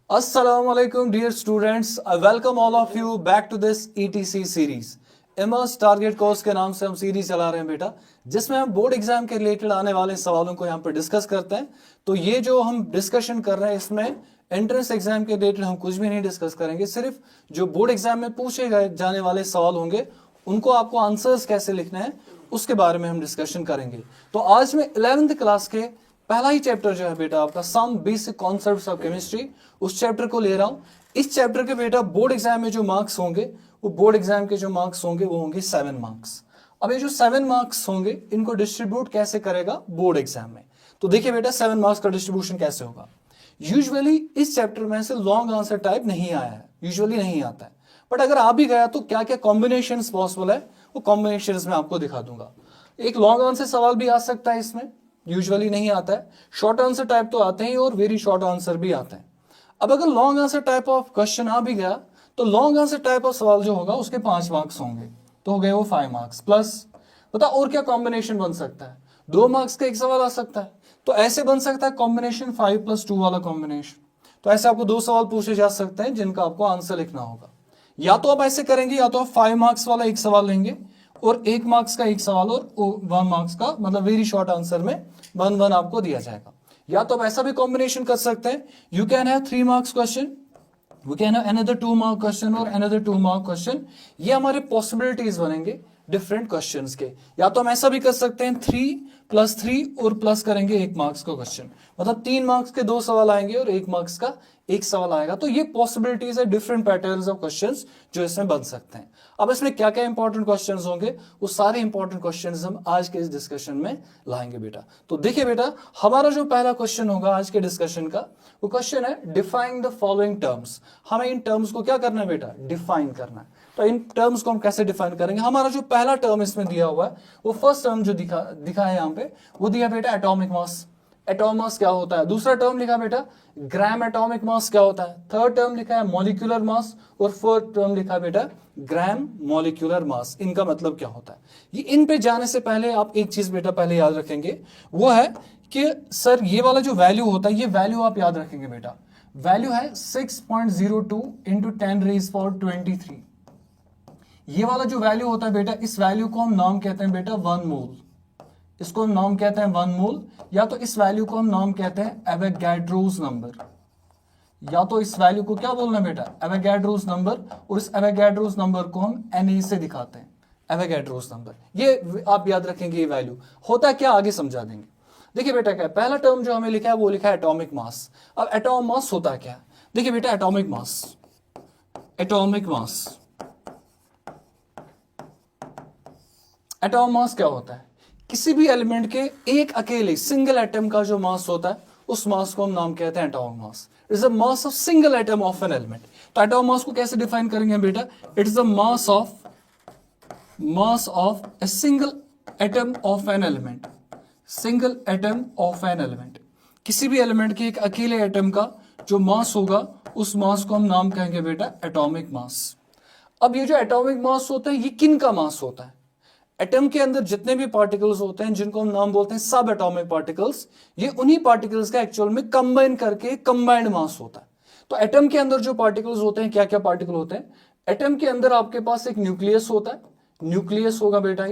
Assalamualaikum dear students, I welcome all of you back to this ETC series. Immerse target course के नाम से हम series चला रहे हैं बेटा, जिसमें हम बोर्ड एग्जाम के रिलेटेड आने वाले सवालों को यहाँ पर डिस्कस करते हैं। तो ये जो हम डिस्कशन कर रहे हैं इसमें एंट्रेंस एग्जाम के रिलेटेड हम कुछ भी नहीं डिस्कस करेंगे, सिर्फ जो बोर्ड एग्जाम में पूछे गए जाने वाले सवाल होंगे उनको आपको आंसर्स कैसे लिखना है उसके बारे में हम डिस्कशन करेंगे। तो आज मैं 11th क्लास के पहला ही चैप्टर जो है बेटा आपका some basic concepts of chemistry, उस चैप्टर को ले रहा हूं। इस चैप्टर के बेटा बोर्ड एग्जाम में जो मार्क्स होंगे वो बोर्ड एग्जाम के जो मार्क्स होंगे वो होंगे 7 मार्क्स। अब ये जो 7 मार्क्स होंगे इनको डिस्ट्रीब्यूट कैसे करेगा बोर्ड एग्जाम में, तो देखिए बेटा 7 मार्क्स का डिस्ट्रीब्यूशन कैसे होगा। यूजुअली इस चैप्टर में से लॉन्ग आंसर टाइप नहीं आया है, यूजुअली नहीं आता है, बट अगर आ भी गया तो क्या क्या कॉम्बिनेशन पॉसिबल है वो कॉम्बिनेशन में आपको दिखा दूंगा। एक लॉन्ग आंसर सवाल भी आ सकता है, इसमें यूजुअली नहीं आता है। शॉर्ट आंसर टाइप तो आते हैं और वेरी शॉर्ट आंसर भी आते हैं। अब अगर long answer type of question आ भी गया तो लॉन्ग आंसर टाइप ऑफ सवाल जो होगा उसके 5 मार्क्स होंगे, तो हो गए वो 5 मार्क्स प्लस। बता और क्या कॉम्बिनेशन बन सकता है, 2 मार्क्स का एक सवाल आ सकता है, तो ऐसे बन सकता है कॉम्बिनेशन 5+2 वाला कॉम्बिनेशन। तो ऐसे आपको 2 सवाल पूछे जा सकते हैं जिनका आपको आंसर लिखना होगा। या तो आप ऐसे करेंगे, या तो आप 5 मार्क्स वाला एक सवाल लेंगे और 1 मार्क्स का एक सवाल और 1 मार्क्स का, मतलब वेरी शॉर्ट आंसर में 1-1 आपको दिया जाएगा। या तो आप ऐसा भी कॉम्बिनेशन कर सकते हैं, you can have 3 marks question, we can have another 2 mark question और अनदर 2 मार्क क्वेश्चन। ये हमारे पॉसिबिलिटीज बनेंगे डिफरेंट क्वेश्चंस के। या तो हम ऐसा भी कर सकते हैं 3+3 और प्लस करेंगे 1 मार्क्स का क्वेश्चन, मतलब 3 मार्क्स के 2 सवाल आएंगे और 1 मार्क्स का एक सवाल आएगा। तो ये पॉसिबिलिटीज है, डिफरेंट पैटर्न्स ऑफ क्वेश्चंस जो इसमें बन सकते हैं। अब इसमें क्या क्या इंपॉर्टेंट क्वेश्चंस होंगे वो सारे इंपॉर्टेंट क्वेश्चंस हम आज के इस डिस्कशन में लाएंगे बेटा। तो देखिए बेटा, हमारा जो पहला क्वेश्चन होगा आज के डिस्कशन का वो क्वेश्चन है डिफाइन द फॉलोइंग टर्म्स। हमें इन टर्म्स को क्या करना है बेटा, डिफाइन करना है। तो इन टर्म्स को हम कैसे डिफाइन करेंगे। हमारा जो पहला टर्म इसमें दिया हुआ है वो फर्स्ट टर्म जो दिखा है यहाँ पे वो दिया बेटा एटॉमिक मास। एटॉमिक मास क्या होता है। दूसरा टर्म लिखा बेटा ग्राम एटॉमिक मास क्या होता है। थर्ड टर्म लिखा है मॉलिक्यूलर मास और फोर्थ टर्म लिखा बेटा ग्राम मॉलिक्यूलर मास। इनका मतलब क्या होता है, ये इन पे जाने से पहले आप एक चीज बेटा पहले याद रखेंगे, वो है कि सर ये वाला जो वैल्यू होता है ये वैल्यू आप याद रखेंगे बेटा। वैल्यू है 6.02 इंटू 10⁻23। ये वाला जो वैल्यू होता है बेटा, इस वैल्यू को हम नाम कहते हैं बेटा 1 मोल। इसको हम नाम कहते हैं 1 मोल, या तो इस वैल्यू को हम नाम कहते हैं एवोगैड्रोस नंबर। या तो इस वैल्यू को क्या बोलना है बेटा, एवोगैड्रोस नंबर, और इस एवोगैड्रोस नंबर को हम Na से दिखाते हैं, एवोगैड्रोस नंबर। ये आप याद रखेंगे, ये वैल्यू होता है क्या आगे समझा देंगे। देखिए बेटा क्या है, पहला टर्म जो हमें लिखा है वो लिखा है एटॉमिक मास। अब एटॉमिक मास होता है क्या, देखिए बेटा एटॉमिक मास, एटॉमिक मास, एटॉमिक मास क्या होता है, किसी भी एलिमेंट के एक अकेले सिंगल एटम का जो मास होता है उस मास को हम नाम कहते हैं atomic mass. It is the mass of single atom of an element. तो एटॉमिक मास को कैसे डिफाइन करेंगे बेटा, it is the mass of a single atom of an element. Single atom of an element, किसी भी element के एक अकेले एटम का जो मास होगा उस मास को हम नाम कहेंगे बेटा एटॉमिक मास। अब ये जो एटॉमिक मास होता है ये किन का मास होता है, एटम के अंदर जितने भी पार्टिकल्स होते हैं जिनको हम नाम बोलते हैं सब एटॉमिक पार्टिकल्स, ये उन्हीं पार्टिकल्स का एक्चुअल में कंबाइन करके कंबाइंड मास होता है। तो एटम के अंदर जो पार्टिकल्स होते हैं, क्या क्या पार्टिकल होते हैं, एटम के अंदर आपके पास एक न्यूक्लियस होता है, न्यूक्लियस होगा बेटा,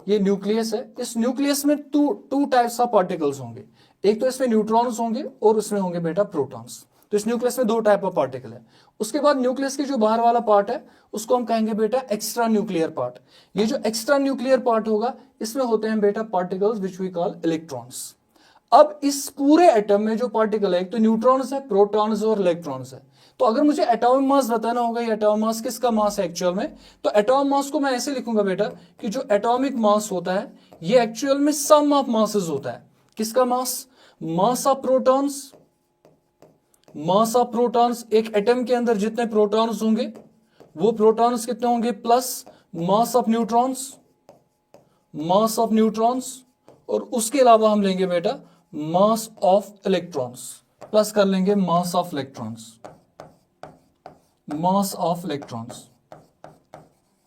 ये न्यूक्लियस है। इस न्यूक्लियस में टू टाइप्स ऑफ पार्टिकल्स होंगे, एक तो इसमें न्यूट्रॉन्स होंगे और उसमें होंगे बेटा प्रोटॉन्स। तो इस न्यूक्लियस में 2 टाइप ऑफ पार्टिकल है। उसके बाद न्यूक्लियस के जो बाहर वाला पार्ट है उसको हम कहेंगे बेटा एक्स्ट्रा न्यूक्लियर पार्ट। ये जो एक्स्ट्रा न्यूक्लियर पार्ट होगा इसमें होते हैं बेटा particles which we call electrons. अब इस पूरे एटम में जो पार्टिकल है एक तो न्यूट्रॉन्स है, प्रोटॉन्स और इलेक्ट्रॉन्स है। तो अगर मुझे एटॉमिक मास बताना होगा ये एटॉमिक मास किसका मास है एक्चुअल में, तो एटॉमिक मास को मैं ऐसे लिखूंगा बेटा कि जो एटॉमिक मास होता है ये एक्चुअल में सम ऑफ मासेस होता है। किसका mass, mass of protons, mass of protons, एक एटम के अंदर जितने प्रोटॉन्स होंगे वो प्रोटॉन्स कितने होंगे plus mass of neutrons, mass of neutrons, और उसके अलावा हम लेंगे बेटा मास ऑफ इलेक्ट्रॉन्स, प्लस कर लेंगे मास of electrons, mass of electrons.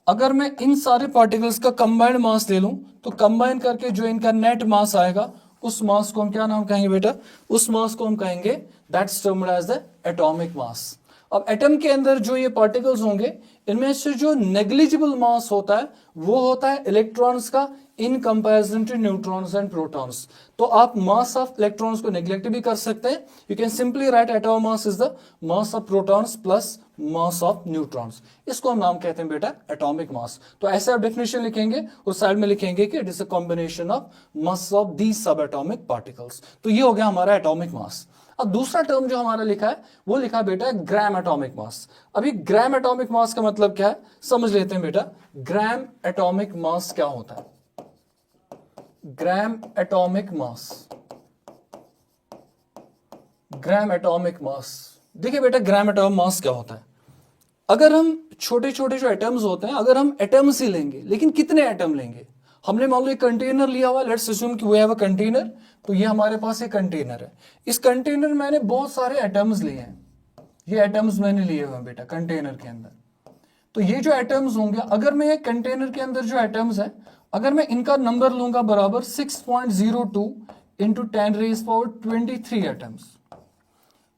अगर मैं इन सारे पार्टिकल्स का कंबाइंड मास ले लूं तो कंबाइन करके जो इनका नेट मास आएगा उस मास को हम क्या नाम कहेंगे बेटा, उस मास को हम कहेंगे that's termed as the atomic mass. अब एटम के अंदर जो ये पार्टिकल्स होंगे, इनमें से जो नेग्लिजिबल मास होता है वो होता है इलेक्ट्रॉन्स का in comparison to neutrons and protons. तो आप मास ऑफ इलेक्ट्रॉन्स को नेग्लेक्ट भी कर सकते हैं। You can simply write atom mass is the mass of protons plus mass of neutrons. इसको हम नाम कहते हैं बेटा एटॉमिक मास। तो ऐसे आप डेफिनेशन लिखेंगे और साइड में लिखेंगे कि it is a combination of mass of the सब एटॉमिक पार्टिकल्स। तो ये हो गया हमारा एटॉमिक मास। अब दूसरा टर्म जो हमारा लिखा है वो लिखा है बेटा ग्राम एटॉमिक मास। अभी ग्राम एटॉमिक मास का मतलब क्या है समझ लेते हैं बेटा। ग्राम एटॉमिक मास क्या होता है? ग्राम एटॉमिक मास, ग्राम एटॉमिक मास। देखिए बेटा ग्राम एटॉमिक मास क्या होता है। अगर हम छोटे छोटे जो एटम्स होते हैं, अगर हम एटम्स ही लेंगे, लेकिन कितने एटम लेंगे? हमने मान लो एक कंटेनर लिया हुआ, लेट्स अज्यूम कि वी हैव अ कंटेनर। तो ये हमारे पास एक कंटेनर है। इस कंटेनर में मैंने बहुत सारे एटम्स लिए हैं। ये एटम्स मैंने लिए हुए हैं बेटा कंटेनर के अंदर। तो ये जो एटम्स होंगे, अगर मैं एक कंटेनर के अंदर जो एटम्स है, अगर मैं इनका नंबर लूंगा बराबर 6.02 इंटू 10⁻23 एटम्स।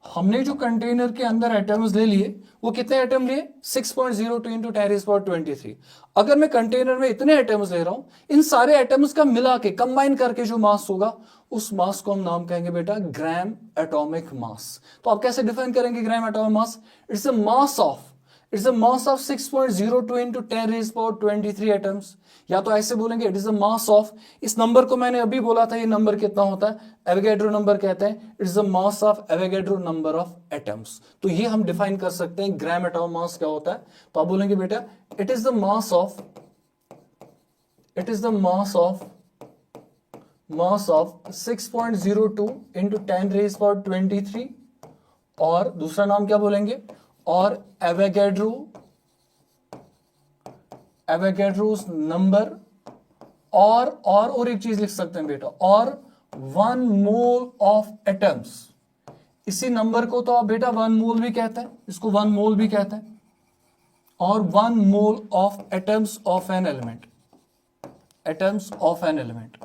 हमने जो कंटेनर के अंदर एटम्स ले लिए वो कितने एटम लिए? 6.02 इंटू 10⁻23। अगर मैं कंटेनर में इतने एटम्स ले रहा हूं, इन सारे एटम्स का मिला के कंबाइन करके जो मास होगा उस मास को हम नाम कहेंगे बेटा ग्राम एटॉमिक मास। तो आप कैसे डिफाइन करेंगे ग्राम atomic mass? It's a mass of, it's a mass of 6.02 into 10⁻23 atoms. या तो ऐसे बोलेंगे it is a mass of, इस नंबर को मैंने अभी बोला था, ये नंबर कितना होता है? एवोगैड्रो नंबर कहते हैं। It is a mass of Avogadro number of atoms. तो ये हम डिफाइन कर सकते हैं ग्राम एटॉमिक मास क्या होता है। तो आप बोलेंगे बेटा it is the mass of, it is the mass of 6.02 into 10⁻23। और दूसरा नाम क्या बोलेंगे? और एवोगैड्रोस नंबर, और एक चीज लिख सकते हैं बेटा, और 1 मोल ऑफ एटम्स। इसी नंबर को तो आप बेटा 1 मोल भी कहते हैं, इसको 1 मोल भी कहते हैं। और 1 mole of atoms of an element, atoms of an element.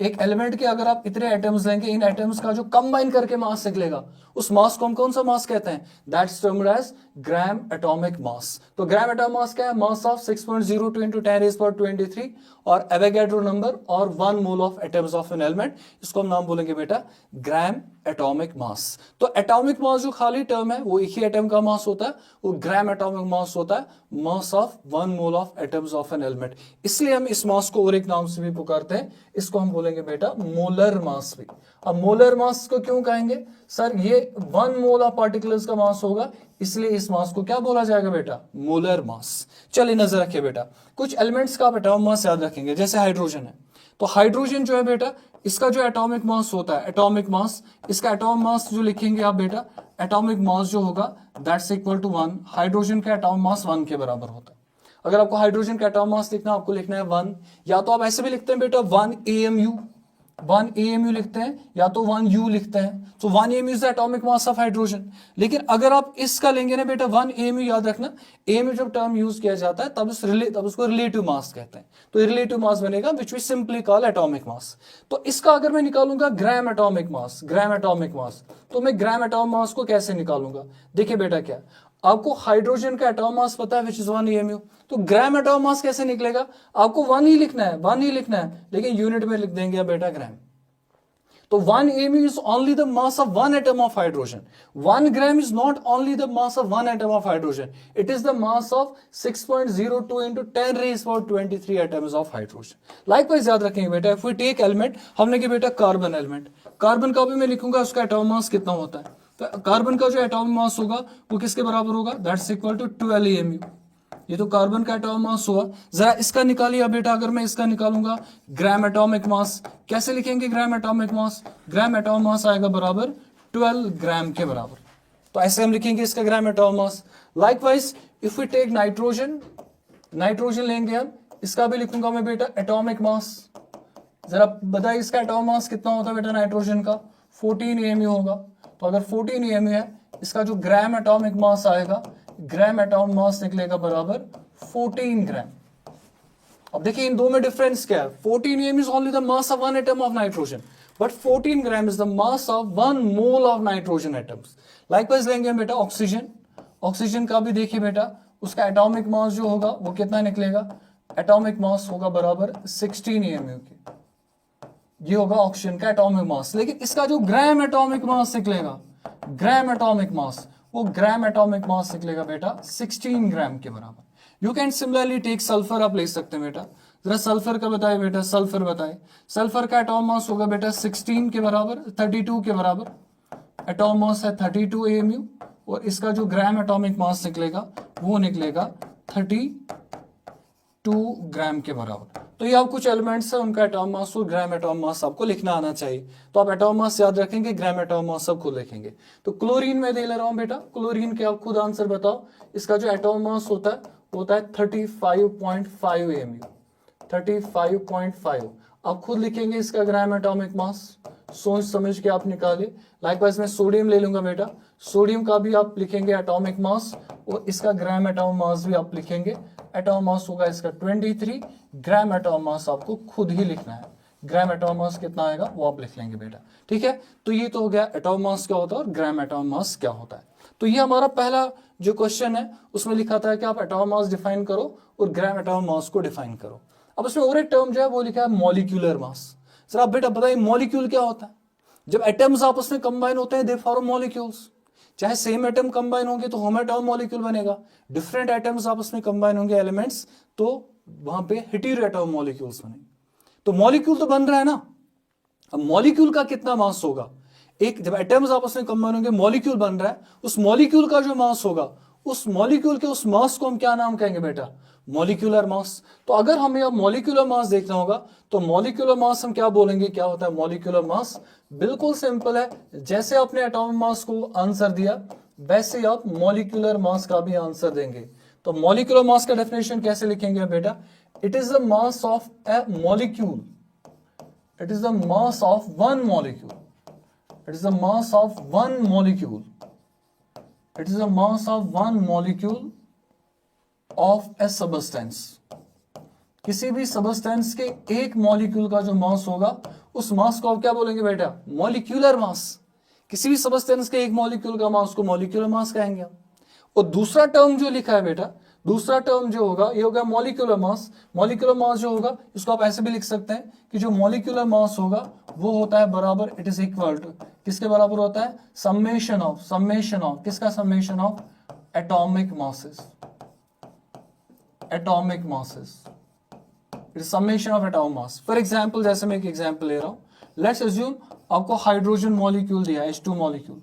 एक एलिमेंट के अगर आप इतने एटम्स लेंगे, इन एटम्स का जो कंबाइन करके मास निकलेगा उस मास को हम कौन सा मास कहते हैं? That's termed as gram atomic mass. तो ग्राम एटॉमिक मास क्या है? मास ऑफ 6.02 इंटू 10⁻23 और एवोगैड्रो नंबर और 1 mole of atoms of an element. इसको हम नाम बोलेंगे बेटा ग्राम एटॉमिक मास। तो एटॉमिक मास जो खाली टर्म है वो एक ही एटम का मास होता है, वो ग्राम एटॉमिक मास होता है, मास of 1 mole of atoms of an element. इसलिए हम इस मास को और एक नाम से भी पुकारते हैं, इसको हम बोलेंगे बेटा मोलर मास भी। अब मोलर मास को क्यों कहेंगे? सर ये 1 मोल ऑफ पार्टिकल्स का मास होगा, इसलिए इस मास को क्या बोला जाएगा बेटा? Molar mass. चलिए नजर रखिए बेटा, कुछ एलिमेंट्स का आप एटॉमिक मास याद रखेंगे। जैसे हाइड्रोजन है, तो हाइड्रोजन जो है बेटा, इसका जो एटॉमिक मास होता है, एटॉमिक मास, इसका एटॉमिक मास जो लिखेंगे आप बेटा, एटॉमिक मास जो होगा दैट्स इक्वल टू 1। हाइड्रोजन का एटॉमिक मास 1 के बराबर होता है। अगर आपको हाइड्रोजन का एटॉमिक मास लिखना है, आपको लिखना है 1, या तो आप ऐसे भी लिखते हैं बेटा 1 AMU, 1 AMU लिखते हैं, या तो 1 U लिखते हैं। तो 1 AMU is the atomic mass of hydrogen. लेकिन अगर आप इसका लेंगे ना बेटा 1 AMU, याद रखना AMU जब टर्म यूज किया जाता है तब उसको रिलेटिव मास कहते हैं। तो रिलेटिव मास बनेगा which we simply call atomic mass. तो इसका अगर मैं निकालूंगा ग्राम एटॉमिक मास, ग्राम एटॉमिक मास, तो मैं ग्राम एटॉमिक मास को कैसे निकालूंगा? देखिए बेटा, क्या आपको हाइड्रोजन का एटॉमिक मास पता है विच इज 1 AMU, तो ग्राम एटॉमिक मास कैसे निकलेगा? आपको 1 ही लिखना है, 1 ही लिखना है, लेकिन यूनिट में लिख देंगे आप बेटा ग्राम। तो 1 AMU is only the mass of 1 atom of hydrogen. 1 gram is not only the mass of 1 atom of hydrogen. It is the mass of 6.02 into 10⁻23 atoms of hydrogen. Likewise याद रखेंगे बेटा, if we take element, हमने कि बेटा carbon element, carbon का भी मैं लिखूंगा उसका एटॉमिक मास कितना होता है। तो कार्बन का जो एटॉमिक मास होगा वो किसके बराबर होगा? That's equal to 12 AMU। ये तो कार्बन का एटॉमिक मास हुआ। जरा इसका निकालिए बेटा, अगर मैं इसका निकालूंगा ग्राम एटॉमिक मास, कैसे लिखेंगे ग्राम एटॉमिक मास? ग्राम एटॉमिक मास आएगा बराबर 12 ग्राम के बराबर। तो ऐसे हम लिखेंगे इसका gram atomic mass. Likewise if we take nitrogen, nitrogen लेंगे हम, इसका भी लिखूंगा मैं बेटा एटॉमिक मास। जरा बताइए इसका एटॉमिक मास कितना होता है बेटा नाइट्रोजन का? 14 AMU होगा। तो अगर 14 AMU है, इसका जो ग्राम एटॉमिक मास आएगा, ग्राम एटॉमिक मास निकलेगा बराबर 14 ग्राम। अब देखिए इन दो में डिफरेंस क्या है? 14 AMU is only the mass of 1 atom of nitrogen, but 14 gram is the mass of 1 mole of nitrogen atoms. Likewise लेंगे हम बेटा ऑक्सीजन, ऑक्सीजन का भी देखिए बेटा, उसका एटॉमिक मास जो होगा वो कितना निकलेगा, एटॉमिक मास होगा बराबर 16 AMU के, ये होगा ऑक्सीजन का एटॉमिक मास। लेकिन इसका जो ग्राम एटॉमिक मास निकलेगा, ग्राम एटॉमिक मास, वो ग्राम एटॉमिक मास निकलेगा बेटा 16 ग्राम के बराबर। You can similarly take sulphur, आप ले सकते हैं बेटा, जरा सल्फर का बताए बेटा, सल्फर बताए, सल्फर का एटॉम मास होगा बेटा 16 के बराबर, 32 के बराबर, एटॉम मास है 32 AMU, और इसका जो ग्राम एटॉमिक मास निकलेगा वो निकलेगा 32 ग्राम के बराबर। तो ये आप कुछ एलिमेंट्स है, उनका एटॉम मास और ग्राम एटॉम मास आपको लिखना आना चाहिए। तो आप एटॉम मास याद रखेंगे, ग्राम एटॉम मास सब खुद लिखेंगे। तो क्लोरीन में दे ले रहा हूं बेटा, क्लोरीन के आप खुद आंसर बताओ। इसका जो एटॉम मास होता है 35.5 AMU, 35.5। आप खुद लिखेंगे इसका ग्राम एटॉमिक मास, सोच समझ के आप निकाले। लाइकवाइज मैं सोडियम ले लूंगा बेटा, सोडियम का भी आप लिखेंगे एटॉमिक मास, और इसका ग्राम एटॉम मास भी आप लिखेंगे। एटॉम मास होगा इसका 23, ग्राम एटॉम मास आपको खुद ही लिखना है। ग्राम एटॉम मास कितना आएगा वो आप लिख लेंगे बेटा, ठीक है। तो ये तो हो गया एटॉम मास क्या होता है और ग्राम एटॉम मास क्या होता है। तो ये हमारा पहला जो क्वेश्चन है उसमें लिखा था कि आप एटॉम मास डिफाइन करो और ग्राम एटॉम मास को डिफाइन करो। अब उसमें और एक टर्म जो है वो लिखा है मॉलिक्यूलर मास। सर आप बेटा बताइए मॉलिक्यूल क्या होता है? जब एटम्स आपस में कंबाइन होते हैं दे फॉर्म मॉलिक्यूल्स। चाहे सेम एटम कंबाइन होंगे तो होम एटॉम मॉलिक्यूल बनेगा, डिफरेंट एटम्स आपस में कंबाइन होंगे एलिमेंट्स तो वहां पे हेटेरो एटॉम मॉलिक्यूल्स बनेंगे। तो मॉलिक्यूल तो बन रहा है ना, अब मॉलिक्यूल का कितना मास होगा, एक जब एटम्स आपस में कंबाइन होंगे मॉलिक्यूल बन रहा है, उस मॉलिक्यूल का जो मास होगा उस मॉलिक्यूल के उस मास को हम क्या नाम कहेंगे बेटा, मॉलिक्यूलर मास। तो अगर हमें अब मॉलिक्यूलर मास देखना होगा तो मॉलिक्यूलर मास हम क्या बोलेंगे, क्या होता है मॉलिक्यूलर मास? बिल्कुल सिंपल है, जैसे आपने एटॉमिक मास को आंसर दिया वैसे ही आप मॉलिक्यूलर मास का भी आंसर देंगे। तो मॉलिक्यूलर मास का डेफिनेशन कैसे लिखेंगे बेटा? It is the mass of A molecule, it is the mass of one molecule, it is the mass of one molecule, it is the mass of one molecule of A substance. किसी भी substance के एक molecule का जो मास होगा उस मास को आप क्या बोलेंगे बेटा, मॉलिक्यूलर मास। किसी भी सबस्टेंस के एक मॉलिक्यूल का मास को मॉलिक्यूलर मास कहेंगे। और दूसरा टर्म जो लिखा है बेटा, दूसरा टर्म जो होगा ये होगा मॉलिक्यूलर मास। मॉलिक्यूलर मास जो होगा इसको आप ऐसे भी लिख सकते हैं कि जो मॉलिक्यूलर मास होगा वो होता है बराबर, इट इज इक्वल टू किसके बराबर होता है, समेशन ऑफ किसका, summation of atomic masses, atomic masses, it is summation of atomic mass. For example जैसे मैं एक एग्जांपल ले रहा हूं, लेट्स अज्यूम आपको हाइड्रोजन मॉलिक्यूल दिया है H2 मॉलिक्यूल,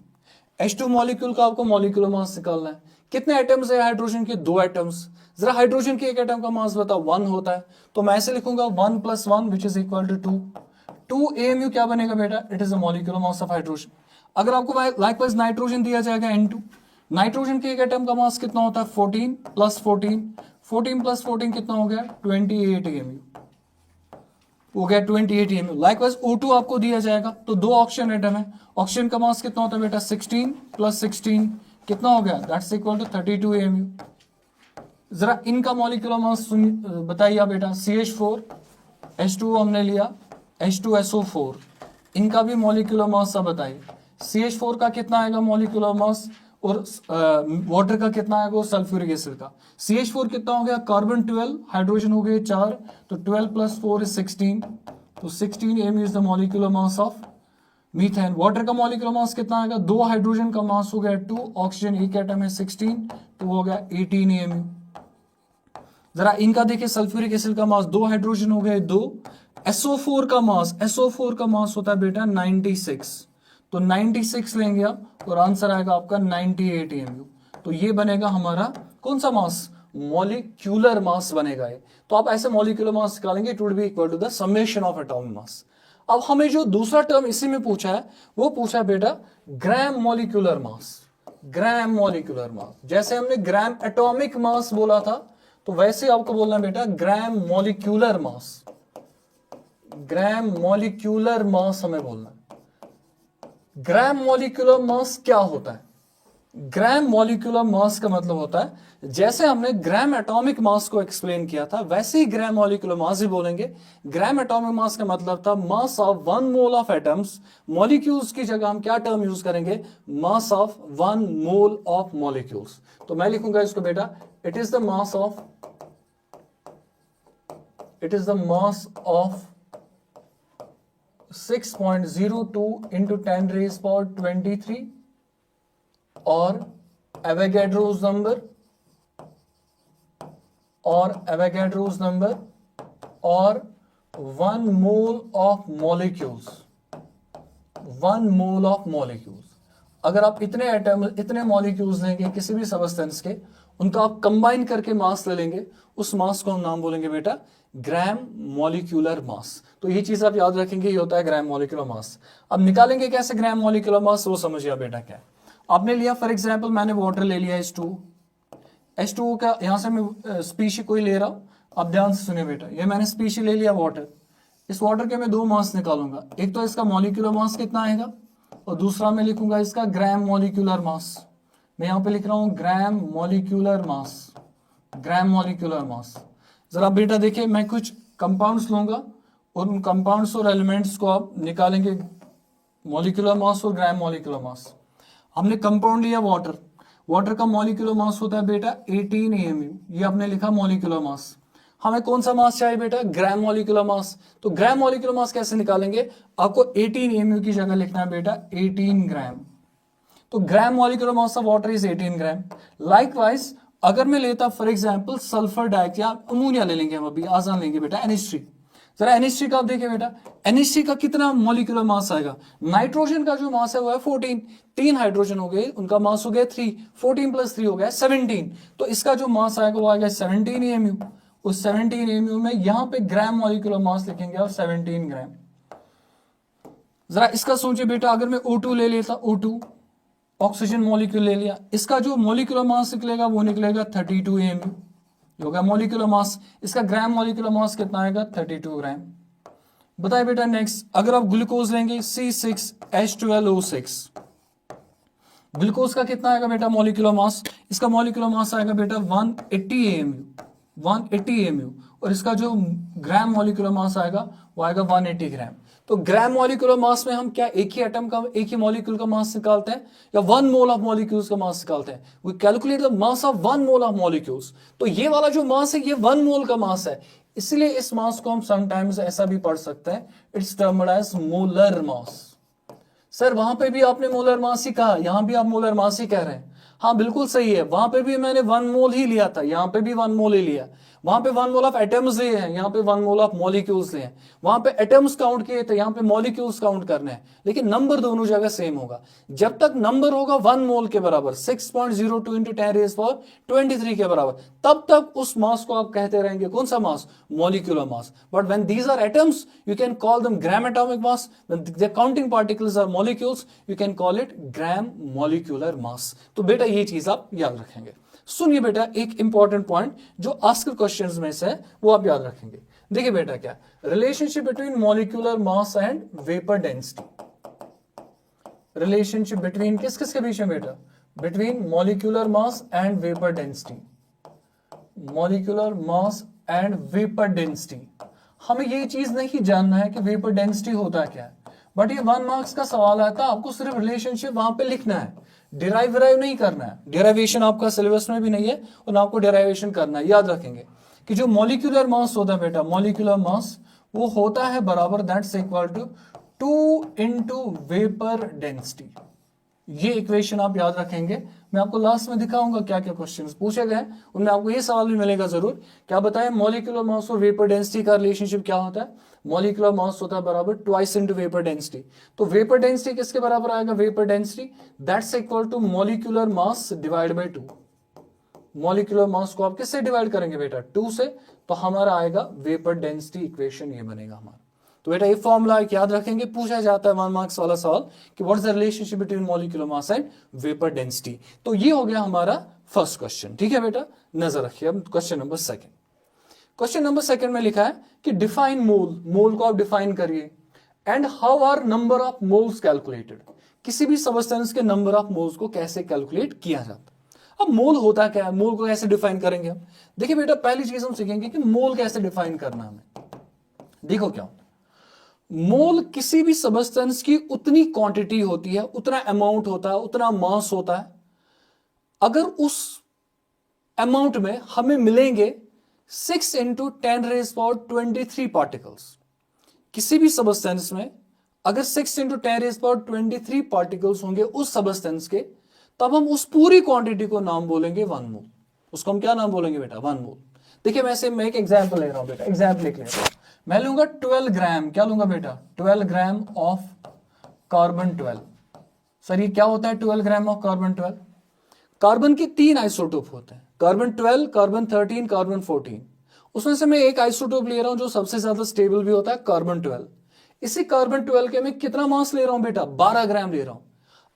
H2 मॉलिक्यूल का आपको मॉलिक्यूलर मास निकालना है। कितने एटम्स है हाइड्रोजन के? 2 एटम्स। जरा हाइड्रोजन के एक एटम का मास बताओ, 1 होता है। तो मैं ऐसे लिखूंगा 1 + 1 which is equal to 2 AMU क्या बनेगा बेटा, it is the molecular mass of hydrogen. अगर आपको लाइकवाइज नाइट्रोजन दिया जाएगा N2, नाइट्रोजन के एक एटम का मास कितना होता है 14 + 14, 14 + 14 कितना हो गया 28 AMU, हो गया 28 AMU। लाइकवाइज O2 आपको दिया जाएगा तो 2 ऑक्सीजन एटम है, ऑक्सीजन का मास कितना होता है बेटा 16 + 16 कितना हो गया, दैट्स इक्वल टू 32 AMU। जरा इनका मॉलिक्यूलर मास बताइए बेटा, CH4 H2 हमने लिया, H2SO4, इनका भी मॉलिक्यूलर मास सब बताइए। CH4 का कितना आएगा मॉलिक्यूलर मास और वाटर का कितना आएगा सल्फ्यूरिक एसिड का। CH4 कितना हो गया, कार्बन 12, हाइड्रोजन हो गए 4, तो 12 + 4 इज 16, तो 16 AMU is the molecular mass of methane. Water का मॉलिक्यूलर मास कितना आएगा, 2 हाइड्रोजन का मास हो गया 2, ऑक्सीजन एक एटम है 16, तो हो गया 18 AMU। जरा इनका देखिए सल्फ्यूरिक एसिड का मास, 2 हाइड्रोजन हो गए 2, SO4 का मास होता है बेटा 96, तो 96 लेंगे आप और आंसर आएगा आपका 98 AMU। तो ये बनेगा हमारा कौन सा मास, मॉलिक्यूलर मास बनेगा ये। तो आप ऐसे मॉलिक्यूलर मास निकालेंगे, it would be equal to the summation of atomic mass. अब हमें जो दूसरा टर्म इसी में पूछा है वो पूछा है बेटा ग्राम मॉलिक्यूलर मास, ग्राम मॉलिक्यूलर मास। जैसे हमने ग्राम एटॉमिक मास बोला था तो वैसे आपको बोलना है बेटा ग्राम मॉलिक्यूलर मास, ग्राम मॉलिक्यूलर मास हमें बोलना है। ग्राम मॉलिक्यूलर मास क्या होता है, ग्राम मॉलिक्यूलर मास का मतलब होता है जैसे हमने ग्राम एटॉमिक मास को एक्सप्लेन किया था वैसे ही ग्राम मॉलिक्यूलर मास भी बोलेंगे। ग्राम एटॉमिक मास का मतलब था मास of 1 mole of atoms. Molecules की जगह हम क्या टर्म यूज करेंगे, मास ऑफ 1 मोल ऑफ मॉलिक्यूल्स। तो मैं लिखूंगा इसको बेटा, it is the mass of of 6.02 into 10 raised power 23 or Avogadro's number or 1 mole of molecules। 1 mole of molecules, अगर आप इतने एटम इतने मॉलिक्यूल्स लेंगे किसी भी सबस्टेंस के, उनका आप कंबाइन करके मास ले लेंगे, उस मास को हम नाम बोलेंगे बेटा ग्राम मॉलिक्यूलर मास। तो ये चीज आप याद रखेंगे, ये होता है ग्राम मॉलिक्यूलर मास। अब निकालेंगे कैसे ग्राम मॉलिक्यूलर मास, वो समझिए बेटा क्या है। आपने लिया फॉर एग्जांपल मैंने वाटर ले लिया H2O का, यहां से मैं स्पीशी कोई ले रहा हूं, आप ध्यान से सुनिए बेटा, ये मैंने स्पीशी ले लिया वाटर। इस वाटर के मैं 2 मास निकालूंगा, एक तो इसका मॉलिक्यूलर मास कितना आएगा और दूसरा मैं लिखूंगा इसका ग्राम मॉलिक्यूलर मास। मैं यहां पे लिख रहा हूं ग्राम मॉलिक्यूलर मास। जरा बेटा देखिए, मैं कुछ कंपाउंड्स लूंगा और उन कंपाउंड्स और एलिमेंट्स को आप निकालेंगे मॉलिक्यूलर मास और ग्राम मॉलिक्यूलर मास। हमने कंपाउंड लिया वाटर का मॉलिक्यूलर मास होता है बेटा 18 AMU, ये आपने लिखा मॉलिक्यूलर मास। हमें कौन सा मास चाहिए बेटा, ग्राम मॉलिक्यूलर मास। तो ग्राम मॉलिक्यूलर मास कैसे निकालेंगे, आपको 18 AMU की जगह लिखना है बेटा 18 ग्राम। तो ग्राम molecular mass of water is 18 gram. Likewise अगर मैं लेता फॉर एग्जांपल सल्फर डाइऑक्साइड या अमोनिया ले लेंगे, हम अभी आसान लेंगे बेटा NH3। जरा NH3 का आप देखिए बेटा, NH3 का कितना मॉलिक्यूलर मास आएगा, नाइट्रोजन का जो मास है वो है 14, 3 हाइड्रोजन हो गए, उनका मास हो गया 3, 14 + 3 हो गया 17। तो इसका जो मास आएगा वो आएगा 17 AMU। उस 17 AMU में यहां पे ग्राम मॉलिक्यूलर मास लिखेंगे और 17 ग्राम। जरा इसका सोचिए बेटा, अगर मैं O2 ले लेता, O2 ऑक्सीजन मॉलिक्यूल ले लिया, इसका जो मॉलिक्यूलर मास निकलेगा वो निकलेगा 32 AMU, होगा मॉलिक्यूलर मास। इसका ग्राम मॉलिक्यूलर मास कितना आएगा 32 ग्राम। बताइए बेटा नेक्स्ट, अगर आप ग्लूकोज लेंगे C6H12O6, ग्लूकोज का कितना आएगा बेटा मॉलिक्यूलर मास, इसका मॉलिक्यूलर मास आएगा बेटा 180 AMU और इसका जो ग्राम मॉलिक्यूलर मास आएगा वो आएगा 180 ग्राम। तो ग्राम मॉलिक्यूलर मास में हम क्या एक ही एटम का, एक ही मॉलिक्यूल का मास निकालते हैं या 1 मोल ऑफ मॉलिक्यूल्स का मास निकालते हैं। We calculate the mass of 1 mole of molecules. तो ये वाला जो मास है ये 1 मोल का मास है, इसलिए इस मास को हम समटाइम्स ऐसा भी पढ़ सकते हैं, it's termed as molar mass. Sir वहां पे भी आपने मोलर मास ही कहा, यहां भी आप मोलर मास ही कह रहे हैं। हाँ बिल्कुल सही है, वहां पे भी मैंने 1 मोल ही लिया था, यहां पे भी 1 मोल ही लिया। वहां पे 1 मोल ऑफ एटम्स लिए हैं, यहाँ पे 1 मोल ऑफ मॉलिक्यूल्स लिए हैं। वहां पे एटम्स काउंट किए थे, यहाँ पे मॉलिक्यूल्स काउंट करने हैं, लेकिन नंबर दोनों जगह सेम होगा। जब तक नंबर होगा 1 मोल के बराबर 6.02 into 10⁻23 के बराबर, तब तक उस मास को आप कहते रहेंगे कौन सा mass, molecular mass. But when these are atoms you can call them gram atomic mass, when the counting particles are molecules you can call it gram molecular mass. तो बेटा ये चीज आप याद रखेंगे। सुनिए बेटा एक इंपॉर्टेंट पॉइंट जो आस्क्ड क्वेश्चंस में से है वो आप याद रखेंगे। देखिए बेटा क्या relationship between molecular mass and vapour density. Relationship between किस किस के बीच में बेटा, between molecular mass and vapour density. Molecular mass and vapour density, हमें ये चीज नहीं जानना है कि वेपर डेंसिटी होता क्या है, बट ये 1 मार्क्स का सवाल आता है, आपको सिर्फ रिलेशनशिप वहां पे लिखना है, डिराइव नहीं करना है। डेराइवेशन आपका सिलेबस में भी नहीं है और ना आपको डेराइवेशन करना है। याद रखेंगे कि जो मॉलिक्यूलर मास होता है बेटा, मॉलिक्यूलर मास वो होता है बराबर that's equal to 2 into vapour density. ये इक्वेशन आप याद रखेंगे। मैं आपको लास्ट में दिखाऊंगा क्या क्या क्वेश्चंस पूछे गए, उनमें आपको ये सवाल भी मिलेगा जरूर। क्या बताएं मॉलिक्यूलर मास और वेपर डेंसिटी का रिलेशनशिप क्या होता है। मॉलिक्यूलर मास होता है बराबर ट्वाइस इनटू वेपर डेंसिटी। तो वेपर डेंसिटी किसके बराबर आएगा, vapour density that's equal to molecular mass divide by 2। Molecular mass को आप किससे डिवाइड करेंगे बेटा, 2 से, तो हमारा आएगा वेपर डेंसिटी इक्वेशन, ये बनेगा हमारा। तो बेटा ये फॉर्मूला याद रखेंगे, पूछा जाता है 1 मार्क्स वाला सवाल कि what is the relationship between molecular mass and vapour density. तो ये हो गया हमारा फर्स्ट क्वेश्चन, ठीक है बेटा, नजर रखिए। अब क्वेश्चन नंबर 2। क्वेश्चन नंबर 2 में लिखा है कि डिफाइन मोल, मोल को आप डिफाइन करिए, and how are number of moles calculated, किसी भी सब्सटेंस के नंबर ऑफ मोल्स को कैसे कैलकुलेट किया जाता है। अब मोल होता क्या है, मोल को कैसे डिफाइन करेंगे हम। देखिए बेटा, पहली चीज हम सीखेंगे कि मोल कैसे डिफाइन करना है हमें। देखो क्या होता है, मोल किसी भी सब्सटेंस की उतनी क्वांटिटी होती है, उतना अमाउंट होता है, उतना मास होता है। अगर उस अमाउंट में हमें मिलेंगे 6 इंटू 10⁻23 पार्टिकल्स, किसी भी सब्सटेंस में अगर 6 इंटू 10⁻23 पार्टिकल्स होंगे उस सब्सटेंस के, तब हम उस पूरी क्वांटिटी को नाम बोलेंगे 1 मोल। उसको हम क्या नाम बोलेंगे बेटा, 1 मोल। देखिए मैं एक एग्जांपल ले रहा हूं बेटा, एग्जांपल लिख ले रहा हूं। मैं लूंगा 12 ग्राम, क्या लूंगा बेटा, 12 ग्राम ऑफ कार्बन 12। सर ये क्या होता है 12 ग्राम ऑफ कार्बन 12? कार्बन के 3 आइसोटोप होते हैं, कार्बन 12, कार्बन 13, कार्बन 14। उसमें से मैं एक आइसोटोप ले रहा हूं जो सबसे ज्यादा स्टेबल भी होता है, कार्बन 12। इसी कार्बन 12 के मैं कितना मास ले रहा हूं बेटा, 12 ग्राम ले रहा हूं।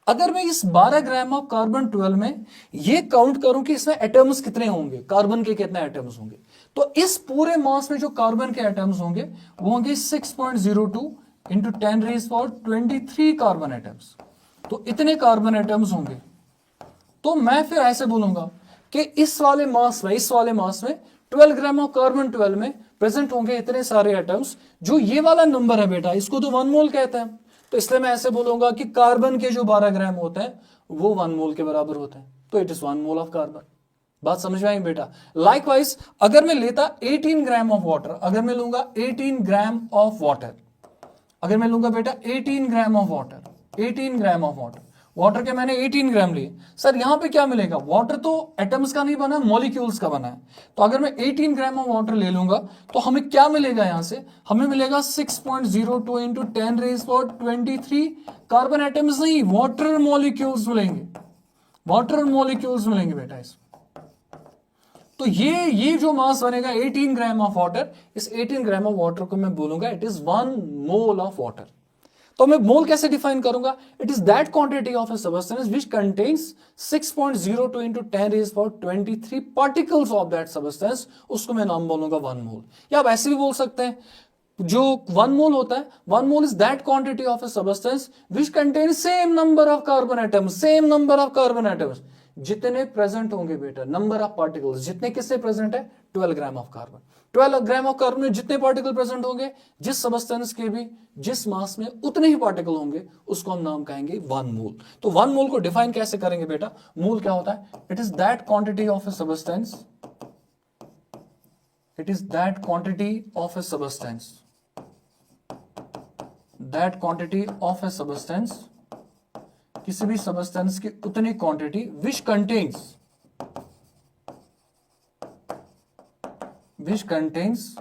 अगर मैं इस 12 ग्राम ऑफ कार्बन 12 में ये काउंट करूं कि इसमें एटम्स कितने होंगे, कार्बन के कितने एटम्स होंगे, तो इस पूरे मास में जो कार्बन के एटम्स होंगे वो होंगे 6.02 इंटू 10⁻23 कार्बन एटम्स। तो इतने कार्बन एटम्स होंगे। तो मैं फिर ऐसे बोलूंगा कि इस वाले मास में 12 ग्राम ऑफ कार्बन 12 में प्रेजेंट होंगे इतने सारे एटम्स, जो ये वाला नंबर है बेटा इसको तो 1 मोल कहते हैं। तो इसलिए मैं ऐसे बोलूंगा कि कार्बन के जो 12 ग्राम होते हैं वो 1 मोल के बराबर होते हैं। तो it is 1 mole of carbon. बात समझ में आई बेटा। लाइकवाइज अगर मैं लेता 18 ग्राम ऑफ वाटर, अगर मैं लूंगा 18 ग्राम ऑफ वाटर, अगर मैं लूंगा बेटा 18 gram of water, 18 gram of water, water के मैंने 18 ग्राम लिए। सर यहां पे क्या मिलेगा, वाटर तो एटम्स का नहीं बना, मॉलिक्यूल्स का बना है। तो अगर मैं 18 ग्राम ऑफ वाटर ले लूंगा तो हमें क्या मिलेगा, यहां से हमें मिलेगा 6.02 इंटू 10⁻23 कार्बन एटम्स नहीं, वाटर मॉलिक्यूल्स मिलेंगे, वाटर मॉलिक्यूल्स मिलेंगे बेटा इसमें। तो ये जो मास बनेगा 18 ग्राम ऑफ वाटर, इस 18 ग्राम ऑफ वाटर को मैं बोलूंगा it is 1 mole of water. तो मैं मोल कैसे डिफाइन करूंगा, it is that quantity of a substance which contains 6.02 into 10⁻23 particles of that substance, उसको मैं नाम बोलूंगा 1 मोल। या आप ऐसे भी बोल सकते हैं, जो 1 मोल होता है, 1 mole is that quantity of a substance which contains same number of carbon atoms, same number of carbon atoms, जितने प्रेजेंट होंगे बेटा, नंबर ऑफ पार्टिकल्स जितने किससे प्रेजेंट है, 12 gram of carbon. 12 gram of carbon में जितने पार्टिकल प्रेजेंट होंगे, जिस सब्सटेंस के भी जिस मास में उतने ही पार्टिकल होंगे, उसको हम नाम कहेंगे 1 मोल। तो 1 मोल को डिफाइन कैसे करेंगे बेटा, मोल क्या होता है, it is that quantity of a substance, it is that quantity of a substance, that quantity of a substance, किसी भी सब्सटेंस की उतनी quantity which contains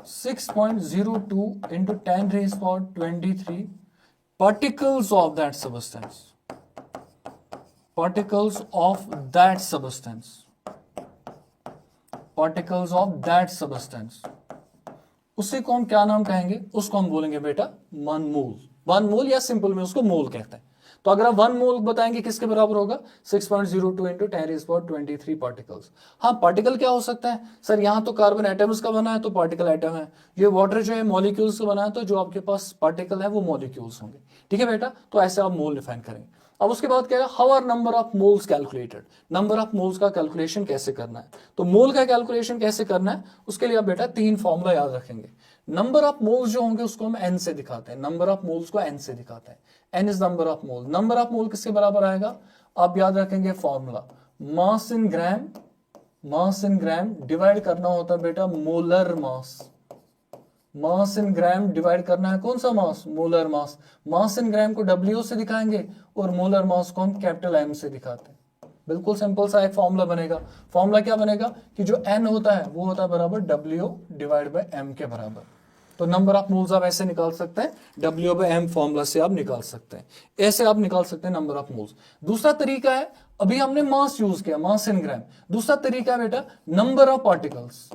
6.02 into 10⁻23 particles of that substance, particles of that substance, particles of that substance। उसी को हम क्या नाम कहेंगे, उसको हम बोलेंगे बेटा 1 मोल। 1 मोल या सिंपल में उसको मोल कहते हैं। तो अगर आप 1 मोल बताएंगे किसके बराबर होगा, 6.02 इंटू 10⁻23 पार्टिकल्स। हाँ, पार्टिकल क्या हो सकता है, सर यहाँ तो कार्बन एटम्स का बना है तो पार्टिकल एटम है, ये वाटर जो है मॉलिक्यूल्स का बना है, तो जो आपके पास पार्टिकल है वो मॉलिक्यूल्स होंगे। ठीक है बेटा, तो ऐसे आप मोल डिफाइन करेंगे। अब उसके बाद क्या है, how are number of moles calculated, number of moles का कैलकुलेशन कैसे करना है। तो मोल का कैलकुलेशन कैसे करना है, उसके लिए आप बेटा 3 फॉर्मूला याद रखेंगे। नंबर ऑफ मोल्स जो होंगे उसको हम n से दिखाते हैं, नंबर ऑफ मोल्स को n से दिखाते हैं, n is number of mole. Number of mole किसके बराबर आएगा, आप याद रखेंगे फॉर्मूला, मास इन ग्राम, मास इन ग्राम डिवाइड करना होता है बेटा मोलर मास, मास इन ग्राम डिवाइड करना है कौन सा मास, मोलर मास। मास इन ग्राम को W से दिखाएंगे और मोलर मास को हम कैपिटल M से दिखाते हैं। बिल्कुल सिंपल सा एक फॉर्मूला बनेगा। फॉर्मूला क्या बनेगा कि जो n होता है वो होता है बराबर W डिवाइड बाय M के बराबर। तो नंबर ऑफ मोल्स आप ऐसे निकाल सकते हैं, W बाय M फॉर्मूला से आप निकाल सकते हैं, ऐसे आप निकाल सकते हैं नंबर ऑफ मोल्स। दूसरा तरीका है, अभी हमने मास यूज किया, मास इन ग्राम। दूसरा तरीका है बेटा number of particles,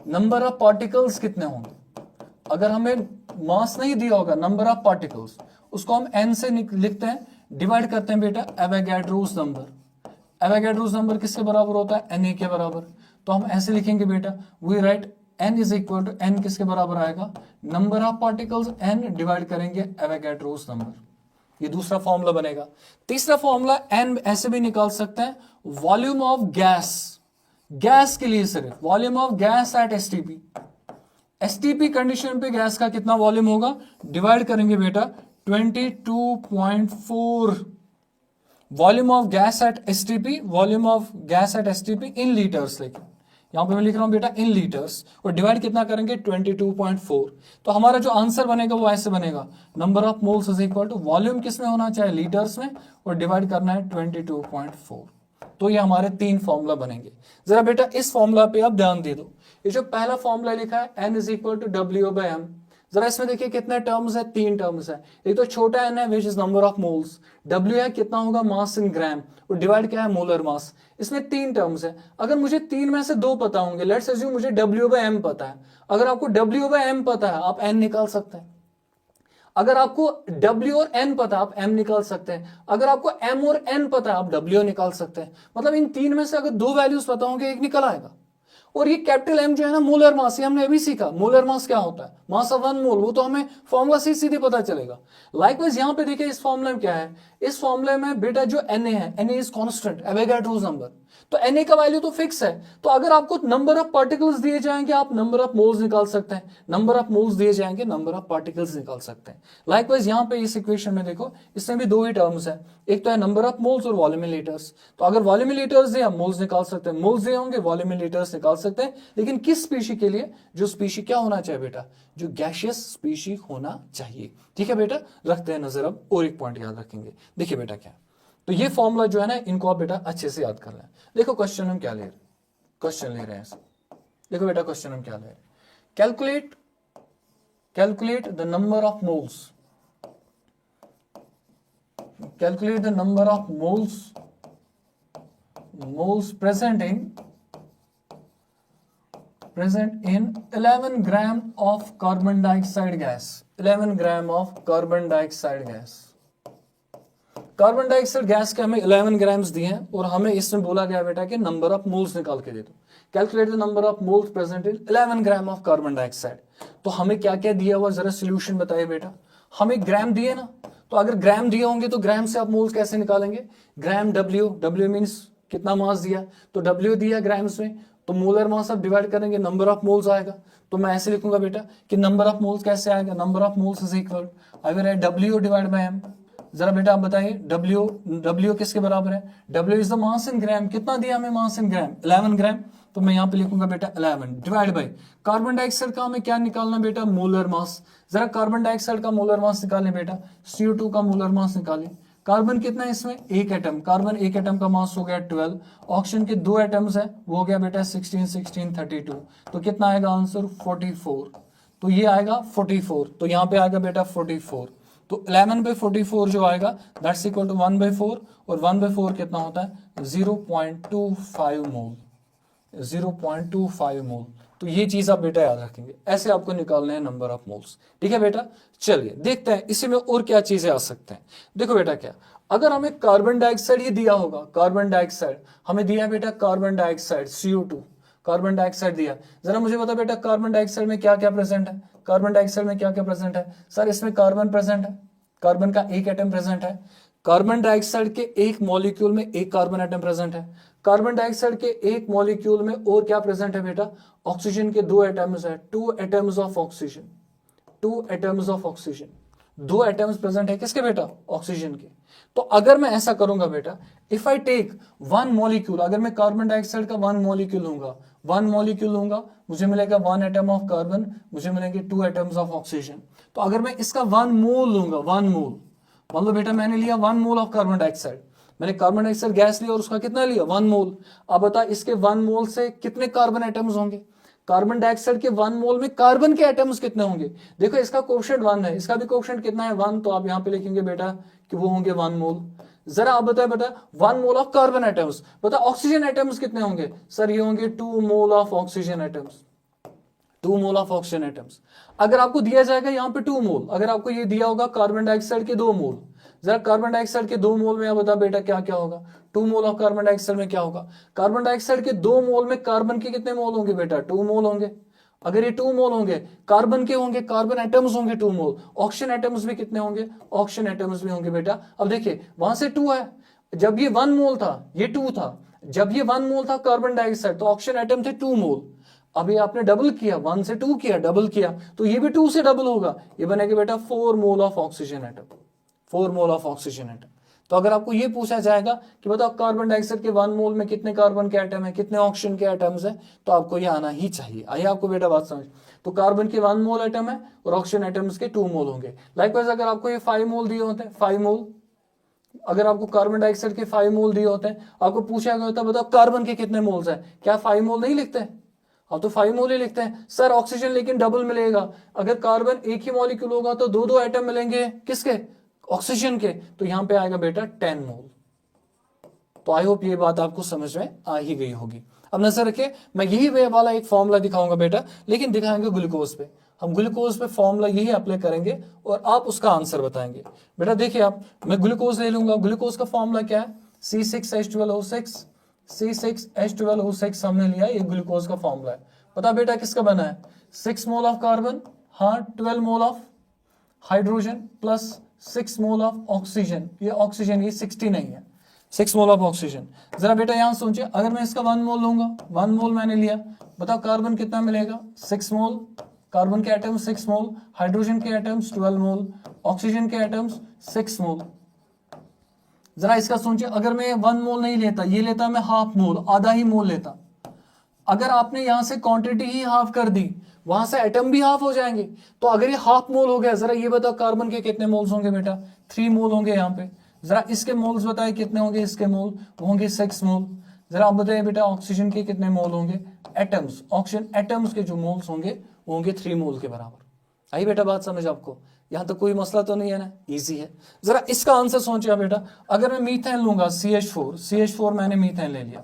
number of particles कितने होंगे। अगर हमें मास नहीं दिया होगा, नंबर ऑफ पार्टिकल्स, उसको हम n से लिखते हैं, डिवाइड करते हैं बेटा एवोगैड्रोस नंबर। एवोगैड्रोस नंबर किसके बराबर होता है, Na के बराबर। तो हम ऐसे लिखेंगे बेटा, we write n is equal to n किसके बराबर आएगा, number of particles n divide करेंगे एवोगैड्रोस नंबर। ये दूसरा फॉर्मूला बनेगा। तीसरा फॉर्मूला एन ऐसे भी निकाल सकते हैं, वॉल्यूम ऑफ गैस, गैस के लिए सिर्फ volume of gas at STP, STP condition पे गैस का कितना वॉल्यूम होगा, डिवाइड करेंगे बेटा 22.4 volume of gas at STP, volume of gas at STP in litres, लेकिन यहां पे मैं लिख रहा हूं बेटा इन लीटर्स, और डिवाइड कितना करेंगे 22.4। तो हमारा जो आंसर बनेगा वो ऐसे बनेगा, number of moles is equal to volume किस में होना चाहिए, लीटर्स में, और डिवाइड करना है 22.4। तो ये हमारे 3 फॉर्मूला बनेंगे। जरा बेटा इस फॉर्मूला पे आप ध्यान दे दो, ये जो पहला फॉर्मूला लिखा है n is equal to W by M, जरा इसमें देखिए कितने टर्म्स है, 3 टर्म्स है। एक तो छोटा n है which is number of moles, w है कितना होगा मास इन ग्राम, और डिवाइड क्या है मोलर मास। इसमें 3 टर्म्स है, अगर मुझे 3 में से 2 पता होंगे, लेट्स अज्यूम मुझे w बाई m पता है, अगर आपको w बाई m पता है आप n निकाल सकते हैं, अगर आपको W और N पता आप M निकाल सकते हैं, अगर आपको M और N पता है आप W निकाल सकते हैं। मतलब इन 3 में से अगर 2 वैल्यूज पता होंगे एक निकल आएगा। और ये कैपिटल M जो है ना मोलर मास, ये हमने अभी सीखा मोलर मास क्या होता है, मास ऑफ 1 मोल, वो तो हमें फॉर्मूला से सीधे पता चलेगा। लाइकवाइज यहाँ पे देखिए इस फॉर्मूले में क्या है, इस फॉर्मूले में बेटा जो Na है, Na is constant, Avogadro's number, तो Na का वैल्यू तो फिक्स है। तो अगर आपको नंबर ऑफ पार्टिकल्स दिए जाएंगे आप नंबर ऑफ मोल्स निकाल सकते हैं, नंबर ऑफ मोल्स दिए जाएंगे नंबर ऑफ पार्टिकल्स निकाल सकते हैं। लाइकवाइज यहाँ पे इस इक्वेशन में देखो इसमें भी 2 ही टर्म्स है, एक तो है नंबर ऑफ मोल्स और वॉल्यूम इन लीटर्स। तो अगर वॉल्यूम इन लीटर्स दिए हम मोल्स निकाल सकते हैं, मोल्स दिए होंगे वॉल्यूम इन लीटर्स निकाल सकते हैं। लेकिन किस स्पीशी के लिए, जो स्पीशी क्या होना चाहिए बेटा, जो गैशियस स्पीशी होना चाहिए। ठीक है बेटा, रखते हैं नजर अब, और एक पॉइंट याद रखेंगे। देखिए बेटा क्या, तो ये फॉर्मूला जो है ना इनको आप बेटा अच्छे से याद कर लें। देखो क्वेश्चन हम क्या ले रहे हैं, क्वेश्चन ले रहे हैं, देखो बेटा क्वेश्चन हम क्या ले रहे हैं, calculate the number of moles, calculate the number of moles present in 11 gram of carbon dioxide gas, 11 gram of carbon dioxide gas। Carbon dioxide gas के हमें 11 ग्राम्स दिए हैं और हमें इसमें बोला गया बेटा कि नंबर ऑफ मोल्स निकाल के दे दो। Calculate the number of moles present in 11 gram of carbon dioxide. तो हमें क्या क्या दिया हुआ जरा सोल्यूशन बताइए बेटा। हमें ग्राम दिए ना, तो अगर ग्राम दिए होंगे तो ग्राम से आप मोल्स कैसे निकालेंगे, ग्राम डब्ल्यू मीन्स कितना मास दिया, तो डब्ल्यू दिया ग्राम्स में, तो मोलर मास आप डिवाइड करेंगे नंबर ऑफ मोल्स आएगा। तो मैं ऐसे लिखूंगा बेटा कि नंबर ऑफ मोल्स कैसे आएगा, number of moles is equal अगर है डब्ल्यू डिवाइड बाय एम। जरा बेटा आप बताइए डब्ल्यू किसके बराबर है, डब्ल्यू इज द मास इन ग्राम, कितना दिया हमें मास इन ग्राम 11 ग्राम, तो मैं यहाँ पे लिखूंगा बेटा 11 डिवाइड बाय कार्बन डाइऑक्साइड का हमें क्या निकालना बेटा, मोलर मास। जरा कार्बन डाइऑक्साइड का मोलर मास निकालें बेटा, CO2 का मोलर मास निकालें। कार्बन कितना है इसमें, एक एटम, कार्बन एक एटम का मास हो गया 12, ऑक्सीजन के 2 एटम्स है वो हो गया बेटा 16 16 32, तो कितना आएगा आंसर 44, तो ये आएगा 44, तो यहाँ पे आएगा बेटा 44, तो 11 by 44 जो आएगा दैट्स इक्वल टू 1/4, और 1/4 कितना होता है 0.25 मोल, 0.25 मोल। तो ये चीज आप बेटा याद रखेंगे, ऐसे आपको निकालने हैं नंबर ऑफ मोल्स। ठीक है बेटा, चलिए देखते हैं इसी में और क्या चीजें आ सकते हैं। देखो बेटा क्या, अगर हमें कार्बन डाइऑक्साइड ये दिया होगा, कार्बन डाइऑक्साइड हमें दिया है बेटा, carbon dioxide CO2 carbon dioxide दिया, जरा मुझे बता बेटा कार्बन डाइऑक्साइड में क्या क्या प्रेजेंट है, कार्बन डाइऑक्साइड में क्या क्या प्रेजेंट है। सर इसमें कार्बन प्रेजेंट है, कार्बन का एक एटम प्रेजेंट है, कार्बन डाइऑक्साइड के एक मॉलिक्यूल में एक कार्बन एटम प्रेजेंट है, कार्बन डाइऑक्साइड के एक मॉलिक्यूल में और क्या प्रेजेंट है बेटा, ऑक्सीजन के 2 एटम्स है, 2 atoms of oxygen, 2 atoms of oxygen, 2 atoms present है किसके बेटा, ऑक्सीजन के। तो अगर मैं ऐसा करूंगा बेटा, इफ आई टेक 1 मॉलिक्यूल, अगर मैं कार्बन डाइऑक्साइड का 1 मॉलिक्यूल लूंगा, 1 मॉलिक्यूल लूंगा, मुझे मिलेगा 1 एटम ऑफ कार्बन, मुझे मिलेंगे 2 एटम्स ऑफ ऑक्सीजन। तो अगर मैं इसका 1 मोल लूंगा, 1 मोल, मान लो बेटा मैंने लिया 1 मोल ऑफ कार्बन डाइऑक्साइड, मैंने कार्बन डाइऑक्साइड गैस लिया और उसका कितना लिया 1 मोल। अब बता इसके 1 मोल से कितने कार्बन एटम्स होंगे, कार्बन डाइऑक्साइड के 1 मोल में कार्बन के एटम्स कितने होंगे। देखो इसका कोएफिशिएंट 1 है, इसका भी कोएफिशिएंट कितना है 1, तो आप यहाँ पे लिखेंगे बेटा कि वो होंगे 1 मोल। जरा आप बताए बेटा 1 मोल ऑफ कार्बन एटम्स, बता ऑक्सीजन एटम्स कितने होंगे, सर ये होंगे 2 mole of oxygen atoms, 2 mole of oxygen atoms. अगर आपको दिया जाएगा यहाँ पे 2 मोल, अगर आपको ये दिया होगा कार्बन डाइऑक्साइड के 2 मोल, जरा कार्बन डाइऑक्साइड के 2 मोल में आप बता बेटा क्या क्या होगा, 2 मोल ऑफ कार्बन डाइऑक्साइड में क्या होगा, कार्बन डाइऑक्साइड के 2 मोल में कार्बन के कितने मोल होंगे बेटा 2 मोल होंगे, अगर ये 2 मोल होंगे, कार्बन के होंगे, कार्बन एटम्स होंगे 2 मोल, ऑक्सीजन एटम्स भी कितने होंगे, ऑक्सीजन एटम्स भी होंगे बेटा। अब देखिए वहां से 2 है, जब ये 1 मोल था ये 2 था, जब ये 1 मोल था कार्बन डाइऑक्साइड तो ऑक्सीजन एटम थे 2 मोल। अभी आपने डबल किया, 1 से 2 किया, डबल किया, तो ये भी 2 से डबल होगा, ये बनेगा बेटा 4 mole of oxygen atom, 4 mole of oxygen atom. तो अगर आपको ये पूछा जाएगा कि बताओ कार्बन डाइऑक्साइड के 1 मोल में कितने कार्बन के एटम है, कितने ऑक्सीजन के एटम्स है, तो आपको ये आना ही चाहिए। आइए आपको बेटा बात समझ, तो कार्बन के 1 मोल एटम है और ऑक्सीजन एटम्स के 2 मोल होंगे। लाइकवाइज अगर आपको ये 5 मोल दिए होते हैं, 5 मोल, अगर आपको कार्बन डाइऑक्साइड के 5 मोल दिए होते हैं, आपको पूछा गया होता है बताओ कार्बन के कितने मोल्स है, क्या 5 मोल नहीं लिखते हैं? अब तो 5 मोल ही लिखते हैं सर। ऑक्सीजन लेकिन डबल मिलेगा, अगर कार्बन एक ही मॉलिक्यूल होगा तो 2 एटम मिलेंगे, किसके, ऑक्सीजन के, तो यहां पे आएगा बेटा 10 मोल। तो आई होप ये बात आपको समझ में आ ही गई होगी। अब नजर रखिए, मैं यही वे वाला एक फॉर्मूला दिखाऊंगा बेटा, लेकिन दिखाएंगे ग्लूकोज पे। हम ग्लूकोज पे फॉर्मूला यही अप्लाई करेंगे और आप उसका आंसर बताएंगे। बेटा देखिए आप, मैं ग्लूकोज ले लूंगा, ग्लूकोज का फॉर्मूला क्या है, C6H12O6, C6H12O6 हमने लिया, ये ग्लूकोज का फॉर्मूला है। पता बेटा किसका बना है, 6 मोल ऑफ कार्बन, हाँ 12 mole of hydrogen plus 6 mole of oxygen, ये ऑक्सीजन ये 60 नहीं है, 6 मोल ऑफ ऑक्सीजन। जरा बेटा यहां सोचिए, अगर मैं इसका 1 मोल लूंगा, 1 मोल मैंने लिया, बताओ कार्बन कितना मिलेगा, 6 मोल, कार्बन के एटम्स 6 मोल, हाइड्रोजन के एटम्स 12 मोल, ऑक्सीजन के एटम्स 6 मोल। जरा इसका सोचिए, अगर मैं 1 मोल नहीं लेता, ये लेता मैं हाफ मोल, आधा ही मोल लेता, अगर आपने यहां से क्वांटिटी ही हाफ कर दी, वहां से एटम भी हाफ हो जाएंगे। तो अगर ये हाफ मोल हो गया, जरा ये बताओ कार्बन के कितने मोल्स होंगे बेटा, 3 मोल होंगे यहाँ पे। जरा इसके मोल्स बताए कितने होंगे, इसके मोल होंगे 6 मोल। जरा आप बताइए बेटा ऑक्सीजन के कितने मोल होंगे, एटम्स, ऑक्सीजन एटम्स के जो मोल्स होंगे वो होंगे 3 मोल के बराबर। आई बेटा बात समझ आपको, यहां तक कोई मसला तो नहीं है ना, इजी है। जरा इसका आंसर सोचिए बेटा, अगर मैं मीथेन लूंगा, CH4 मैंने मीथेन ले लिया,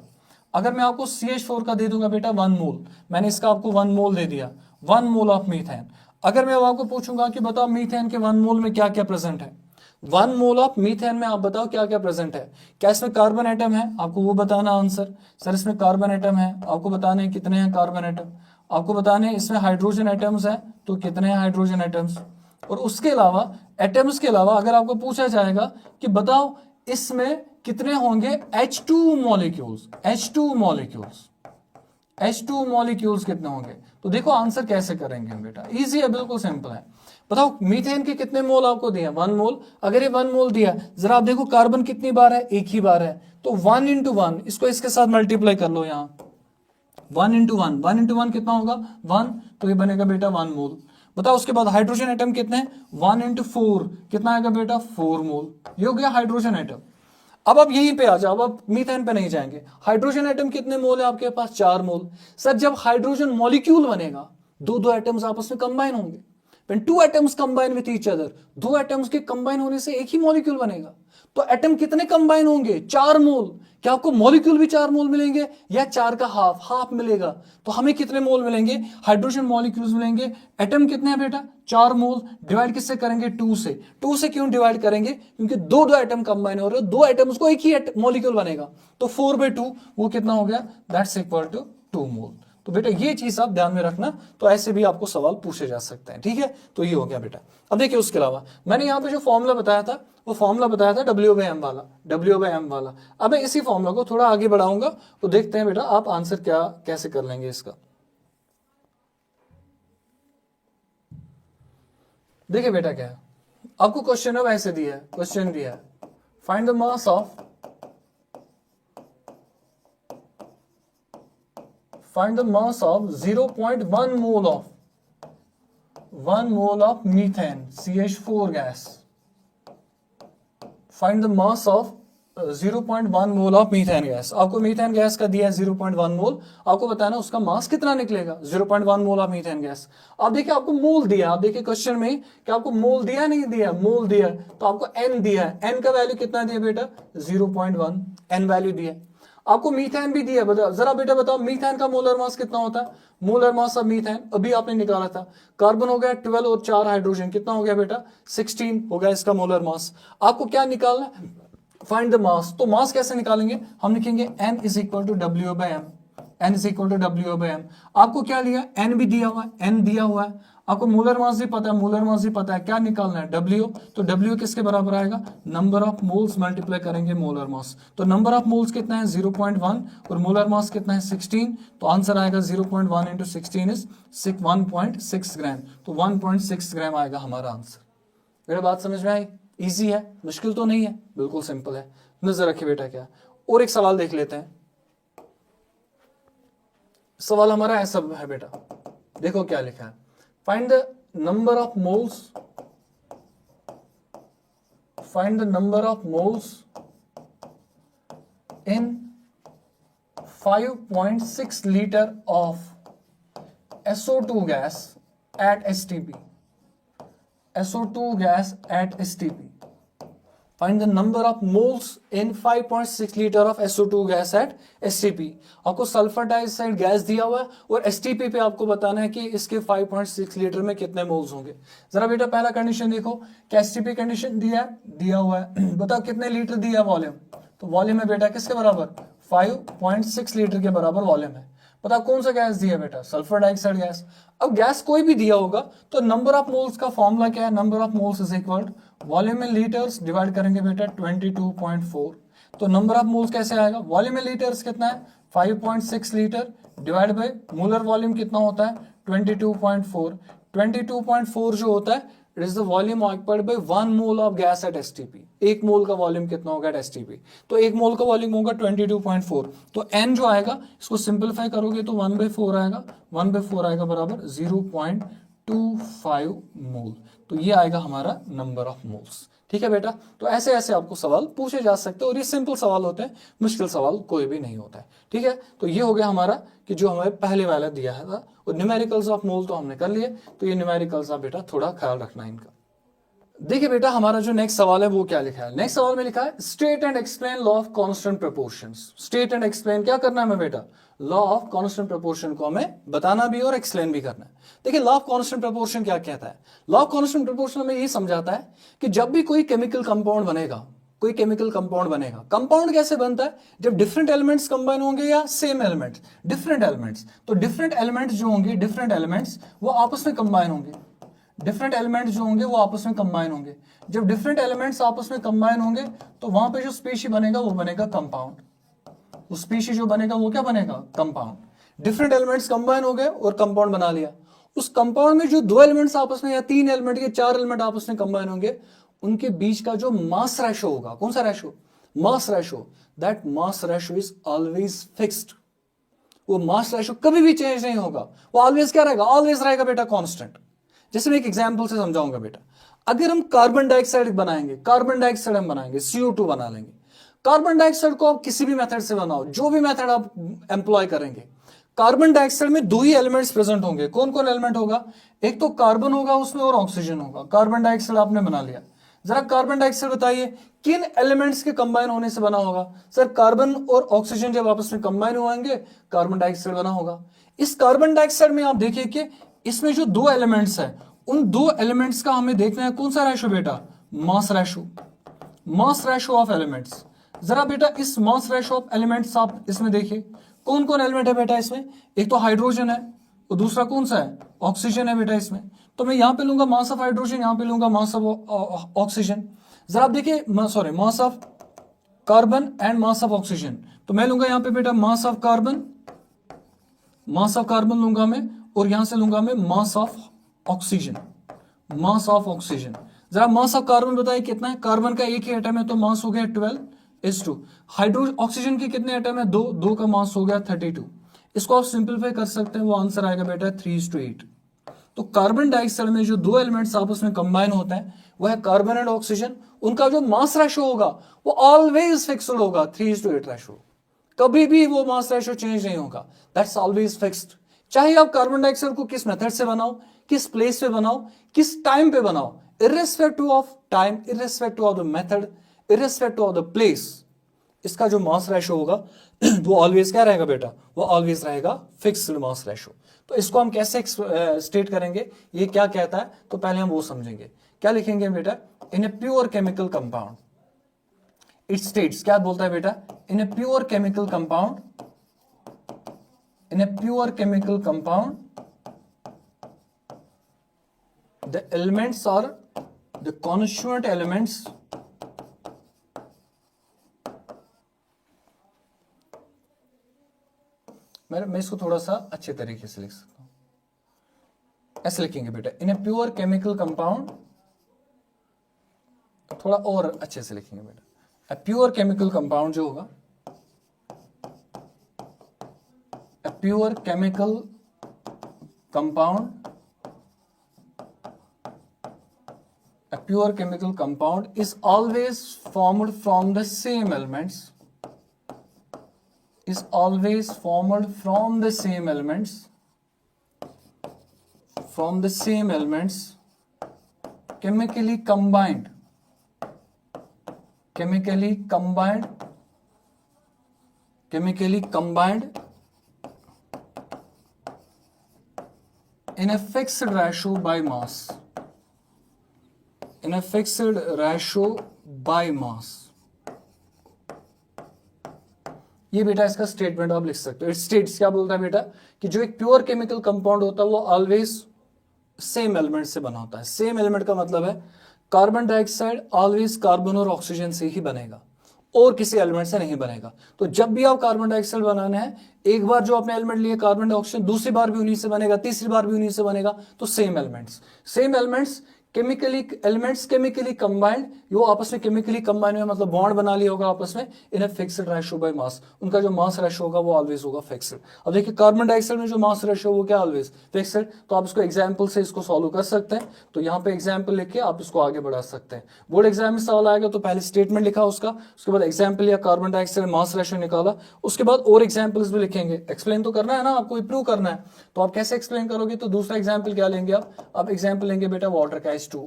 अगर मैं आपको CH4 का दे दूंगा बेटा 1 मोल, मैंने इसका आपको 1 मोल दे दिया, 1 मोल ऑफ मीथेन। अगर मैं आपको पूछूंगा कि बताओ मीथेन के 1 मोल में क्या क्या प्रेजेंट है, 1 मोल ऑफ मीथेन में आप बताओ क्या क्या प्रेजेंट है, क्या इसमें कार्बन एटम है, आपको वो बताना आंसर। सर इसमें कार्बन एटम है, आपको बताने कितने हैं कार्बन एटम, आपको बताने इसमें हाइड्रोजन एटम्स है तो कितने हैं हाइड्रोजन एटम्स। और उसके अलावा एटम्स के अलावा अगर आपको पूछा जाएगा कि बताओ इसमें कितने होंगे H2 molecules, H2 molecules, H2 molecules कितने होंगे, तो देखो आंसर कैसे करेंगे हम बेटा, इजी है, बिल्कुल सिंपल है। बताओ मीथेन के कितने मोल आपको दिए, 1 मोल, अगर ये 1 मोल दिया, जरा आप देखो कार्बन कितनी बार है, एक ही बार है, तो 1 into 1, इसको इसके साथ मल्टीप्लाई कर लो, यहाँ 1 into 1, 1 into 1 कितना होगा 1, तो ये बनेगा बेटा 1 मोल। बताओ उसके बाद हाइड्रोजन एटम कितने हैं, 1 into 4 कितना आएगा बेटा 4 मोल, ये हो गया हाइड्रोजन एटम। अब आप यहीं पे आ जाओ, अब आप मीथेन पे नहीं जाएंगे। हाइड्रोजन एटम कितने मोल है आपके पास, 4 मोल। सर जब हाइड्रोजन मॉलिक्यूल बनेगा, दो एटम्स आपस में कंबाइन होंगे, when two atoms combine with each other, 2 atoms के कंबाइन होने से एक ही मॉलिक्यूल बनेगा। तो एटम कितने कंबाइन होंगे, 4 मोल। क्या आपको मॉलिक्यूल भी 4 मोल मिलेंगे या 4 का हाफ मिलेगा, तो हमें कितने मोल मिलेंगे, हाइड्रोजन मॉलिक्यूल्स मिलेंगे। एटम कितने हैं बेटा, 4 मोल। डिवाइड किससे करेंगे, 2 से। 2 से क्यों डिवाइड करेंगे, क्योंकि दो एटम कंबाइन हो रहे हो, 2 एटम्स को एक ही मॉलिक्यूल बनेगा, तो 4/2 वो कितना हो गया, दैट्स इक्वल टू 2 मोल। तो बेटा ये चीज आप ध्यान में रखना, तो ऐसे भी आपको सवाल पूछे जा सकते हैं, ठीक है। तो ये हो गया बेटा। अब देखिए उसके अलावा मैंने यहाँ पे जो फॉर्मूला बताया था, वो फॉर्मूला बताया था W/M वाला, W/M वाला। अब मैं इसी फॉर्मूला को थोड़ा आगे बढ़ाऊंगा, तो देखते हैं बेटा आप आंसर क्या कैसे कर लेंगे इसका। देखिए बेटा क्या है, आपको क्वेश्चन अब ऐसे दिया है, क्वेश्चन दिया है find the mass of, find the mass of 0.1 mole of 1 mole of methane CH4 gas. Find the mass of 0.1 mole of methane gas. आपको मीथेन गैस का दिया है 0.1 मोल, आपको बताना उसका मास कितना निकलेगा, 0.1 मोल ऑफ मीथेन गैस। अब देखिए आपको मोल दिया, आप देखिए क्वेश्चन में कि आपको मोल दिया नहीं दिया, मोल दिया, तो आपको एन दिया है, एन का वैल्यू कितना दिया बेटा 0.1, एन वैल्यू दिया। आपको मीथेन भी दिया, बताओ जरा बेटा बताओ मीथेन का मोलर मास कितना होता है, मोलर मास ऑफ मीथेन अभी आपने निकाला था, कार्बन हो गया 12 और 4 हाइड्रोजन, कितना हो गया बेटा 16 हो गया इसका मोलर मास। आपको क्या निकालना है, फाइंड द मास। तो मास कैसे निकालेंगे, हम लिखेंगे m is equal to W/M, N is equal to W/M। आपको क्या लिया, N भी दिया हुआ है, N दिया हुआ है, आपको मोलर मास भी पता है, मोलर मास भी पता है, क्या निकालना है, W। तो W किसके बराबर आएगा, नंबर ऑफ मोल्स मल्टीप्लाई करेंगे मोलर मास। तो नंबर ऑफ मोल्स कितना है 0.1 और मोलर मास कितना है 16, तो आंसर आएगा 0.1 इंटू 16 इज 1.6 ग्राम। तो 1.6 ग्राम आएगा हमारा आंसर। मेरा बात समझ में आई? इजी है, मुश्किल तो नहीं है, बिल्कुल सिंपल है। नजर रखिए बेटा क्या, और एक सवाल देख लेते हैं। सवाल हमारा ऐसा है बेटा, देखो क्या लिखा है, find the number of moles, find the number of moles in 5.6 litre of SO2 gas at STP, SO2 gas at STP. Find the number of moles in 5.6 liter of SO2 gas at STP। आपको sulphur dioxide gas दिया हुआ है और STP पे आपको बताना है कि इसके 5.6 लीटर में कितने मोल्स होंगे। जरा बेटा पहला कंडीशन देखो, क्या STP कंडीशन दिया हुआ है बताओ कितने लीटर दिया वॉल्यूम, तो वॉल्यूम है बेटा किसके बराबर, 5.6 लीटर के बराबर वॉल्यूम है। बताओ कौन सा गैस दिया बेटा, सल्फर डाइऑक्साइड गैस। अब गैस कोई भी दिया होगा तो नंबर ऑफ मोल्स का फॉर्मूला क्या है, number of moles is equal volume in litres divide करेंगे बेटा 22.4। तो नंबर ऑफ मोल्स कैसे आएगा, वॉल्यूम इन लीटर्स कितना है 5.6 litre divide by molar volume कितना होता है 22.4। 22.4 जो होता है it is the volume occupied by 1 mole of gas at STP। एक मोल का वॉल्यूम कितना होगा एट STP, तो एक मोल का वॉल्यूम होगा 22.4। तो n जो आएगा इसको सिंपलीफाई करोगे तो 1/4 आएगा, 1/4 आएगा बराबर 0.25 मोल। तो ये आएगा हमारा नंबर ऑफ मोल्स। ठीक है बेटा, तो ऐसे ऐसे आपको सवाल पूछे जा सकते हैं और ये सिंपल सवाल होते हैं, मुश्किल सवाल कोई भी नहीं होता है। ठीक है, तो ये हो गया हमारा कि जो हमें पहले वाला दिया है था, और न्यूमेरिकल्स ऑफ मोल तो हमने कर लिए। तो ये न्यूमेरिकल्स आप बेटा थोड़ा ख्याल रखना इनका। देखिए बेटा हमारा जो नेक्स्ट सवाल है वो क्या लिखा है, नेक्स्ट सवाल में लिखा है state and explain law of constant proportions. State and explain क्या करना है हमें बेटा, लॉ ऑफ कांस्टेंट प्रोपोर्शन को हमें बताना भी और एक्सप्लेन भी करना है। देखिए लॉ ऑफ कांस्टेंट प्रोपोर्शन क्या कहता है, लॉ ऑफ कांस्टेंट प्रोपोर्शन हमें ये समझाता है कि जब भी कोई केमिकल कंपाउंड बनेगा, कोई केमिकल कंपाउंड बनेगा, कंपाउंड कैसे बनता है, जब डिफरेंट एलिमेंट्स कंबाइन होंगे या सेम एलिमेंट्स, डिफरेंट एलिमेंट्स। तो डिफरेंट एलिमेंट्स जो होंगे, डिफरेंट एलिमेंट्स वो आपस में कंबाइन होंगे, डिफरेंट एलिमेंट्स जो होंगे वो आपस में कंबाइन होंगे। जब डिफरेंट एलिमेंट्स आपस में कंबाइन होंगे तो वहां पे जो स्पीशी बनेगा वो बनेगा कंपाउंड। वो स्पीशी जो बनेगा वो क्या बनेगा, कंपाउंड। डिफरेंट एलिमेंट्स कंबाइन हो गए और कंपाउंड बना लिया। उस कंपाउंड में जो दो एलिमेंट्स आपस में या तीन एलिमेंट या चार एलिमेंट आपस में कंबाइन होंगे, उनके बीच का जो मास रेशो होगा, कौन सा ratio, mass ratio, that mass ratio is always fixed. वो मास रेशो कभी भी चेंज नहीं होगा, वो ऑलवेज क्या रहेगा, ऑलवेज रहेगा बेटा कांस्टेंट। जैसे मैं एक एग्जांपल से समझाऊंगा बेटा, अगर हम कार्बन डाइऑक्साइड बनाएंगे, कार्बन डाइऑक्साइड हम बनाएंगे, CO2 बना लेंगे। कार्बन डाइऑक्साइड को आप किसी भी मेथड से बनाओ, जो भी मेथड आप एम्प्लॉय करेंगे, कार्बन डाइऑक्साइड में दो ही एलिमेंट्स प्रेजेंट होंगे। कौन कौन एलिमेंट होगा, एक तो कार्बन होगा उसमें और ऑक्सीजन होगा। कार्बन डाइऑक्साइड आपने बना लिया, जरा कार्बन डाइऑक्साइड बताइए किन एलिमेंट्स के कंबाइन होने से बना होगा। सर कार्बन और ऑक्सीजन जब आपस में कंबाइन होंगे कार्बन डाइऑक्साइड बना होगा। इस कार्बन डाइऑक्साइड में आप देखिए कि इसमें जो दो एलिमेंट्स है, उन दो एलिमेंट्स का हमें देखना है कौन सा रेशो बेटा, mass ratio, mass ratio of elements. जरा बेटा इस मास रेशो ऑफ एलिमेंट्स आप इसमें देखिए कौन कौन एलिमेंट है बेटा इसमें, एक तो हाइड्रोजन है और दूसरा कौन सा है, ऑक्सीजन है बेटा इसमें। तो मैं यहां पे लूंगा मास ऑफ हाइड्रोजन, यहां पे लूंगा मास ऑफ ऑक्सीजन। जरा आप देखिए sorry mass of carbon and mass of oxygen. तो मैं लूंगा यहां पे बेटा mass of carbon, mass of carbon लूंगा मैं, और यहां से लूंगा मैं mass of oxygen, mass of oxygen. जरा मास ऑफ कार्बन बताइए कितना है, कार्बन का एक ही एटम है तो मास हो गया 12:2। हाइड्रोजन ऑक्सीजन के कितने एटम है, दो, दो का मास हो गया 32। इसको आप सिंपलीफाई कर सकते हैं, वो आंसर आएगा बेटा 3:8। तो कार्बन डाइऑक्साइड में जो दो एलिमेंट्स आपस में कंबाइन होते हैं वो है कार्बन एंड ऑक्सीजन, उनका जो मास रेशो होगा वो ऑलवेज फिक्स्ड होगा 3:8 रेशो। कभी भी वो मास रेशो चेंज नहीं होगा, दैट्स ऑलवेज फिक्स्ड। चाहे आप कार्बन डाइऑक्साइड को किस मेथड से बनाओ, किस प्लेस पे बनाओ, किस टाइम पे बनाओ, irrespective of time, irrespective of the method, irrespective of the place, इसका जो मास रेशो होगा वो ऑलवेज क्या रहेगा बेटा, वो ऑलवेज रहेगा फिक्स्ड मास रेशो। तो इसको हम कैसे स्टेट करेंगे, ये क्या कहता है, तो पहले हम वो समझेंगे। क्या लिखेंगे बेटा, in a pure chemical compound it states, क्या बोलता है बेटा, in a pure chemical compound in a pure chemical compound the elements are the constituent elements मैं इसको थोड़ा सा अच्छे तरीके से लिख सकता हूं, ऐसे लिखेंगे बेटा, in a pure chemical compound, थोड़ा और अच्छे से लिखेंगे बेटा, ए प्योर केमिकल कंपाउंड जो होगा, ए pure chemical compound, a pure chemical compound is always formed from the same elements, is always formed from the same elements, from the same elements, chemically combined, chemically combined, chemically combined in a fixed ratio by mass, in a fixed ratio by mass. ये बेटा इसका statement आप लिख सकते हो। It states, क्या बोलता है बेटा, कि जो एक प्योर केमिकल कंपाउंड होता है वो ऑलवेज सेम एलिमेंट से बना होता है। सेम एलिमेंट का मतलब है कार्बन डाइऑक्साइड ऑलवेज कार्बन और ऑक्सीजन से ही बनेगा और किसी एलिमेंट से नहीं बनेगा। तो जब भी आप कार्बन डाइऑक्साइड बनाना है, एक बार जो आपने एलिमेंट लिए कार्बन डाइऑक्साइड, दूसरी बार भी उन्हीं से बनेगा, तीसरी बार भी उन्हीं से बनेगा। तो same elements chemically elements chemically combined, वो आपस में केमिकली कंबाइंड में मतलब बॉन्ड बना लिया होगा आपस में in a fixed ratio by mass. उनका जो मास रेशियो होगा वो ऑलवेज होगा फिक्स्ड। अब देखिए कार्बन डाइऑक्साइड में जो मास रेशियो वो क्या ऑलवेज फिक्स्ड। तो आप इसको एग्जांपल से इसको सॉल्व कर सकते हैं। तो यहाँ पे एग्जांपल लिख के आप इसको आगे बढ़ा सकते हैं। बोर्ड एग्जाम में सवाल आएगा तो पहले स्टेटमेंट लिखा उसका, उसके बाद एग्जाम्पल या कार्बन डाइऑक्साइड मास रेशियो निकाला, उसके बाद और एग्जाम्पल्स भी लिखेंगे। एक्सप्लेन तो करना है ना आपको, प्रूव करना है। तो आप कैसे एक्सप्लेन करोगे, तो दूसरा एग्जाम्पल क्या लेंगे आप एग्जाम्पल लेंगे बेटा वाटर का H2।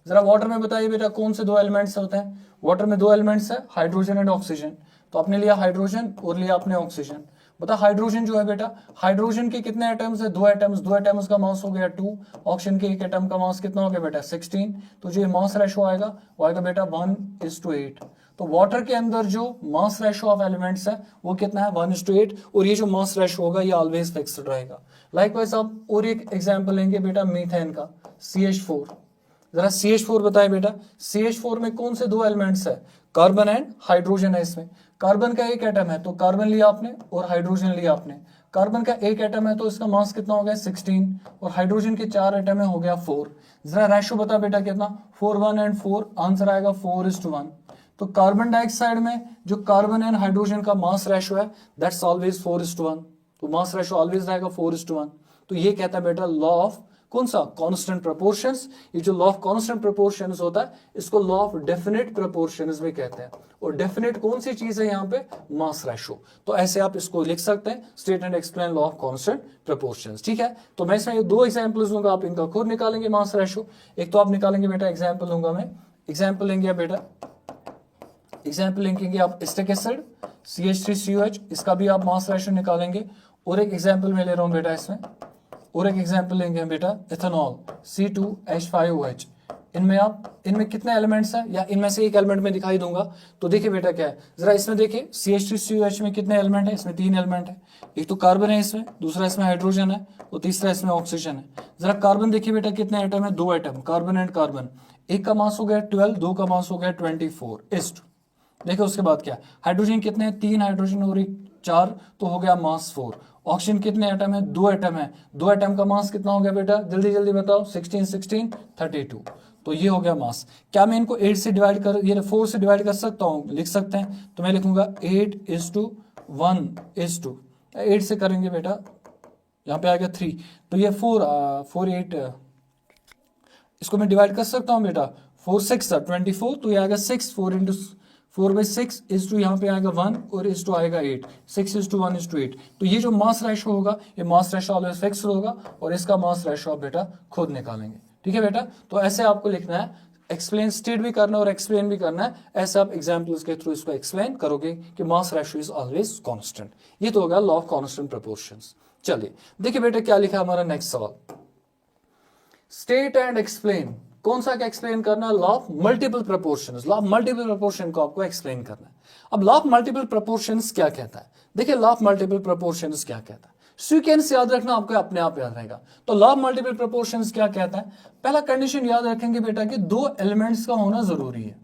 जरा वाटर में बताइए बेटा कौन से दो एलिमेंट्स होते हैं। वाटर में दो एलिमेंट्स है, हाइड्रोजन एंड ऑक्सीजन। तो आपने लिया हाइड्रोजन और लिया आपने ऑक्सीजन। बता हाइड्रोजन जो है बेटा, हाइड्रोजन के कितने एटम्स है, दो एटम्स का मास हो गया 2। ऑक्सीजन के एक एटम का मास कितना हो गया बेटा 16। तो जो मास रेशो आएगा वो आएगा बेटा 1:8। तो वाटर के अंदर जो मास रेशो ऑफ एलिमेंट्स है वो कितना है 1:8, और ये जो मास रेशो होगा ये ऑलवेज फिक्स्ड रहेगा। लाइकवाइज आप और एक एग्जांपल लेंगे बेटा मीथेन का CH4। जरा CH4 बताए बेटा, CH4 में कौन से दो एलिमेंट्स है, कार्बन एंड हाइड्रोजन है। इसमें कार्बन का एक एटम है तो कार्बन लिया आपने और हाइड्रोजन लिया आपने। कार्बन का एक एटम है तो इसका मास कितना हो गया 16, और हाइड्रोजन के 4 एटम है हो गया 4। जरा रेशो बता बेटा कितना, 4 1 एंड 4, आंसर आएगा 4:1। तो कार्बन डाइऑक्साइड में जो कार्बन एंड हाइड्रोजन का मास रेशो है दैट्स ऑलवेज 4:1। तो मास रेशो ऑलवेज रहेगा 4:1। तो ये कहता है बेटा लॉ ऑफ कौन सा, कांस्टेंट प्रोपोर्शंस। ये जो लॉ ऑफ कांस्टेंट प्रोपोर्शंस होता है इसको लॉ ऑफ डेफिनेट प्रोपोर्शंस भी कहते हैं। और डेफिनेट कौन सी चीज है यहाँ पे, मास रेशो। तो ऐसे आप इसको लिख सकते हैं, state and explain law of constant proportions. ठीक है, तो मैं इसमें दो एग्जांपल्स दूंगा, आप इनका खुद निकालेंगे मास रेशो। एक तो आप निकालेंगे बेटा, एग्जाम्पल दूंगा मैं, एग्जाम्पल लेंगे बेटा, एग्जाम्पल लिखेंगे आप एसिटिक एसिड CH3COH, इसका भी आप मास रेशो निकालेंगे। और एक एग्जाम्पल मैं ले रहा हूँ बेटा इसमें, और एक एग्जाम्पल लेंगे बेटा इथेनॉल C2H5OH। इनमें कितने एलिमेंट्स हैं, या इनमें से एक एलिमेंट में दिखाई दूंगा। तो देखिए बेटा क्या है, जरा इसमें देखिए CH3COH में कितने एलिमेंट है, इसमें 3 एलिमेंट है। एक तो कार्बन है इसमें, दूसरा इसमें हाइड्रोजन है, और तीसरा इसमें ऑक्सीजन है। जरा कार्बन देखिए बेटा कितने एटम है, 2 एटम, कार्बन एंड कार्बन। एक का मास हो गया 12, दो का मास हो गया 24:2। देखो उसके बाद क्या, हाइड्रोजन कितने हैं, 3 हाइड्रोजन और एक 4, तो हो गया मास 4। ऑक्सीजन कितने एटम है, 2 एटम है, 2 एटम का मास कितना हो गया बेटा, जल्दी जल्दी बताओ, 16 16 32। तो ये हो गया मास। क्या मैं इनको 8 से डिवाइड कर, ये 4 से डिवाइड कर सकता हूँ, लिख सकते हैं। तो मैं लिखूंगा 8:1:2। 8 से करेंगे बेटा, यहाँ पे आ गया 3, तो ये 4 8, इसको मैं डिवाइड कर सकता हूँ बेटा, 4 6 24, तो ये आएगा 6, 4/6 यहाँ पे आएगा 1 और 8, 6:1:8। तो ये जो मास रेशो होगा, ये मास रेशो ऑलवेज फिक्स होगा, और इसका मास रेशो आप बेटा खुद निकालेंगे। ठीक है बेटा, तो ऐसे आपको लिखना है, एक्सप्लेन स्टेट भी करना है और एक्सप्लेन भी करना है। ऐसे आप एग्जाम्पल्स के थ्रू इसको एक्सप्लेन करोगे कि mass ratio is always constant. ये तो होगा लॉ ऑफ कांस्टेंट प्रोपोर्शंस। चलिए देखिए बेटा क्या लिखा है हमारा नेक्स्ट सवाल, स्टेट एंड एक्सप्लेन। कौन सा क्या एक्सप्लेन करना है, law of multiple proportions. Law of multiple proportion को आपको एक्सप्लेन करना है। अब लॉ ऑफ मल्टीपल प्रोपोर्शंस क्या कहता है, देखिए लॉ ऑफ मल्टीपल प्रोपोर्शंस क्या कहता है। सीक्वेंस याद रखना आपको अपने आप याद रहेगा। तो लॉ ऑफ मल्टीपल प्रोपोर्शंस क्या कहता है, पहला कंडीशन याद रखेंगे बेटा कि दो एलिमेंट्स का होना जरूरी है।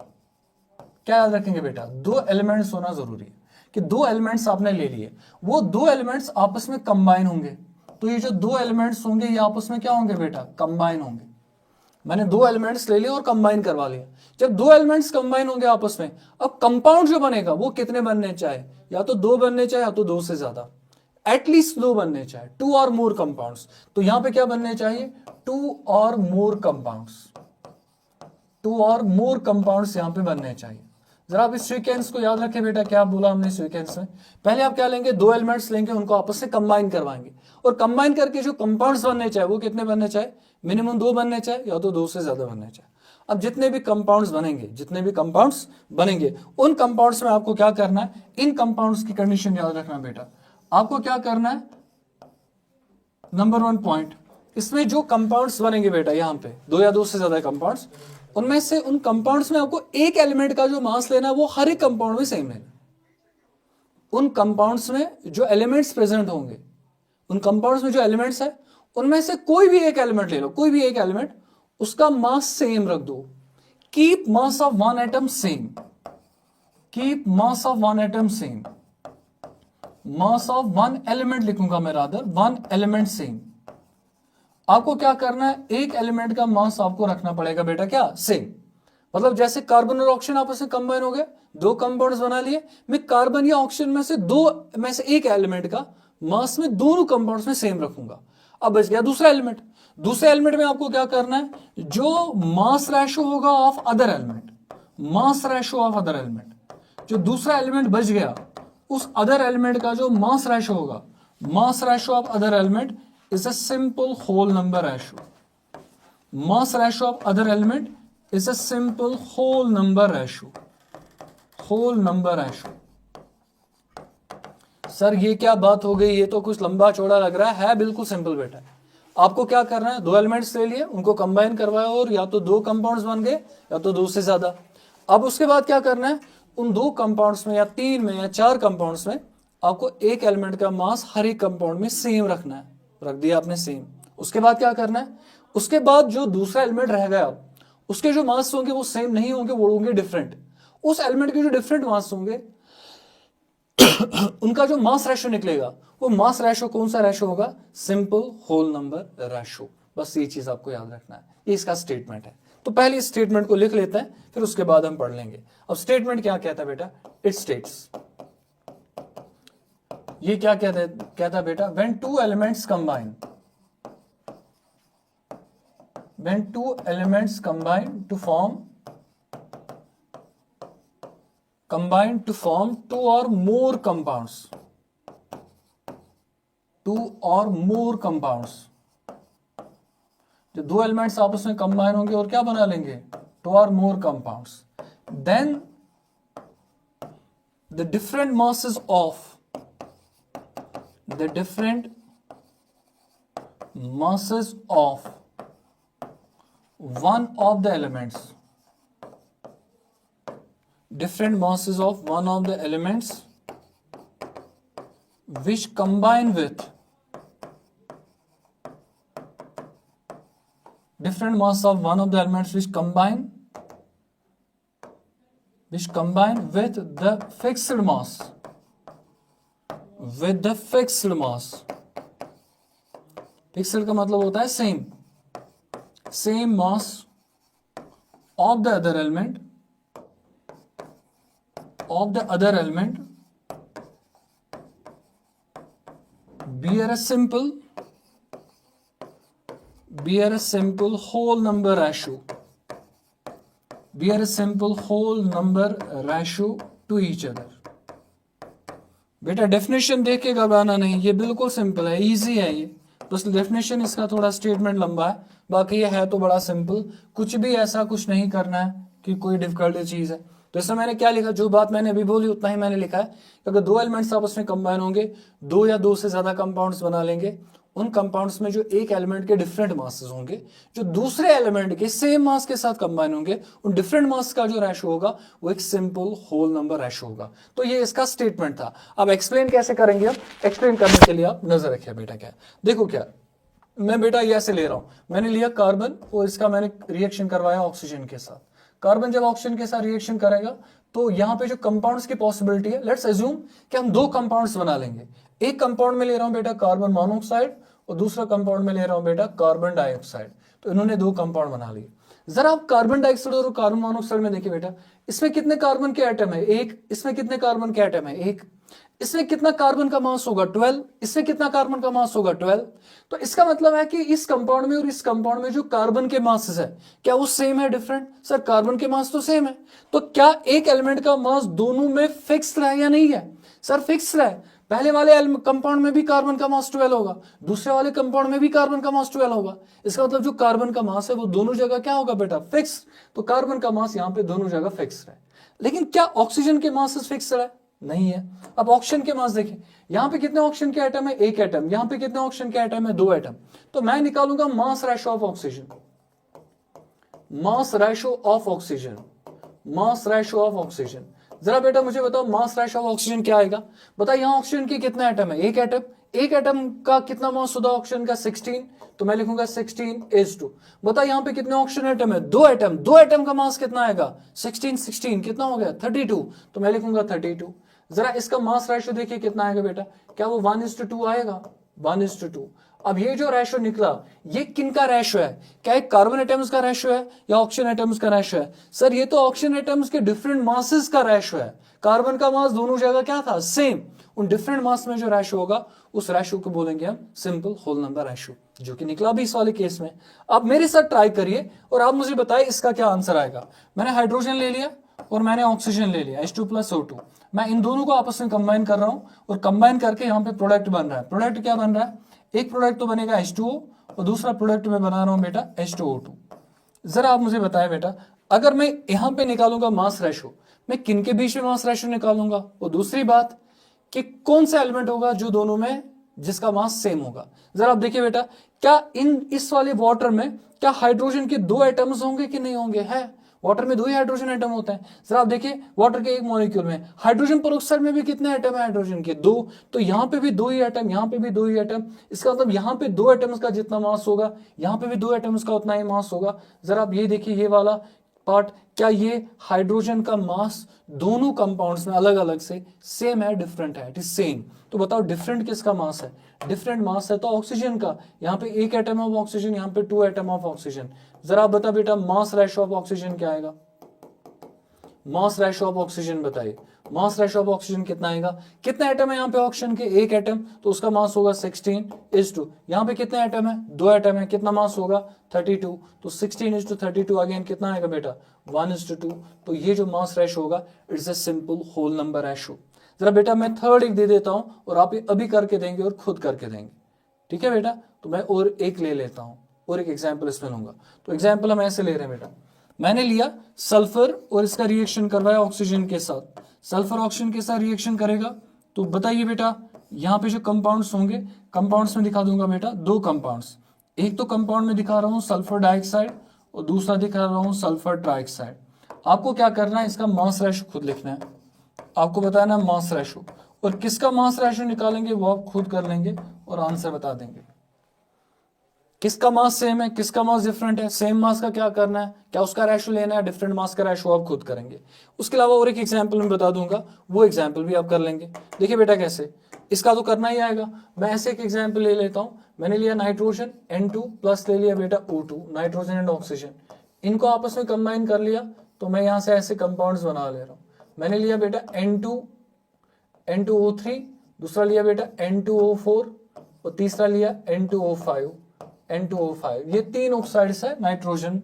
क्या याद रखेंगे बेटा, दो एलिमेंट्स होना जरूरी है, कि दो एलिमेंट्स आपने ले लिए, वो दो एलिमेंट्स आपस में कंबाइन होंगे। तो ये जो दो एलिमेंट्स होंगे ये आपस में क्या होंगे बेटा, कंबाइन होंगे। मैंने दो एलिमेंट्स ले लिए और कंबाइन करवा लिया। जब दो एलिमेंट्स कंबाइन होंगे आपस में, अब कंपाउंड जो बनेगा वो कितने बनने चाहिए, या तो दो बनने चाहिए या तो दो से ज्यादा, एटलीस्ट दो बनने चाहिए, टू और मोर कंपाउंड्स। तो यहां पे क्या बनने चाहिए, टू और मोर कंपाउंड्स, टू और मोर कंपाउंड्स यहां पे बनने चाहिए। जरा आप इस सीक्वेंस को याद रखें बेटा, क्या बोला हमने सीक्वेंस में, पहले आप क्या लेंगे, दो एलिमेंट्स लेंगे, उनको आपस में कंबाइन करवाएंगे, और कंबाइन करके जो कंपाउंड्स बनने चाहिए वो कितने बनने चाहिए, मिनिमम दो बनने चाहिए या तो दो से ज्यादा बनने चाहिए। अब जितने भी कंपाउंड्स बनेंगे, जितने भी कंपाउंड्स बनेंगे, उन कंपाउंड्स में आपको क्या करना है, इन कंपाउंड्स की कंडीशन याद रखना बेटा। आपको क्या करना है, नंबर 1 पॉइंट, इसमें जो कंपाउंड्स बनेंगे बेटा, यहां पे दो या दो से ज्यादा कंपाउंड्स, उनमें से उन कंपाउंड्स में आपको एक एलिमेंट का जो मास लेना है वो हर एक कंपाउंड में सेम लेना। उन कंपाउंड्स में जो एलिमेंट्स प्रेजेंट होंगे, उन कंपाउंड्स में जो एलिमेंट्स है, उनमें से कोई भी एक एलिमेंट ले लो, कोई भी एक एलिमेंट, उसका मास सेम रख दो। Keep mass of one atom same, keep mass of one atom same, mass of one element लिखूंगा मैं, रादर वन एलिमेंट सेम। आपको क्या करना है, एक एलिमेंट का मास आपको रखना पड़ेगा बेटा क्या, सेम। मतलब जैसे कार्बन और ऑक्सीजन आपस में कंबाइन हो गए, दो कंपाउंड्स बना लिए, मैं कार्बन या ऑक्सीजन में से दो में से एक एलिमेंट का मास में दोनों कंपाउंड्स में सेम रखूंगा। अब बच गया दूसरा एलिमेंट। दूसरे एलिमेंट में आपको क्या करना है, जो मास रेशो होगा of other element, mass ratio of other element, जो दूसरा एलिमेंट बच गया उस अदर एलिमेंट का जो मास रेशो होगा, मास ratio of other element is a simple whole number ratio. Mass ratio of other element is a simple whole number ratio. Whole number ratio. Sir ये क्या बात हो गई, ये तो कुछ लंबा चौड़ा लग रहा है बिल्कुल सिंपल बेटा। आपको क्या करना है, दो एलिमेंट्स ले लिए, उनको कंबाइन करवाया और या तो दो कंपाउंड्स बन गए या तो दो से ज्यादा। अब उसके बाद क्या करना है, उन दो कंपाउंड्स में या तीन में या चार कंपाउंड्स में आपको एक एलिमेंट का मास हर एक कंपाउंड में सेम रखना है, रख दिया आपने सेम। उसके बाद क्या करना है, उसके बाद जो दूसरा एलिमेंट रह गया उसके जो मास होंगे वो सेम नहीं होंगे, वो होंगे डिफरेंट। उस एलिमेंट के जो डिफरेंट मास होंगे उनका जो मास रेशो निकलेगा वो मास रेशो कौन सा रेशो होगा, सिंपल होल नंबर रेशो। बस ये चीज आपको याद रखना है, ये इसका स्टेटमेंट है। तो पहले इस स्टेटमेंट को लिख लेते हैं, फिर उसके बाद हम पढ़ लेंगे। अब स्टेटमेंट क्या कहता है बेटा, इट स्टेट्स, ये क्या कहता है बेटा, when two elements combine, when two elements combine to form two or more compounds, two or more compounds, जो दो एलिमेंट्स आपस में कंबाइन होंगे और क्या बना लेंगे, two or more compounds, then the different masses of the different masses of one of the elements, different masses of one of the elements which combine with different mass of one of the elements which combine with the fixed mass, with the fixed mass, fixed का मतलब होता है same mass of the other element, bear a simple whole number ratio, bear a simple whole number ratio to each other। बेटा definition देख के घबराना नहीं, ये बिल्कुल सिंपल है, इजी है ये। बस डेफिनेशन इसका थोड़ा स्टेटमेंट लंबा है, बाकी ये है तो बड़ा सिंपल। कुछ भी ऐसा कुछ नहीं करना है कि कोई डिफिकल्ट चीज है। तो इसमें मैंने क्या लिखा, जो बात मैंने अभी बोली उतना ही मैंने लिखा है। अगर दो एलिमेंट्स आपस में कंबाइन होंगे, दो या दो से ज्यादा कंपाउंड्स बना लेंगे, उन कंपाउंड्स में जो एक एलिमेंट के डिफरेंट मासेस होंगे जो दूसरे एलिमेंट के सेम मास के साथ कंबाइन होंगे, उन डिफरेंट मास का जो रेशो होगा वो एक सिंपल होल नंबर रेशो होगा। तो ये इसका स्टेटमेंट था। अब एक्सप्लेन कैसे करेंगे, हम एक्सप्लेन करने के लिए आप नजर रखिए बेटा। क्या देखो, क्या मैं बेटा ये ऐसे ले रहा हूं, मैंने लिया कार्बन और इसका मैंने रिएक्शन करवाया ऑक्सीजन के साथ। कार्बन जब ऑक्सीजन के साथ रिएक्शन करेगा तो यहाँ पे जो कंपाउंड्स की पॉसिबिलिटी है, लेट्स अज्यूम कि हम दो कंपाउंड्स बना लेंगे। एक कंपाउंड में ले रहा हूं बेटा कार्बन मोनोऑक्साइड और दूसरा कंपाउंड में ले रहा हूं बेटा कार्बन डाइऑक्साइड। तो इन्होंने दो कंपाउंड बना लिए। जरा आप कार्बन डाइऑक्साइड और कार्बन मोनोऑक्साइड में देखिए बेटा, इसमें कितने कार्बन के एटम है? एक। इसमें कितने कार्बन के एटम है? एक। इसमें कितना कार्बन का मास होगा? 12। इसमें कितना कार्बन का मास होगा? 12। तो इसका मतलब है कि इस कंपाउंड में और इस कंपाउंड में जो कार्बन के मासेस है, क्या वो सेम है, डिफरेंट? सर कार्बन के मास तो सेम है। तो क्या एक एलिमेंट का मास दोनों में फिक्स्ड है या नहीं है? सर फिक्स्ड है। पहले वाले कंपाउंड में भी कार्बन का मास 12 होगा, दूसरे वाले कंपाउंड में भी कार्बन का मास 12 होगा। इसका मतलब जो कार्बन का मास है वो दोनों जगह क्या होगा बेटा? फिक्स। तो कार्बन का मास यहाँ पे दोनों जगह फिक्स है। लेकिन क्या ऑक्सीजन के मास फिक्स है? नहीं है। अब ऑक्सीजन के मास देखिए, यहां पे कितने ऑक्सीजन के एटम है? एक एटम। यहां पे कितने ऑक्सीजन के एटम है? दो एटम। तो मैं निकालूंगा मास ratio of oxygen, mass ratio of oxygen, mass ratio of oxygen. जरा बेटा मुझे बताओ मास रेशो ऑफ ऑक्सीजन क्या आएगा? बताओ यहां ऑक्सीजन के कितने एटम है? एक एटम। एक एटम का कितना मास होता है ऑक्सीजन का? 16। तो मैं लिखूंगा 16:2। बताओ यहां पे कितने ऑक्सीजन एटम है? दो एटम। दो एटम का मास कितना आएगा? 16 कितना हो गया? 32। तो मैं लिखूंगा 32। जरा इसका मास रेशो देखिए कितना आएगा बेटा? क्या वो 1:2 आएगा? 1:2। अब ये जो रेशो निकला ये किनका रेशो है? क्या एक कार्बन एटम्स का रेशो है या ऑक्सीजन एटम्स का रेशो है? सर ये तो ऑक्सीजन एटम्स के डिफरेंट मासेस का रेशो है। कार्बन का मास दोनों जगह क्या था? सेम। उन डिफरेंट मास में जो रेशो होगा उस रेशो को बोलेंगे हम सिंपल होल नंबर रेशो, जो कि निकला भी इस वाले केस में। अब मेरे साथ ट्राई करिए और आप मुझे बताइए इसका क्या आंसर आएगा। मैंने हाइड्रोजन ले लिया और मैंने ऑक्सीजन ले लिया H2+O2। मैं इन दोनों को आपस में कंबाइन कर रहा हूं और कंबाइन करके यहाँ पे प्रोडक्ट बन रहा है। प्रोडक्ट क्या बन रहा है? एक प्रोडक्ट तो बनेगा H2O और दूसरा प्रोडक्ट मैं बना रहा हूं बेटा H2O2। जरा आप मुझे बताएं बेटा, अगर मैं यहां पे निकालूंगा मास रेशो, मैं किन के बीच में मास रेशो निकालूंगा? और दूसरी बात कि कौन सा एलिमेंट होगा जो दोनों में जिसका मास सेम होगा? जरा आप देखिए बेटा, क्या इस वाले वाटर में क्या हाइड्रोजन के दो एटम्स होंगे कि नहीं होंगे? है। वाटर में दो ही हाइड्रोजन एटम होते हैं। जरा आप देखिए वाटर के एक मॉलिक्यूल में हाइड्रोजन पेरोक्साइड में भी कितने एटम है हाइड्रोजन के? दो। तो यहाँ पे भी दो ही एटम, यहाँ पे भी दो ही एटम। इसका मतलब यहाँ पे दो एटम्स का जितना मास होगा यहाँ पे भी दो एटम्स का उतना ही मास होगा। जरा आप ये देखिए ये वाला पार्ट, क्या ये हाइड्रोजन का मास दोनों कंपाउंड्स में अलग अलग से सेम है, डिफरेंट है? It is same. तो बताओ डिफरेंट किसका मास है? डिफरेंट मास है तो ऑक्सीजन का। यहाँ पे एक एटम ऑफ ऑक्सीजन, यहाँ पे 2 एटम ऑफ ऑक्सीजन। जरा आप बता बेटा मास रेशो ऑफ ऑक्सीजन क्या आएगा? मास रेशो ऑफ ऑक्सीजन बताइए। मास रेशो ऑफ ऑक्सीजन कितना आएगा? कितने एटम है यहाँ पे ऑक्सीजन के? एक एटम। तो उसका मास होगा 16:2। यहाँ पे कितने एटम है? दो एटम है। कितना मास होगा? 32। तो 16:32 अगेन कितना आएगा बेटा? 1:2। तो ये जो मास रेशो होगा it's a simple whole number ratio. जरा बेटा मैं थर्ड एक दे देता हूं और आप अभी करके देंगे और खुद करके देंगे, ठीक है बेटा? तो मैं और एक ले लेता हूं और एक एग्जाम्पल इसमें लूंगा। तो एग्जाम्पल हम ऐसे ले रहे हैं बेटा, मैंने लिया सल्फर और इसका रिएक्शन करवाया ऑक्सीजन के साथ। सल्फर ऑक्सीजन के साथ रिएक्शन करेगा तो बताइए बेटा यहाँ पे जो कंपाउंड्स होंगे, कंपाउंड्स में दिखा दूंगा बेटा दो कंपाउंड्स। एक तो कंपाउंड में दिखा रहा हूँ सल्फर डाइऑक्साइड और दूसरा दिखा रहा हूँ सल्फर ट्राइऑक्साइड। आपको क्या करना है, इसका मास रेशो खुद लिखना है। आपको बताना मास रेशो, और किसका मास रेशो निकालेंगे वो आप खुद कर लेंगे और आंसर बता देंगे। किसका मास सेम है, किसका मास डिफरेंट है? सेम मास का क्या करना है, क्या उसका रेशो लेना है, डिफरेंट मास का रेशो आप खुद करेंगे। उसके अलावा और एक एग्जांपल मैं बता दूंगा, वो एग्जांपल भी आप कर लेंगे। देखिए बेटा कैसे, इसका तो करना ही आएगा। मैं ऐसे एक एग्जांपल ले लेता हूं। मैंने लिया नाइट्रोजन N2 प्लस ले लिया बेटा O2, नाइट्रोजन एंड ऑक्सीजन। इनको आपस में कंबाइन कर लिया तो मैं यहां से ऐसे कंपाउंड्स बना ले रहा हूं। मैंने लिया बेटा N2O3, दूसरा लिया बेटा N2O4 और तीसरा लिया N2O5। ये तीन ऑक्साइड्स है नाइट्रोजन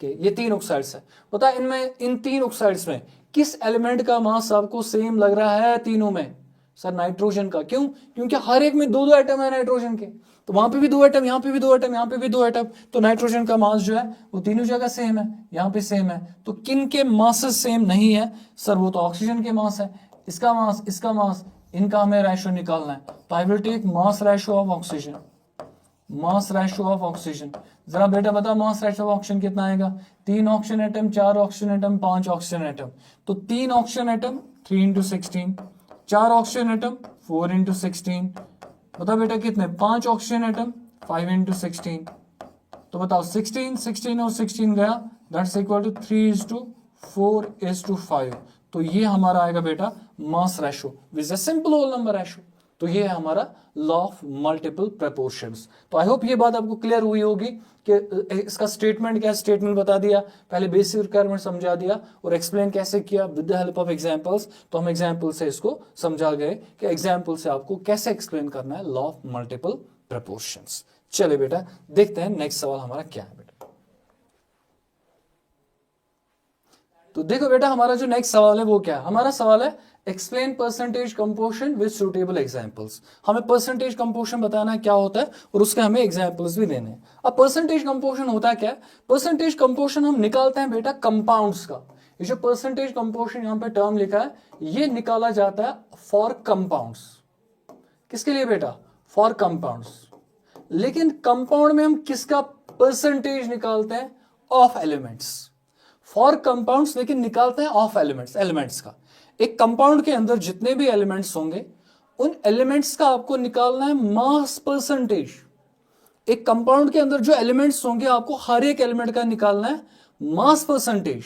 के, ये तीन ऑक्साइड्स है। पता है इनमें, इन तीन ऑक्साइड्स में किस एलिमेंट का मास आपको सेम लग रहा है तीनों में? सर नाइट्रोजन का। क्यों? क्योंकि हर एक में दो दो एटम है नाइट्रोजन के, तो वहां पे भी दो एटम, यहाँ पे भी दो एटम, यहाँ पे भी दो एटम। तो नाइट्रोजन का मास जो है वो तीनों जगह सेम है, यहाँ पे सेम है। तो किन के मासेस सेम नहीं है? सर वो तो ऑक्सीजन के मास है। इसका मास, इसका मास, इनका हमें रेशो निकालना है। तो I will take mass ratio of oxygen. Mass ratio of oxygen. जरा बेटा बता मास रेशो ऑफ ऑक्सीजन कितना आएगा? 3 oxygen atom, 4 oxygen atom, 5 oxygen atom. तो 3 oxygen atom 3 into 16, 4 oxygen atom 4 into 16। बता बेटा कितने? 5 ऑक्सीजन एटम 5 इंटू 16। तो बताओ 16 16 और 16 गया, दैट्स इक्वल टू 3:4:5। तो ये हमारा आएगा बेटा mass ratio which is simple whole number ratio. तो ये है हमारा लॉ ऑफ मल्टीपल प्रपोर्शंस। तो आई होप ये बात आपको क्लियर हुई होगी कि इसका स्टेटमेंट क्या है, स्टेटमेंट बता दिया, पहले बेसिक रिक्वायरमेंट समझा दिया और एक्सप्लेन कैसे किया with the help of examples. तो हम एग्जांपल से इसको समझा गए कि एग्जांपल से आपको कैसे एक्सप्लेन करना है लॉ ऑफ मल्टीपल प्रपोर्शंस। चले बेटा देखते हैं नेक्स्ट सवाल हमारा क्या है बेटा। तो देखो बेटा हमारा जो नेक्स्ट सवाल है वो क्या है? हमारा सवाल है explain percentage composition with suitable examples. हमें परसेंटेज कंपोजिशन बताना है क्या होता है और उसके हमें एग्जांपल्स भी देने हैं। अब परसेंटेज कंपोजिशन होता है क्या? परसेंटेज कंपोजिशन हम निकालते हैं बेटा कंपाउंड्स का। ये जो परसेंटेज कंपोजिशन यहाँ पे टर्म लिखा है ये निकाला जाता है फॉर कंपाउंड्स। किसके लिए बेटा? For compounds. लेकिन कंपाउंड में हम किसका परसेंटेज निकालते हैं? Of elements. फॉर कंपाउंड्स लेकिन निकालते हैं ऑफ एलिमेंट्स का। एक कंपाउंड के अंदर जितने भी एलिमेंट्स होंगे उन एलिमेंट्स का आपको निकालना है मास परसेंटेज। एक कंपाउंड के अंदर जो एलिमेंट्स होंगे आपको हर एक एलिमेंट का निकालना है मास परसेंटेज।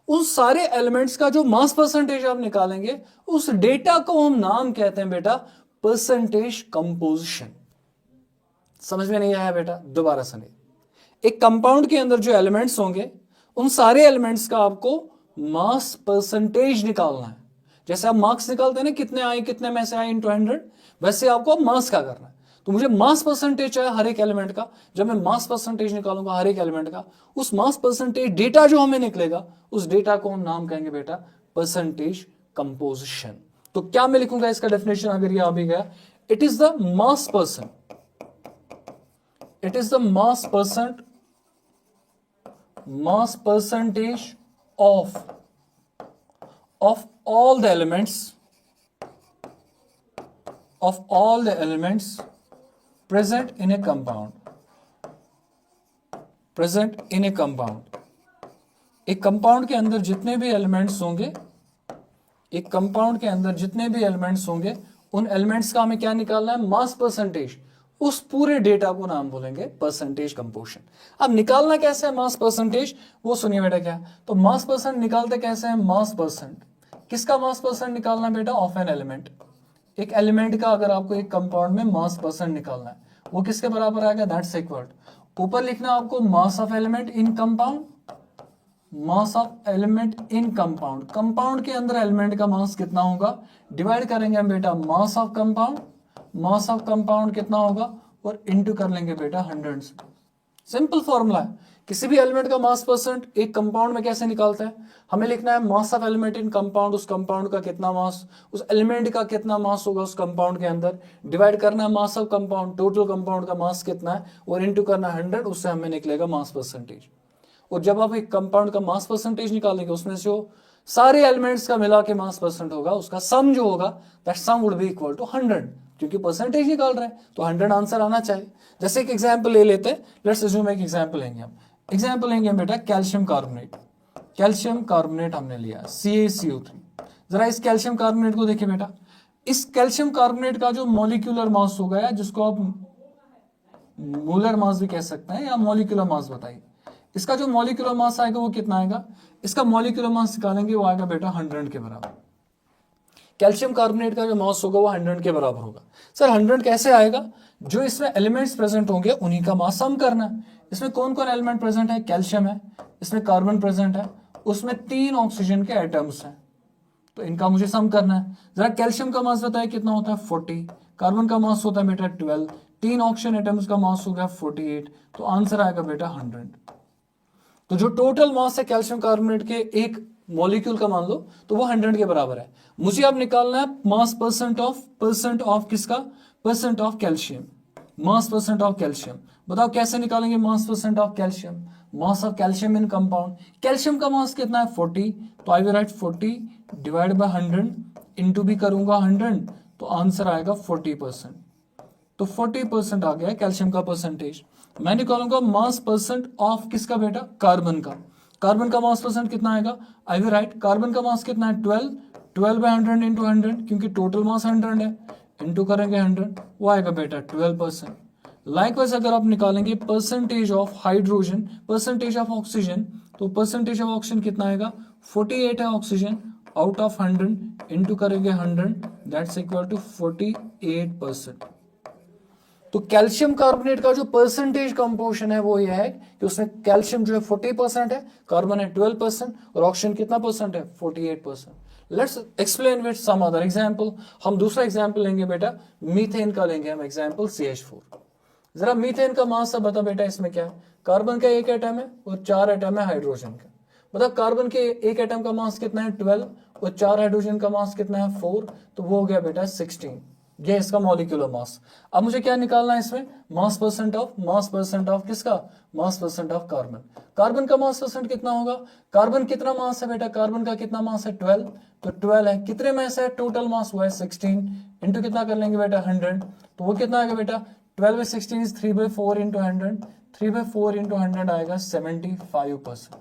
उन सारे एलिमेंट्स का जो मास परसेंटेज आप निकालेंगे उस डेटा को हम नाम कहते हैं बेटा परसेंटेज कंपोजिशन। समझ में नहीं आया बेटा? दोबारा सुनिए। एक कंपाउंड के अंदर जो एलिमेंट्स होंगे उन सारे एलिमेंट्स का आपको मास परसेंटेज निकालना है। जैसे आप मार्क्स निकालते हैं ना, कितने आए, कितने में से आए इनटू 100, वैसे आपको मास का करना है। तो मुझे मास परसेंटेज चाहिए हर एक एलिमेंट का। जब मैं मास परसेंटेज निकालूंगा हर एक एलिमेंट का, उस मास परसेंटेज डेटा जो हमें निकलेगा उस डेटा को हम नाम कहेंगे बेटा परसेंटेज कंपोजिशन। तो क्या मैं लिखूंगा इसका डेफिनेशन अगर ये आ भी गया? It is the mass percent, it is the mass percentage of all the elements present in a compound, एक कंपाउंड के अंदर जितने भी एलिमेंट्स होंगे, एक कंपाउंड के अंदर जितने भी एलिमेंट्स होंगे उन एलिमेंट्स का हमें क्या निकालना है? Mass percentage. उस पूरे डेटा को नाम बोलेंगे परसेंटेज कंपोजिशन। अब निकालना कैसे है मास परसेंटेज वो सुनिए बेटा। क्या तो मास परसेंट निकालते कैसे हैं? मास परसेंट किसका मास परसेंट निकालना है बेटा? Of an element. एक एलिमेंट का अगर आपको एक कंपाउंड में मास परसेंट निकालना है वो किसके बराबर आएगा? दैट्स इक्वल, ऊपर लिखना आपको mass of element in compound, mass of element in compound. Compound के अंदर एलिमेंट का मास कितना होगा डिवाइड करेंगे हम बेटा mass of compound, mass of compound कितना होगा और इनटू कर लेंगे बेटा 100 से। सिंपल फॉर्मूला है। किसी भी एलिमेंट का मास परसेंट एक कंपाउंड में कैसे निकालते हैं? हमें लिखना है mass of element in compound, उस कंपाउंड का कितना मास, उस एलिमेंट का कितना मास होगा उस कंपाउंड के अंदर, डिवाइड करना है mass of compound, total compound का मास कितना है और इनटू करना 100, उससे हमें निकलेगा मास परसेंटेज। और जब आप एक कंपाउंड का मास परसेंटेज निकालेंगे उसमें से सारे एलिमेंट्स का मिला के मास परसेंट होगा, उसका सम जो होगा that sum would be equal to 100, क्योंकि परसेंटेज निकाल रहे हैं तो 100 आंसर आना चाहिए। जैसे एक एग्जांपल ले लेते हैं, लेट्स अज्यूम एक एग्जांपल लेंगे हम। एग्जांपल लेंगे बेटा कैल्शियम कार्बोनेट। कैल्शियम कार्बोनेट हमने लिया CaCO3। जरा इस कैल्शियम कार्बोनेट को देखिए बेटा। इस कैल्शियम कार्बोनेट का जो मॉलिक्यूलर मास होगा या जिसको आप मोलर मास भी कह सकते हैं या मॉलिक्यूलर मास बताइए, इसका जो मॉलिक्यूलर मास आएगा वो कितना आएगा? इसका मॉलिक्यूलर मास निकालेंगे वो आएगा बेटा 100 के बराबर। कैल्शियम कार्बोनेट का जो मास होगा वो 100 के बराबर होगा। सर 100 कैसे आएगा? जो इसमें एलिमेंट्स प्रेजेंट होंगे उन्हीं का मास सम करना है। इसमें कौन कौन एलिमेंट प्रेजेंट है? कैल्शियम है, इसमें कार्बन प्रेजेंट है, उसमें 3 ऑक्सीजन के एटम्स हैं, तो इनका मुझे सम करना है। जरा कैल्शियम का मास बताया कितना होता है? 40। कार्बन का मास होता है बेटा 12, 3 ऑक्सीजन एटम्स का मास हो गया 48, तो आंसर आएगा बेटा 100। तो जो टोटल मास है कैल्शियम कार्बोनेट के एक मॉलिक्यूल का मान लो तो वो 100 के बराबर है। मुझे अब निकालना है मास परसेंट ऑफ किसका? Percent of calcium, mass percent of calcium. बताओ कैसे निकालेंगे मास percent of calcium? Mass of calcium in compound. Calcium का मास कितना है? 40, तो I will right 40 divide by 100, into भी करूंगा 100, तो आंसर आएगा 40%। तो 40% आ गया कैल्शियम का परसेंटेज। मैं निकालूंगा मास परसेंट ऑफ किसका बेटा, कार्बन का। कार्बन का मास परसेंट कितना आएगा, आई विल राइट कार्बन का मास कितना है 12, 12/100 इंटू 100, क्योंकि टोटल मास 100 है, इंटू करेंगे 100, वो आएगा बेटा 12%। लाइकवाइज अगर आप निकालेंगे percentage of hydrogen, percentage of oxygen, तो परसेंटेज ऑफ ऑक्सीजन कितना आएगा, 48 है ऑक्सीजन आउट ऑफ 100, इंटू करेंगे 100, दैट्स इक्वल टू 48%। तो कैल्शियम कार्बोनेट का जो परसेंटेज कंपोजिशन है वो ये है कि उसमें कैल्शियम जो है 40% है, कार्बन है 12% और ऑक्सीजन कितना परसेंट है, 48%। Let's explain with some other example. हम दूसरा एग्जांपल लेंगे बेटा, मीथेन का लेंगे हम एग्जांपल, CH4। जरा मीथेन का मास सब बता बेटा, इसमें क्या है, कार्बन का एक एटम है और 4 एटम है हाइड्रोजन का। मतलब कार्बन के एक एटम का मास कितना है 12 और 4 हाइड्रोजन का मास कितना है 4, तो वो हो गया बेटा 16। ये इसका मॉलिक्यूलर मास। अब मुझे क्या निकालना है इसमें, मास परसेंट ऑफ किसका, मास परसेंट ऑफ कार्बन। कार्बन का मास परसेंट कितना होगा, कार्बन कितना मास है बेटा, कार्बन का कितना मास है 12, तो 12 है, कितने में से टोटल मास हुआ है 16, इंटू कितना कर लेंगे बेटा 100, तो वो कितना आएगा बेटा 12 by 16 is 3/4 into 100, 3/4 into 100 आएगा 75%।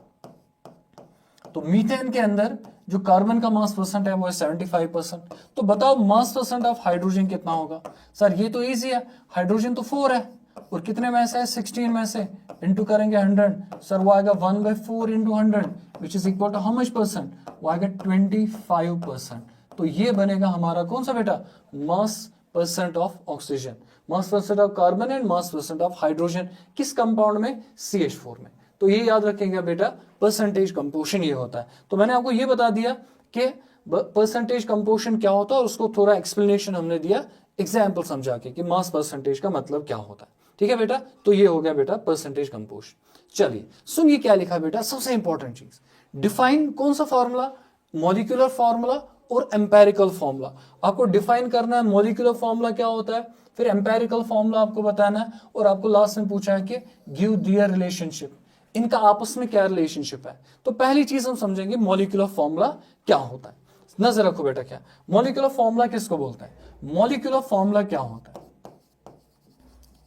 तो मीथेन के अंदर जो कार्बन का मास परसेंट है वो है 75%। तो बताओ मास परसेंट ऑफ हाइड्रोजन कितना होगा। सर ये तो इजी है, हाइड्रोजन तो 4 है और कितने में से है 16 में से, इंटू करेंगे 100, सर वो आएगा 1/4 into 100 which is equal to how much percent, वो आएगा 25%। तो ये बनेगा हमारा कौन सा बेटा, मास percent of oxygen, mass percent of carbon and mass percent of hydrogen, किस कंपाउंड में, CH4 में। तो ये याद रखेंगे बेटा, परसेंटेज कंपोजिशन ये होता है। तो मैंने आपको ये बता दिया कि परसेंटेज कंपोजिशन क्या होता है और उसको थोड़ा एक्सप्लेनेशन हमने दिया एग्जाम्पल समझा के कि मास परसेंटेज का मतलब क्या होता है। ठीक है बेटा, तो ये हो गया बेटा परसेंटेज कंपोजिशन। चलिए सुनिए क्या लिखा बेटा, सबसे इंपॉर्टेंट चीज, डिफाइन कौन सा फॉर्मूला, मॉलिक्यूलर फॉर्मूला और एम्पेरिकल फॉर्मूला। आपको डिफाइन करना है मॉलिक्यूलर फॉर्मूला क्या होता है, फिर एम्पेरिकल फॉर्मूला आपको बताना है, और आपको लास्ट में पूछा है कि गिव दियर रिलेशनशिप, इनका आपस में क्या रिलेशनशिप है। तो पहली चीज हम समझेंगे मॉलिक्यूलर फॉर्मूला क्या होता है। नजर रखो बेटा, क्या मॉलिक्यूलर फॉर्मूला किसको बोलते हैं, मॉलिक्यूलर फॉर्मूला क्या होता है।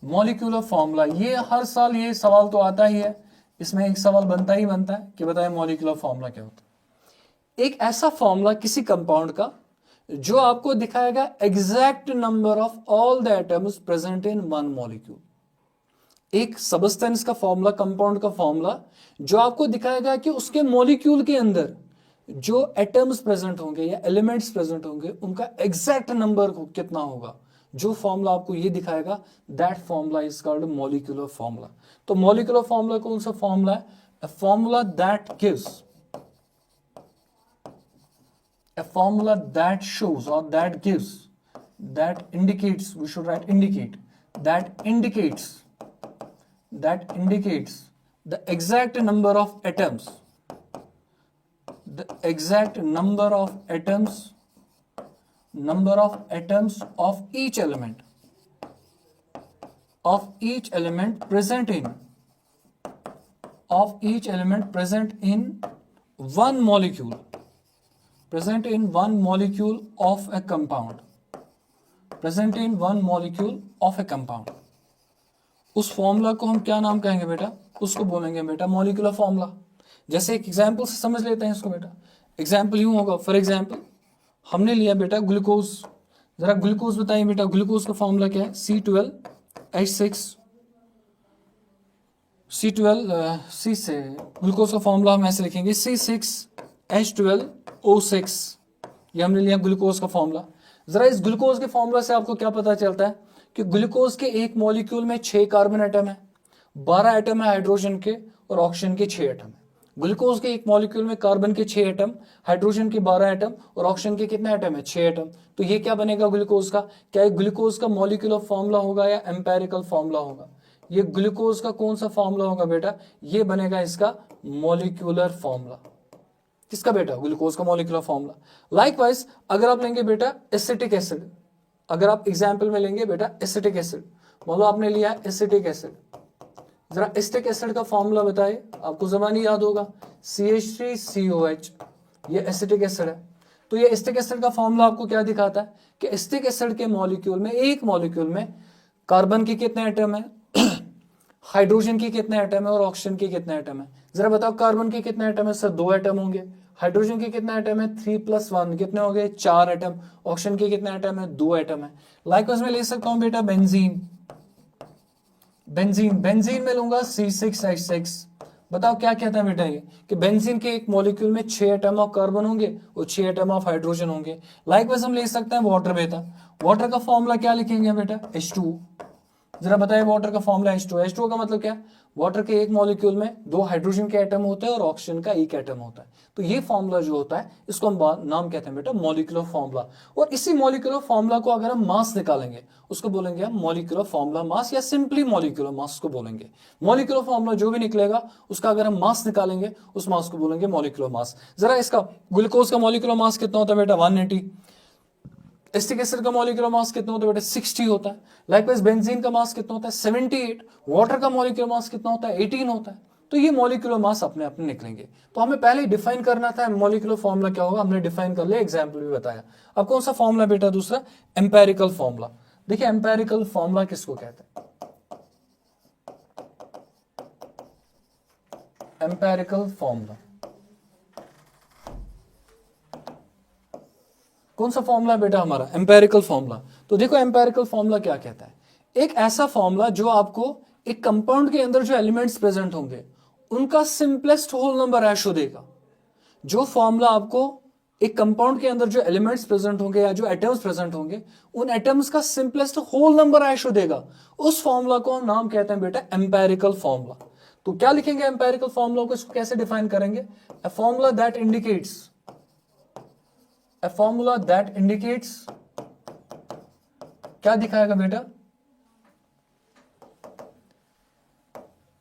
मॉलिक्यूलर फॉर्मूला, ये हर साल ये सवाल तो आता ही है, इसमें एक सवाल बनता ही बनता है कि बताएं मॉलिक्यूलर फॉर्मूला क्या होता है। एक ऐसा फॉर्मूला किसी कंपाउंड का जो आपको दिखाएगा exact number of all the atoms present in one molecule. एक सबस्टेंस का फॉर्मूला, कंपाउंड का फॉर्मूला जो आपको दिखाएगा कि उसके मॉलिक्यूल के अंदर जो एटम्स प्रेजेंट होंगे या एलिमेंट्स प्रेजेंट होंगे उनका एग्जैक्ट नंबर कितना होगा। जो फॉर्मूला आपको ये दिखाएगा, that formula is called molecular formula. तो मॉलिक्यूलर फॉर्मूला कौन सा फॉर्मूला है, a formula that gives, a formula that shows or that gives, that indicates, we should write indicate, that indicates the exact number of atoms, the exact number of atoms of each element present in one molecule, present in one molecule of a compound, उस formula को हम क्या नाम कहेंगे बेटा, उसको बोलेंगे बेटा मॉलिक्यूलर फॉर्मूला। जैसे एक एग्जांपल से समझ लेते हैं इसको बेटा। एग्जांपल यूं होगा, फॉर एग्जांपल हमने लिया बेटा ग्लूकोज, जरा ग्लूकोज बताइए बेटा, ग्लूकोज का फॉर्मूला क्या है, C12H6, C से ग्लूकोज का फॉर्मूला हम ऐसे लिखेंगे C6H12O6, ये हमने लिया ग्लूकोज का फॉर्मूला। जरा इस ग्लूकोज के फॉर्मूला से आपको क्या पता चलता है कि ग्लूकोज के एक मॉलिक्यूल में 6 कार्बन एटम है, 12 एटम है हाइड्रोजन के और ऑक्सीजन के 6 एटम है। ग्लूकोज के एक मॉलिक्यूल में कार्बन के 6 एटम, हाइड्रोजन के 12 एटम और ऑक्सीजन के कितने एटम है, 6 एटम। तो ये क्या बनेगा ग्लूकोज का, क्या ये ग्लूकोज का मॉलिक्यूलर फॉर्मूला होगा या एम्पेरिकल फॉर्मूला होगा। ये ग्लूकोज का कौन सा फॉर्मूला होगा बेटा, ये बनेगा इसका मॉलिक्यूलर फॉर्मूला। किसका बेटा, ग्लूकोज का मॉलिक्यूलर फॉर्मूला। लाइकवाइज अगर आप लेंगे बेटा एसिटिक एसिड, अगर आप एग्जाम्पल में लेंगे बेटा एसिटिक एसिड, मान लो आपने लिया एसिटिक एसिड, जरा एसिटिक एसिड का फॉर्मूला बताइए, आपको जबानी याद होगा CH3COH, ये एसिटिक एसिड है। तो ये एसिटिक एसिड का फॉर्मूला आपको क्या दिखाता है कि एसिटिक एसिड के मॉलिक्यूल में, एक मॉलिक्यूल में कार्बन के कितने एटम है, हाइड्रोजन के कितने एटम है और ऑक्सीजन के कितने एटम है? जरा बताओ, कार्बन के कितने एटम है सर? 2 एटम होंगे। हाइड्रोजन के कितने एटम है? 3 + 1 कितने हो गए? 4 एटम। ऑक्सीजन के कितने एटम है? 2 एटम है। लाइकवाइज मैं ले सकता हूं बेटा बेंजीन, बेंजीन में लूंगा C6H6। बताओ क्या कहता है बेटा ये, कि बेंजीन के एक मॉलिक्यूल में 6 एटम ऑफ कार्बन होंगे और 6 एटम ऑफ हाइड्रोजन होंगे। लाइकवाइज हम ले सकते हैं वाटर बेटा, वाटर का फॉर्मूला क्या लिखेंगे बेटा? H2। जरा बताइए वाटर का फॉर्मूला H2। H2 का मतलब क्या? वाटर के एक मॉलिक्यूल में 2 हाइड्रोजन के एटम होते हैं और ऑक्सीजन का एक एटम होता है। तो ये फॉर्मूला जो होता है इसको हम नाम कहते हैं बेटा मॉलिक्यूलर फॉर्मूला। और इसी मॉलिक्यूलर फॉर्मूला को अगर हम मास निकालेंगे उसको बोलेंगे हम मॉलिक्यूलर फॉर्मूला मास, या सिंपली मॉलिक्यूलर मास को बोलेंगे। मॉलिक्यूलर फॉर्मूला जो भी निकलेगा उसका अगर हम मास निकालेंगे उस मास को बोलेंगे मॉलिक्यूलर मास। जरा इसका ग्लूकोज का मॉलिक्यूलर मास कितना होता है बेटा? 180। एसिटिक एसिड का मॉलिक्यूलर मास कितना होता है बेटा? 60 होता है। लाइकवाइज बेंजीन का मास कितना होता है? 78। वाटर का मॉलिक्यूलर मास कितना होता है? 18 होता है। तो ये मॉलिक्यूलर मास अपने अपने निकलेंगे। तो हमें पहले डिफाइन करना था मॉलिक्यूलर फॉर्मूला क्या होगा, हमने डिफाइन कर लिया, एग्जाम्पल भी बताया। अब कौन सा फॉर्मूला बेटा? दूसरा एम्पेरिकल फॉर्मूला। देखिए एम्पेरिकल फॉर्मूला किसको कहते हैं? एम्पेरिकल फॉर्मूला कौन सा फॉर्मूला बेटा हमारा? Empirical formula. तो देखो एम्पेरिकल फॉर्मूला क्या कहता है, एक ऐसा फॉर्मूला जो आपको एक कंपाउंड के अंदर जो एलिमेंट्स प्रेजेंट होंगे उनका सिंपलेस्ट होल नंबर रेशो देगा। जो फॉर्मूला आपको एक कंपाउंड के अंदर जो एलिमेंट्स प्रेजेंट होंगे या जो एटम्स प्रेजेंट होंगे उन एटम्स का सिंपलेस्ट होल नंबर रेशो देगा, उस फॉर्मूला को हम नाम कहते हैं बेटा एम्पेरिकल फॉर्मूला। तो क्या लिखेंगे एम्पेरिकल फॉर्मूला को, इसको कैसे डिफाइन करेंगे? A formula that indicates A formula that indicates, क्या दिखाएगा बेटा?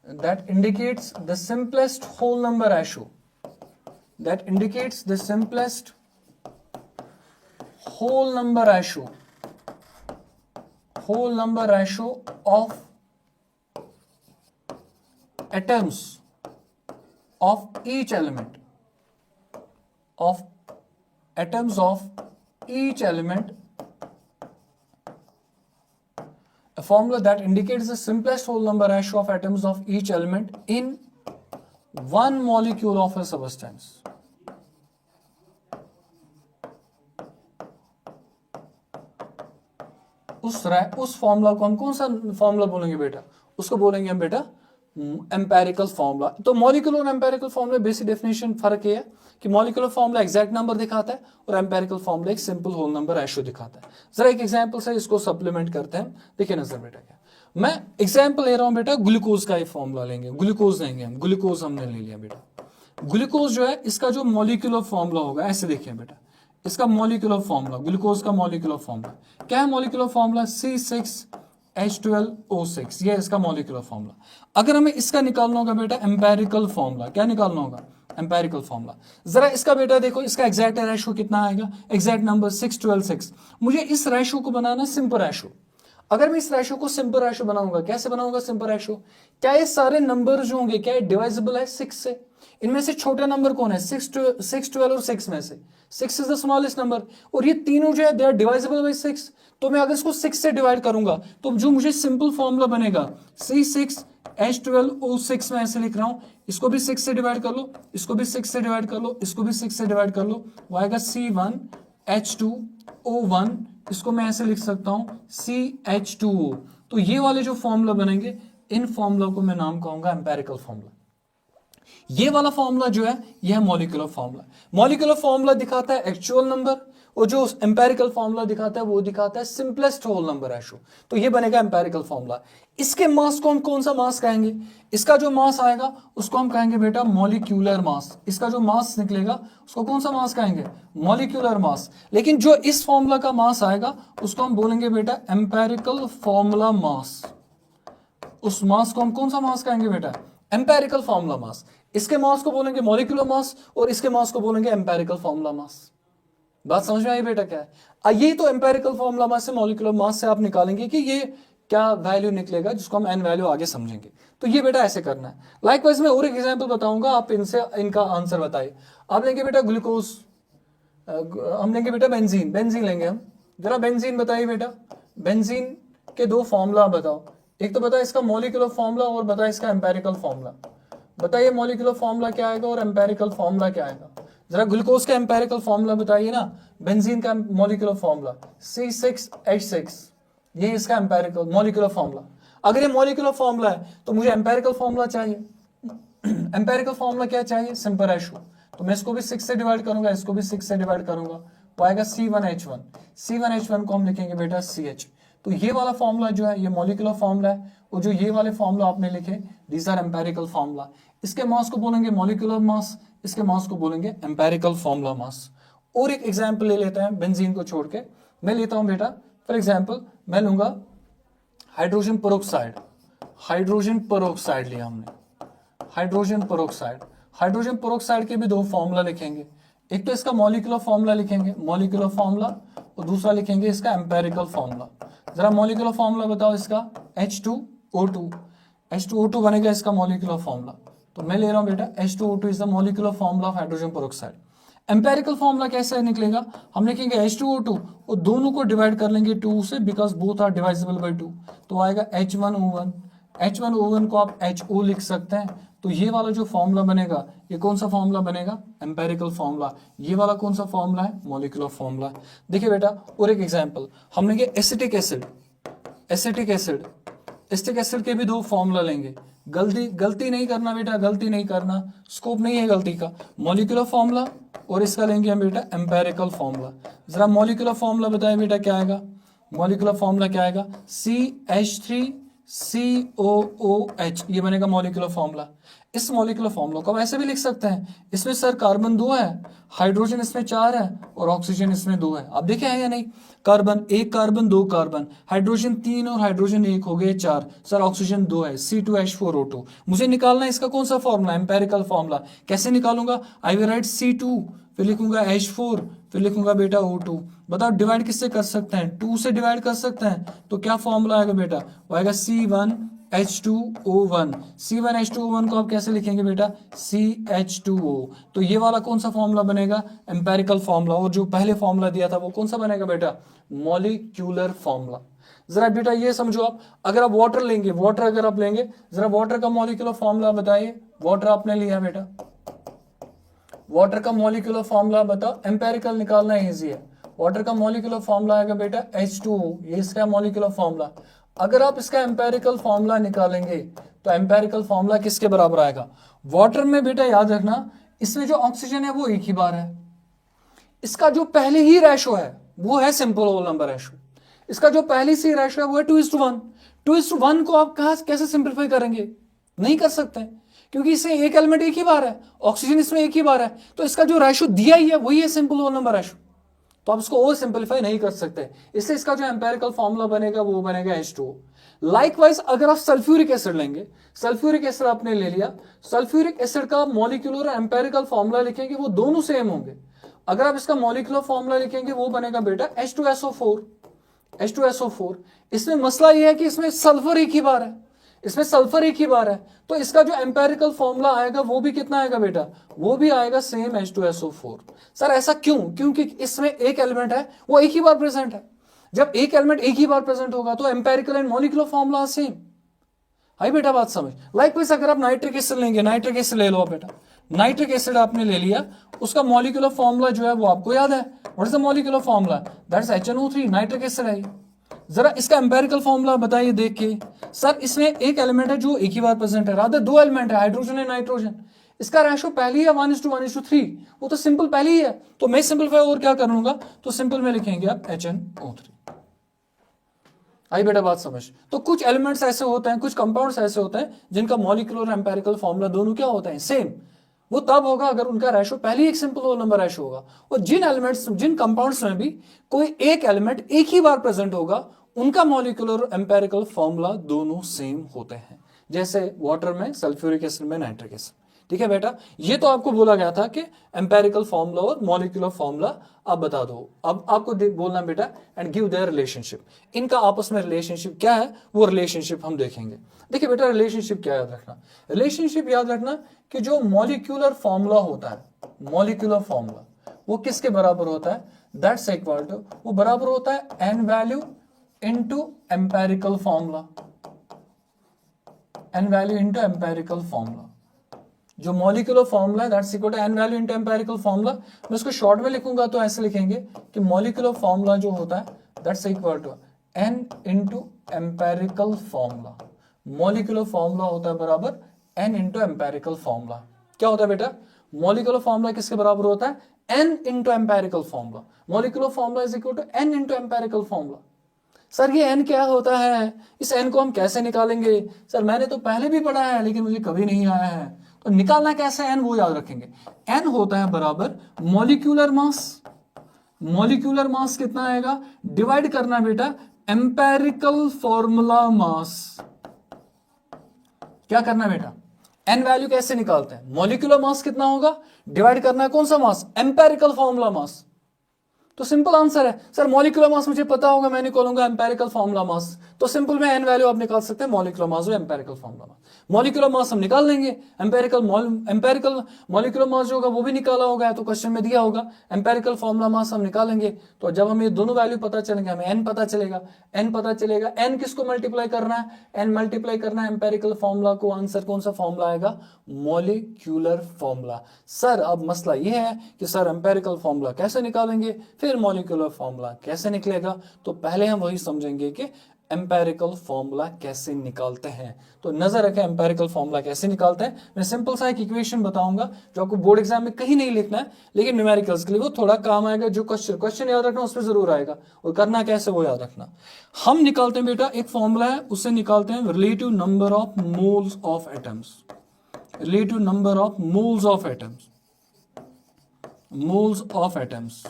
That indicates the simplest whole number ratio. That indicates the simplest whole number ratio. Whole number ratio of atoms of each element. Of atoms of each element, a formula that indicates the simplest whole number ratio of atoms of each element in one molecule of a substance. उस formula को हम कौन सा formula बोलेंगे बेटा? उसको बोलेंगे हम बेटा एम्पेरिकल फॉर्मूला। तो मॉलिक्यूलर और एम्पेरिकल फॉर्मूला बेसिक डेफिनेशन फर्क ये है कि मॉलिक्यूलर फॉर्मूला एग्जैक्ट नंबर दिखाता है और एम्पेरिकल फॉर्मूला एक सिंपल होल नंबर रेशियो दिखाता है। जरा एक एग्जांपल से इसको सप्लीमेंट करते हैं, देखिए नजर बेटा क्या। मैं एग्जांपल ले रहा हूं बेटा, ग्लूकोज का एक फॉर्मूला लेंगे, ग्लूकोज लेंगे हम, ग्लूकोज हमने ले लिया बेटा। ग्लूकोज जो है इसका जो मॉलिक्यूलर फॉर्मूला होगा ऐसे देखिए बेटा, इसका मॉलिक्यूलर फॉर्मूला, ग्लूकोज का मॉलिक्यूलर फॉर्मूला क्या है? मॉलिक्यूलर फॉर्मूला C6H12O6, ये इसका मॉलिक्यूलर फॉर्मूला। अगर हमें इसका निकालना होगा बेटा एम्पेरिकल फॉर्मूला, क्या निकालना होगा? Empirical formula. जरा इसका बेटा देखो, इसका एग्जैक्ट रेशो कितना आएगा? Exact number 6 12 6। मुझे इस रेशो को बनाना सिंपल रेशो। अगर मैं इस रेशो को सिंपल रेशो बनाऊंगा, कैसे बनाऊंगा सिंपल रेशो? क्या ये सारे नंबर जो होंगे क्या डिवाइजिबल है 6 से? इनमें से छोटा नंबर कौन है? 6 12 और 6 में से 6 इज द स्मॉलेस्ट नंबर, और ये तीनों जो है दे आर डिवाइजिबल बाय 6। तो मैं अगर इसको 6 से डिवाइड करूंगा तो जो मुझे सिंपल फॉर्मूला बनेगा C6H12O6 में ऐसे लिख रहा हूं, इसको भी 6 से डिवाइड कर लो, इसको भी 6 से डिवाइड कर लो, इसको भी 6 से डिवाइड कर लो, वो आएगा C1H2O1। इसको मैं ऐसे लिख सकता हूं CH2O। तो ये वाले जो फॉर्मूला बनेंगे इन फॉर्मूला को मैं नाम कहूंगा एम्पेरिकल फॉर्मूला। ये वाला फॉर्मूला जो है यह मॉलिक्यूलर फॉर्मूला। मॉलिक्यूलर फॉर्मूला दिखाता है एक्चुअल नंबर, और जो एम्पेरिकल फॉर्मूला दिखाता है वो दिखाता है सिंपलेस्ट होल नंबर रेशो। तो ये बनेगा एम्पेरिकल फॉर्मूला। इसके मास को हम कौन सा मास कहेंगे? इसका जो मास आएगा उसको हम कहेंगे बेटा मॉलिक्यूलर मास। इसका जो मास निकलेगा उसको कौन सा मास कहेंगे? Molecular mass. लेकिन जो इस फॉर्मूला का मास आएगा उसको हम बोलेंगे बेटा एम्पेरिकल फॉर्मूला मास। उस मास को हम कौन सा मास कहेंगे बेटा? एम्पेरिकल फॉर्मूला मास। इसके मास को बोलेंगे मॉलिक्यूलर मास और इसके मास को बोलेंगे एम्पेरिकल फॉर्मूला मास। बात समझ में आई बेटा क्या है? ये तो एम्पेरिकल फॉर्मूला मास से मॉलिक्यूलर मास से आप निकालेंगे कि ये क्या वैल्यू निकलेगा, जिसको हम एन वैल्यू आगे समझेंगे। तो ये बेटा ऐसे करना है। लाइकवाइज मैं और एक एग्जांपल बताऊंगा, आप इनसे इनका आंसर बताइए। आप लेंगे बेटा ग्लूकोज, हम लेंगे बेटा बेंजीन, बेंजीन लेंगे हम। जरा बेंजीन बताइए बेटा, बेंजीन कि दो फॉर्मूला बताओ, एक तो बता इसका मॉलिक्यूलर फॉर्मूला और बता इसका एम्पेरिकल फॉर्मूला। बताइए मॉलिक्यूलर फॉर्मूला क्या आएगा और एम्पेरिकल फॉर्मूला क्या आएगा। जरा ग्लूकोज का एम्पेरिकल फॉर्मूला बताइए ना, बेंजीन का मॉलिक्यूलर फॉर्मूला C6H6, ये इसका एम्पेरिकल मॉलिक्यूलर फॉर्मूला। अगर ये मॉलिक्यूलर फॉर्मूला है तो मुझे एम्पेरिकल फॉर्मूला चाहिए। एम्पेरिकल फॉर्मूला क्या चाहिए, सिंपल रेशो। तो मैं इसको भी 6 से डिवाइड करूंगा, इसको भी 6 से डिवाइड करूंगा, तो आएगा C1H1। C1H1 को हम लिखेंगे बेटा CH। तो ये वाला फॉर्मूला जो है ये मॉलिक्यूलर फॉर्मूला है, और जो ये वाले फॉर्मूला आपने लिखे दीज आर एम्पेरिकल फॉर्मूला। इसके मास को बोलेंगे मॉलिक्यूलर मास, इसके मास को बोलेंगे एम्पेरिकल फॉर्मूला मास। और एक एग्जांपल ले लेते हैं बेंजीन को छोड़ के। मैं लेता हूं बेटा फॉर एग्जांपल, मैं लूंगा हाइड्रोजन पेरोक्साइड। हाइड्रोजन पेरोक्साइड लिया हमने, हाइड्रोजन पेरोक्साइड। हाइड्रोजन पेरोक्साइड के भी दो फॉर्मूला लिखेंगे, एक तो इसका मॉलिक्यूलर फॉर्मूला लिखेंगे, मॉलिक्यूलर फॉर्मूला, और दूसरा लिखेंगे इसका एम्पेरिकल फॉर्मूला। जरा मॉलिक्यूलर फॉर्मूला बताओ इसका, H2O2। H2O2 बनेगा इसका मॉलिक्यूलर फॉर्मूला। तो मैं ले रहा हूं बेटा H2O2 is the molecular formula of hydrogen peroxide. Empirical formula कैसे निकलेगा, हम लिखेंगे H2O2 और दोनों को डिवाइड कर लेंगे 2 से, बिकॉज बोथ आर डिवाइजिबल बाय 2, तो आएगा H1O1। H1O1 को आप HO लिख सकते हैं। तो ये वाला जो फॉर्मूला बनेगा ये कौन सा फॉर्मूला बनेगा, एम्पेरिकल फॉर्मूला। ये वाला कौन सा फॉर्मूला है, मॉलिक्यूलर फॉर्मूला। देखिए बेटा और एक एग्जांपल, हमने ये acetic acid, acetic acid, acetic acid के भी दो फॉर्मूला लेंगे। गलती नहीं करना बेटा, गलती नहीं करना, स्कोप नहीं है गलती का। मॉलिक्यूलर फॉर्मूला और इसका लेंगे हम बेटा एम्पेरिकल फॉर्मूला। जरा मॉलिक्यूलर फॉर्मूला बताए बेटा क्या आएगा, मॉलिक्यूलर फॉर्मूला क्या आएगा, CH3COOH, ये बनेगा मॉलिक्यूलर फॉर्मूला। इस मॉलिक्यूलर फॉर्मूला को हम ऐसे भी लिख सकते हैं, इसमें सर कार्बन 2 है, हाइड्रोजन इसमें 4 है और ऑक्सीजन इसमें 2 है। आप देखे हैं या नहीं, कार्बन 1 कार्बन 2 कार्बन, हाइड्रोजन 3 और हाइड्रोजन 1 हो गए 4, सर ऑक्सीजन 2 है, C2H4O2। मुझे निकालना है इसका कौन सा फॉर्मूला, एम्पेरिकल फॉर्मूला। कैसे निकालूंगा, आई विल राइट C2, फिर लिखूंगा H4, फिर लिखूंगा बेटा O2। बताओ डिवाइड किससे कर सकते हैं, 2 से डिवाइड कर सकते हैं, तो क्या फॉर्मूला आएगा बेटा, वो आएगा C1H2O1। C1H2O1 को आप कैसे लिखेंगे बेटा, CH2O। तो ये वाला कौन सा फॉर्मूला बनेगा, एम्पेरिकल फॉर्मूला। और जो पहले फॉर्मूला दिया था वो कौन सा बनेगा बेटा, मॉलिक्यूलर फॉर्मूला। जरा बेटा ये समझो आप, अगर आप वाटर लेंगे, वाटर अगर आप लेंगे, जरा वाटर का मॉलिक्यूलर फॉर्मूला बताइए। वाटर आपने लिया बेटा, वाटर का मॉलिक्यूलर फॉर्मूला बताओ, एम्पेरिकल निकालना इजी है। वाटर का मॉलिक्यूलर फॉर्मूला आएगा बेटा H2O, ये इसका मॉलिक्यूलर फॉर्मूला। अगर आप इसका एम्पेरिकल फॉर्मूला निकालेंगे तो एम्पेरिकल फॉर्मूला किसके बराबर आएगा, वाटर में बेटा याद रखना इसमें जो ऑक्सीजन है वो एक ही बार है, इसका जो पहले ही रेशो है वो है सिंपल होल नंबर रेशो। इसका जो पहली सी रेशो है वो है 2:1। 2:1 को आप कहां कैसे सिंप्लीफाई करेंगे, नहीं कर सकते क्योंकि इसमें एक एलिमेंट एक ही बार है, ऑक्सीजन इसमें एक ही बार है, तो इसका जो रेशो दिया ही है वही है सिंपल होल नंबर रेशो, तो आप इसको और सिंपलीफाई नहीं कर सकते। इसलिए इसका जो एम्पेरिकल फॉर्मूला बनेगा वो बनेगा H2O। लाइकवाइज अगर आप सल्फ्यूरिक एसिड लेंगे, सल्फ्यूरिक एसिड आपने ले लिया, सल्फ्यूरिक एसिड का मॉलिक्यूलर एम्पेरिकल फॉर्मूला लिखेंगे वो दोनों सेम होंगे। अगर आप इसका मॉलिक्यूलर फॉर्मूला लिखेंगे वो बनेगा बेटा H2SO4। H2SO4, इसमें मसला यह है कि इसमें सल्फर एक ही बार है, इसमें सल्फर एक ही बार है, तो इसका जो एम्पेरिकल फॉर्मूला आएगा वो भी कितना आएगा बेटा, वो भी आएगा सेम H2SO4। सर ऐसा क्यों, क्योंकि इसमें एक एलिमेंट है वो एक ही बार प्रेजेंट है। जब एक एलिमेंट एक ही बार प्रेजेंट होगा तो empirical and molecular formula same. High बेटा बात समझ। लाइकवाइज अगर आप नाइट्रिक एसिड लेंगे, नाइट्रिक एसिड ले लो बेटा, नाइट्रिक एसिड आपने ले लिया, उसका मॉलिक्यूलर फॉर्मूला जो है वो आपको याद है, what is the molecular formula, that is HNO3, nitric acid है। जरा इसका एम्पेरिकल फॉर्मूला बताइए देख के, सर इसमें एक एलिमेंट है जो एक ही बार प्रेजेंट है, रादर दो एलिमेंट है, हाइड्रोजन एंड नाइट्रोजन, इसका रेशो पहली है 1:1:3, वो तो सिंपल पहली ही है, तो मैं सिंपलीफाई और क्या करूंगा, तो सिंपल में लिखेंगे आप HNO3। आई बेटा बात समझ। तो कुछ एलिमेंट्स ऐसे होते हैं, कुछ कंपाउंड्स ऐसे होते हैं जिनका मॉलिक्यूलर एम्पेरिकल फॉर्मूला दोनों क्या होते हैं, सेम। वो तब होगा अगर उनका रेशो पहले एक सिंपल होल नंबर रेशो होगा। और जिन एलिमेंट्स, जिन कंपाउंड्स में भी कोई एक एलिमेंट एक ही बार प्रेजेंट होगा, उनका मॉलिक्यूलर एम्पेरिकल फॉर्मूला दोनों सेम होते हैं, जैसे वाटर में, सल्फ्यूरिक एसिड में, नाइट्रिक एसिड। ठीक है बेटा, ये तो आपको बोला गया था कि एम्पेरिकल फॉर्मूला और मॉलिक्यूलर फॉर्मूला आप बता दो। अब आपको बोलना बेटा एंड गिव देयर रिलेशनशिप, इनका आपस में रिलेशनशिप क्या है वो रिलेशनशिप हम देखेंगे। देखिए बेटा रिलेशनशिप क्या याद रखना, रिलेशनशिप याद रखना कि जो मॉलिक्यूलर फॉर्मूला होता है, मॉलिक्यूलर फॉर्मूला वो किसके बराबर होता है, दैट्स इक्वल टू, वो बराबर होता है n value into empirical formula, n value into empirical formula. जो मॉलिक्यूलर फॉर्मूला है that's equal to n value into empirical formula. मैं इसको शॉर्ट में लिखूंगा तो ऐसे लिखेंगे कि मॉलिक्यूलर फॉर्मूला जो होता है that's equal to n into empirical formula. Molecular formula होता है बराबर n इनटू एम्पिरिकल फॉर्मूला. क्या होता है बेटा? मॉलिक्यूलर फॉर्मूला किसके बराबर होता है? n into empirical formula. Molecular formula is equal to n into empirical formula. Sir ये n क्या होता है? इस n को हम कैसे निकालेंगे? सर मैंने तो पहले भी पढ़ा है लेकिन मुझे कभी नहीं आया है. तो निकालना कैसे n वो याद रखेंगे. n होता है बराबर मॉलिक्यूलर मास. मॉलिक्यूलर मास कितना आएगा? डिवाइड करना बेटा एम्पेरिकल फॉर्मूला मास. क्या करना बेटा? n वैल्यू कैसे निकालते हैं? मॉलिक्यूलर मास कितना होगा डिवाइड करना है कौन सा मास? एम्पेरिकल फॉर्मूला मास. तो सिंपल आंसर है. सर मॉलिक्यूलर मास मुझे पता होगा, मैं निकालूंगा एम्पेरिकल फॉर्मूला मास. तो सिंपल में n वैल्यू आप निकाल सकते हैं मॉलिक्यूलर मास और एम्पेरिकल फॉर्मूला मास. मॉलिक्यूलर मास हम निकाल लेंगे, एम्पेरिकल मॉलिक्यूलर मास जो होगा वो भी निकाला होगा तो क्वेश्चन में दिया होगा. एम्पेरिकल फॉर्मूला मास हम निकालेंगे तो जब हमें दोनों वैल्यू पता चलेंगे हमें n पता चलेगा. n किसको मल्टीप्लाई करना है? n मल्टीप्लाई करना है एम्पेरिकल फॉर्मूला को. आंसर कौन सा फॉर्मूला आएगा? Molecular formula. सर अब मसला ये है कि सर एम्पेरिकल फॉर्मूला कैसे निकालेंगे, फिर मॉलिक्यूलर फॉर्मूला कैसे निकलेगा. तो पहले हम वही समझेंगे कि एम्पेरिकल फॉर्मूला कैसे निकालते हैं. तो नजर रखें एम्पेरिकल फॉर्मूला कैसे निकालते हैं. मैं सिंपल सा एक इक्वेशन बताऊंगा जो आपको बोर्ड एग्जाम में कहीं नहीं लिखना है लेकिन न्यूमेरिकल्स के लिए वो थोड़ा काम आएगा. जो क्वेश्चन याद रखना उस पर जरूर आएगा और करना कैसे वो याद रखना. हम निकालते हैं बेटा एक फॉर्मूला है उससे निकालते हैं relative number of moles of atoms. Relative number of moles of atoms. Moles of atoms.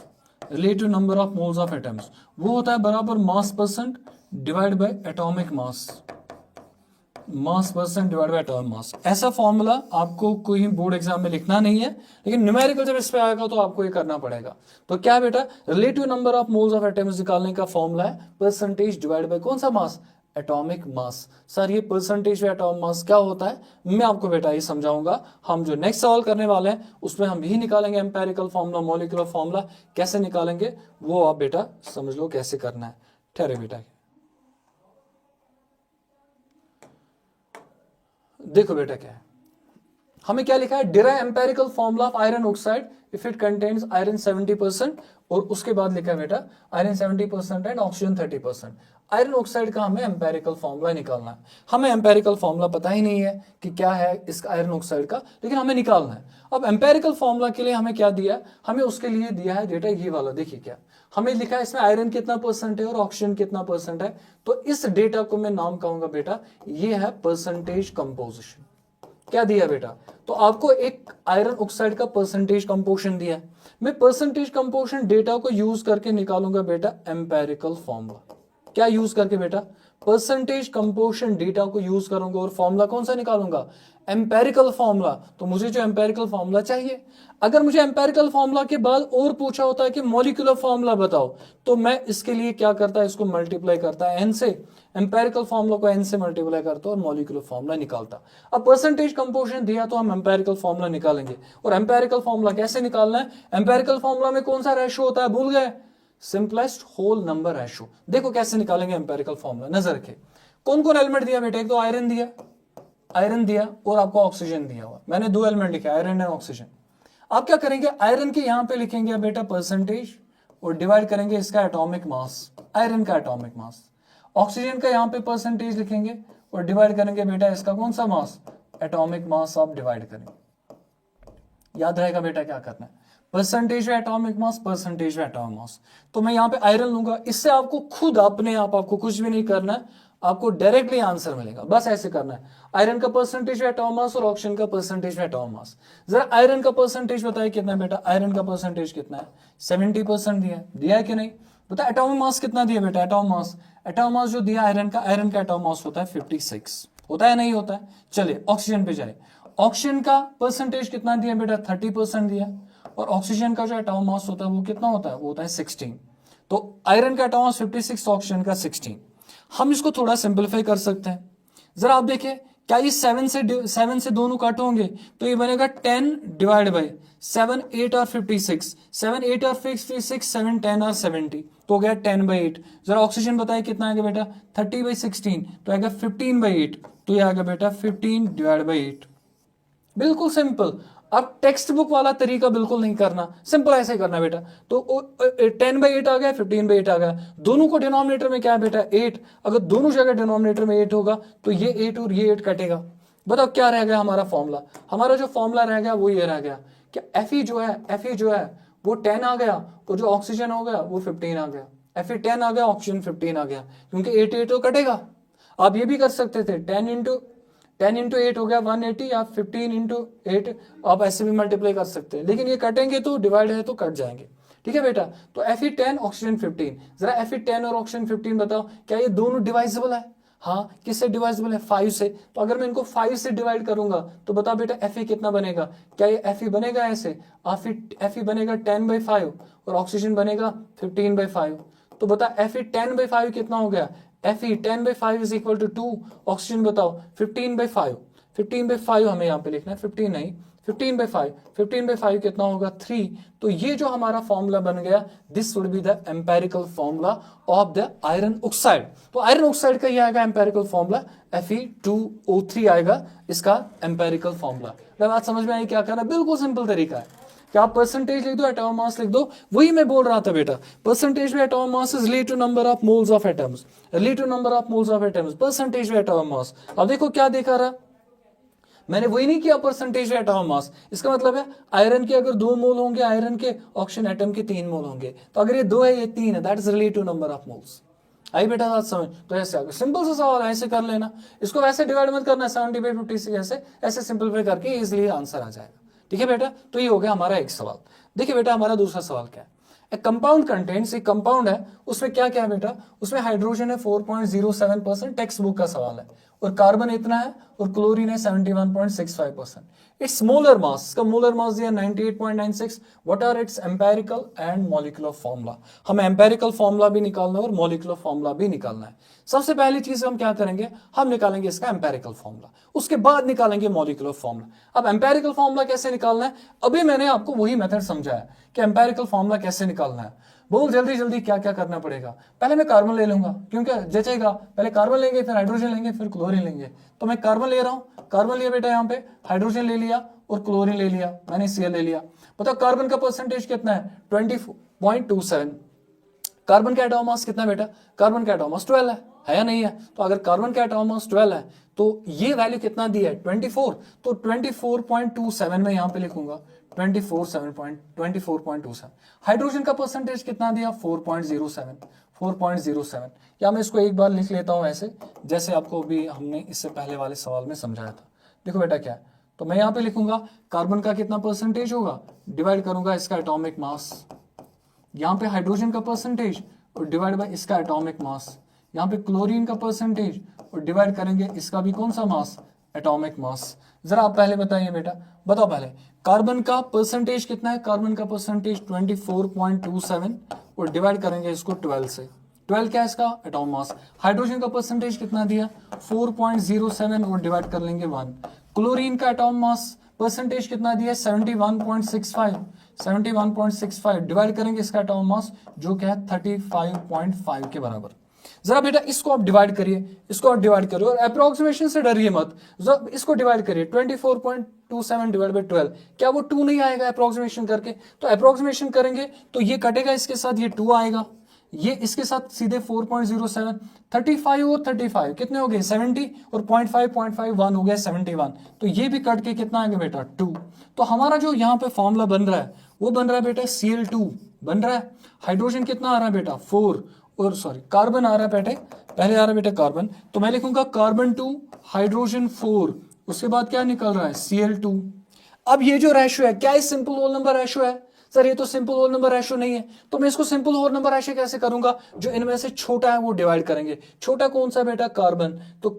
Relative number of moles of atoms वो होता है बराबर मास percent divide by atomic mass. Mass percent divide by atomic मास. ऐसा formula आपको कोई board exam में लिखना नहीं है लेकिन न्यूमेरिकल जब इस पे आएगा तो आपको ये करना पड़ेगा. तो क्या बेटा? Relative number of moles of atoms निकालने का फॉर्मूला है परसेंटेज डिवाइड बाय कौन सा मास? Atomic mass. सर ये परसेंटेज बाय एटॉमिक मास क्या होता है मैं आपको बेटा ये समझाऊंगा. हम जो नेक्स्ट सवाल करने वाले हैं उसमें हम यही निकालेंगे एम्पेरिकल फॉर्मूला मॉलिक्यूलर फॉर्मूला कैसे निकालेंगे वो आप बेटा समझ लो कैसे करना है. ठहरे बेटा. देखो बेटा क्या है, हमें क्या लिखा है? Derive empirical formula of iron oxide if it contains iron 70% और उसके बाद लिखा है बेटा iron 70% and oxygen 30%. Iron oxide का हमें एम्पेरिकल फॉर्मूला निकालना है. हमें एम्पेरिकल फॉर्मूला पता ही नहीं है कि क्या है इस आयरन ऑक्साइड का लेकिन हमें निकालना है. अब एम्पेरिकल फॉर्मूला के लिए हमें क्या दिया? हमें उसके लिए दिया है डेटा ये वाला. देखिए क्या हमें लिखा है इसमें आयरन कितना परसेंट है और ऑक्सीजन कितना परसेंट है. तो इस डेटा को मैं नाम कहूंगा बेटा ये है परसेंटेज कंपोजिशन. क्या दिया बेटा? तो आपको एक आयरन ऑक्साइड का परसेंटेज कंपोजिशन दिया है. मैं परसेंटेज कंपोजिशन डेटा को यूज करके निकालूंगा बेटा एम्पेरिकल फॉर्मूला. क्या यूज करके बेटा? परसेंटेज कंपोजिशन डेटा को यूज करूंगा और फॉर्मूला कौन सा निकालूंगा? Empirical formula. तो मुझे जो एम्पेरिकल फॉर्मूला चाहिए, अगर मुझे एम्पेरिकल फॉर्मूला के बाद और पूछा होता है कि मॉलिक्यूलर फॉर्मूला बताओ तो मैं इसके लिए क्या करता है? इसको मल्टीप्लाई करता है n से. एम्पेरिकल फॉर्मूला को n से मल्टीप्लाई करता और मॉलिक्यूलर फॉर्मूला निकालता. अब परसेंटेज कंपोजिशन दिया तो हम एम्पेरिकल फॉर्मूला निकालेंगे. और एम्पेरिकल फॉर्मूला कैसे निकालना है? एम्पेरिकल फॉर्मूला में कौन सा रेशो होता है भूल गए? Simplest whole number ratio. देखो कैसे निकालेंगे एम्पेरिकल फॉर्मूला. नजर रखे कौन कौन एलिमेंट दिया बेटा? एक तो आयरन दिया और आपको ऑक्सीजन दिया हुआ. मैंने दो एलिमेंट लिखे आयरन एंड ऑक्सीजन. आप क्या करेंगे? आयरन के यहां पे लिखेंगे बेटा परसेंटेज और डिवाइड करेंगे इसका एटॉमिक मास, आयरन का एटॉमिक मास. ऑक्सीजन का यहां पे परसेंटेज लिखेंगे और डिवाइड करेंगे बेटा इसका कौन सा मास? एटॉमिक मास. आप डिवाइड करेंगे. याद रहेगा बेटा क्या करना है? Percentage atomic mass, percentage atomic mass. तो मैं यहाँ पे आयरन लूंगा. इससे आपको खुद अपने आप आपको कुछ भी नहीं करना है, आपको डायरेक्टली आंसर मिलेगा. बस ऐसे करना है. आयरन का परसेंटेज एटॉमिक मास और ऑक्सीजन का परसेंटेज एटॉमिक मास. जरा आयरन का परसेंटेज बताइए कितना है बेटा? आयरन का परसेंटेज कितना है? 70% दिया है कि नहीं? बता. एटॉमिक मास कितना दिया बेटा? एटॉमिक मास जो दिया आयरन का एटॉमिक मास होता है 56. होता है नहीं होता है? चलिए ऑक्सीजन पे जाए. ऑक्सीजन का परसेंटेज कितना दिया बेटा? 30% दिया. और ऑक्सीजन का जो एटॉमिक मास होता है वो कितना होता है? वो होता है 16. तो आयरन का एटॉमिक मास 56, ऑक्सीजन का 16. हम इसको थोड़ा सिंपलीफाई कर सकते हैं. जरा आप देखिए क्या ये 7 से दोनों कट होंगे, तो ये बनेगा 10 डिवाइड बाई 7, 8 और 56, 7, 8 और 56, 7, 10 और 70, तो हो गया 10/8। जरा ऑक्सीजन बताइए कितना आएगा बेटा, 30/16, तो आएगा 15/8, तो ये आएगा बेटा 15 डिवाइड बाई 8। बिल्कुल सिंपल। अब टेक्स्ट बुक वाला तरीका बिल्कुल नहीं करना, सिंपल ऐसे करना बेटा। तो 10/8 आ गया, 15/8 आ गया, दोनों को डिनोमिनेटर में क्या है बेटा 8, अगर दोनों जगह डिनोमिनेटर में 8 होगा तो ये 8 और ये 8 कटेगा। बताओ क्या रह गया हमारा फॉर्मूला, हमारा जो फॉर्मूला रह गया वो ये रह गया, क्या Fe जो है वो 10 आ गया, और जो ऑक्सीजन हो गया वो 15 आ गया। Fe 10 आ गया, ऑक्सीजन 15 आ गया, क्योंकि 8 तो कटेगा। आप ये भी कर सकते थे 10 इंटू 8 हो गया 180, या 15 इंटू 8 आप ऐसे भी मल्टीप्लाई कर सकते हैं, लेकिन ये कटेंगे तो डिवाइड है तो कट जाएंगे। ठीक है बेटा, तो Fe10 ऑक्सीजन 15, जरा Fe10 और ऑक्सीजन 15 बताओ क्या ये दोनों डिवाइजेबल है? हाँ, किससे डिवाइजेबल है? 5 से। तो अगर मैं इनको 5 से डिवाइड करूंगा तो बताओ बेटा Fe कितना बनेगा, क्या ये Fe बनेगा ऐसे, Fe बनेगा 10/5 और ऑक्सीजन बनेगा 15/5, तो बता Fe 10/5 कितना हो गया, Fe 10/5 is equal to 2, oxygen बताओ 15/5, 15/5 हमें यहाँ पे लिखना है, 15 नहीं 15/5, 15/5 कितना होगा 3। तो ये जो हमारा फॉर्मूला बन गया, this would be the empirical formula of the iron oxide. तो आयरन ऑक्साइड का ये आएगा एम्पेरिकल फॉर्मूला, Fe2O3 आएगा इसका एम्पेरिकल फॉर्मूला। बात समझ में आई क्या करना, बिल्कुल सिंपल तरीका है। क्या आप परसेंटेज लिख दो, एटॉमिक मास लिख दो, वही मैं बोल रहा था बेटा, परसेंटेज में atomic mass is related to number of moles of atoms, related to number of moles of atoms, percentage में एटॉमिक मास। अब देखो क्या देखा रहा, मैंने वही नहीं किया परसेंटेज में एटॉमिक मास, इसका मतलब है आयरन के अगर 2 मोल होंगे आयरन के, ऑक्सीजन एटम के 3 मोल होंगे, तो अगर ये 2 है ये 3 है, that is related to number of moles. आई बेटा बात समझ, तो ऐसे आगे सिंपल सा सवाल है, ऐसे कर लेना, इसको वैसे डिवाइड मत करना 70/50 से, ऐसे सिंपलीफाई करके इजिली आंसर आ जाएगा। ठीक है बेटा, तो ये हो गया हमारा एक सवाल। देखिए बेटा हमारा दूसरा सवाल क्या है, एक कंपाउंड कंटेंट्स, एक कंपाउंड है उसमें क्या क्या है बेटा, उसमें हाइड्रोजन है 4.07%, टेक्स्ट बुक का सवाल है, और कार्बन इतना है और क्लोरीन है 71.65%। इट्स मोलर मास, इसका मोलर मास दिया 98.96। What are its empirical and molecular formula, हमें एम्पेरिकल फॉर्मूला भी निकालना है और मॉलिक्यूलर फॉर्मूला भी निकालना है। सबसे पहली चीज हम क्या करेंगे, हम निकालेंगे इसका एम्पेरिकल फॉर्मूला, उसके बाद निकालेंगे मॉलिक्यूलर फॉर्मूला। अब एम्पेरिकल फॉर्मूला कैसे निकालना है, अभी मैंने आपको वही मेथड समझाया कि एम्पेरिकल फॉर्मूला कैसे निकालना है। बहुत जल्दी जल्दी क्या क्या करना पड़ेगा, पहले मैं कार्बन ले लूंगा क्योंकि जचेगा, पहले कार्बन लेंगे फिर हाइड्रोजन लेंगे फिर क्लोरीन लेंगे, तो मैं कार्बन ले रहा हूं, कार्बन लिया बेटा, यहाँ पे हाइड्रोजन ले लिया और क्लोरीन ले लिया, मैंने Cl ले लिया। बताओ कार्बन का परसेंटेज कितना है 20.27, कार्बन का एटॉमिक मास कितना है बेटा, कार्बन का एटॉमिक मास 12 है या नहीं है, तो अगर कार्बन का एटॉमिक मास 12 है तो ये वैल्यू कितना दी है 24, तो 24.27 में यहां पे लिखूंगा 24.27। हाइड्रोजन का परसेंटेज कितना दिया 4.07, या मैं इसको एक बार लिख लेता हूं ऐसे, जैसे आपको भी हमने इससे पहले वाले सवाल में समझाया था। देखो बेटा क्या है, तो मैं यहां पे लिखूंगा कार्बन का कितना परसेंटेज होगा, डिवाइड करूंगा इसका एटॉमिक मास, यहाँ पे हाइड्रोजन का परसेंटेज और डिवाइड बाय इसका एटॉमिक मास, यहाँ पे क्लोरीन का परसेंटेज और डिवाइड करेंगे इसका भी कौन सा मास, एटॉमिक मास। जरा आप पहले बताइए बेटा, बताओ पहले कार्बन का परसेंटेज कितना है, कार्बन का परसेंटेज 24.27 और डिवाइड करेंगे इसको 12 से, 12 क्या है इसका एटॉमिक मास। हाइड्रोजन का परसेंटेज कितना दिया 4.07 और डिवाइड कर लेंगे 1। क्लोरीन का एटॉमिक मास परसेंटेज कितना दिया 71.65 डिवाइड करेंगे इसका एटॉमिक मास जो क्या है 35.5 के बराबर। जरा बेटा इसको आप डिवाइड करिए, इसको आप डिवाइड करिए और अप्रोक्सीमेशन से डरिए मत, इसको डिवाइड करिए 24.27 डिवाइड बाय 12, क्या वो 2 नहीं आएगा अप्रोक्सीमेशन करके, तो अप्रोक्सीमेशन करेंगे तो ये कटेगा इसके साथ, ये 2 आएगा, ये इसके साथ सीधे 4.07, 35 और 35 कितने हो गए 70 और 0.5 1 हो गया 71, तो ये भी कट के कितना आएगा बेटा 2। तो हमारा जो यहाँ पे फॉर्मूला बन रहा है वो बन रहा है बेटा Cl2 बन रहा है, हाइड्रोजन कितना आ रहा है बेटा 4 और सॉरी कार्बन आ रहा है बेटे, पहले आ रहा है बेटा कार्बन, तो मैं लिखूंगा कार्बन 2 हाइड्रोजन 4, उसके बाद क्या निकल रहा है Cl2। अब ये जो रेशो है क्या ये सिंपल होल नंबर रेशो है, सर ये तो सिंपल होल नंबर रेशो नहीं है, तो मैं इसको सिंपल होल नंबर रेशो कैसे करूंगा, जो इनमें से छोटा है वो डिवाइड करेंगे, छोटा कौन सा बेटा कार्बन, तो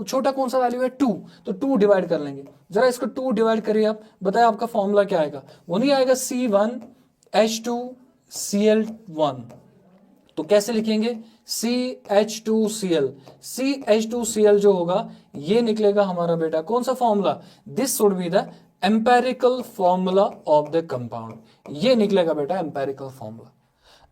छोटा कौन सा वैल्यू है 2, तो 2 डिवाइड कर लेंगे। जरा इसको 2 डिवाइड करिए आप, बताए आपका फॉर्मूला क्या आएगा, वो नहीं आएगा C1H2Cl1, तो कैसे लिखेंगे CH2Cl, CH2Cl जो होगा ये निकलेगा हमारा बेटा कौन सा formula, this should be the empirical formula of the compound, ये निकलेगा बेटा एम्पेरिकल फॉर्मूला।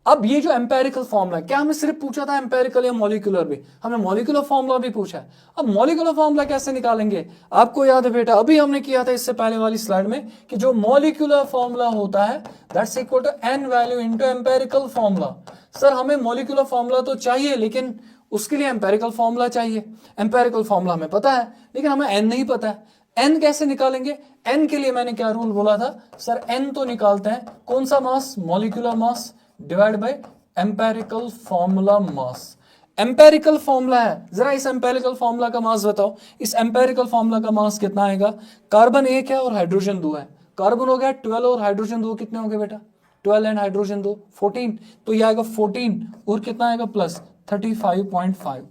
अब ये जो एम्पेरिकल फॉर्मूला, क्या हमें सिर्फ पूछा था एम्पेरिकल या मॉलिक्यूलर भी, हमें मॉलिक्यूलर फॉर्मूला भी पूछा है। अब मॉलिक्यूलर फॉर्मूला कैसे निकालेंगे, आपको याद है बेटा अभी हमने किया था इससे पहले वाली स्लाइड में कि जो मॉलिक्यूलर फॉर्मूला होता है that's equal to N value into empirical formula. Sir हमें मॉलिक्यूलर फॉर्मूला तो चाहिए लेकिन उसके लिए एम्पेरिकल फॉर्मूला चाहिए। एम्पेरिकल फॉर्मूला हमें पता है लेकिन हमें एन नहीं पता है, एन कैसे निकालेंगे। एन के लिए मैंने क्या रूल बोला था सर, एन तो निकालते हैं कौन सा mass, molecular mass divide by empirical formula mass. Empirical formula है, जरा इस एम्पेरिकल फॉर्मूला का मास बताओ। इस एम्पेरिकल फॉर्मूला का मास कितना आएगा, कार्बन 1 है और हाइड्रोजन 2 है, कार्बन हो गया 12 और हाइड्रोजन 2 कितने हो गए बेटा, 12 एंड हाइड्रोजन 2 14, तो ये आएगा 14 और कितना आएगा प्लस 35.5,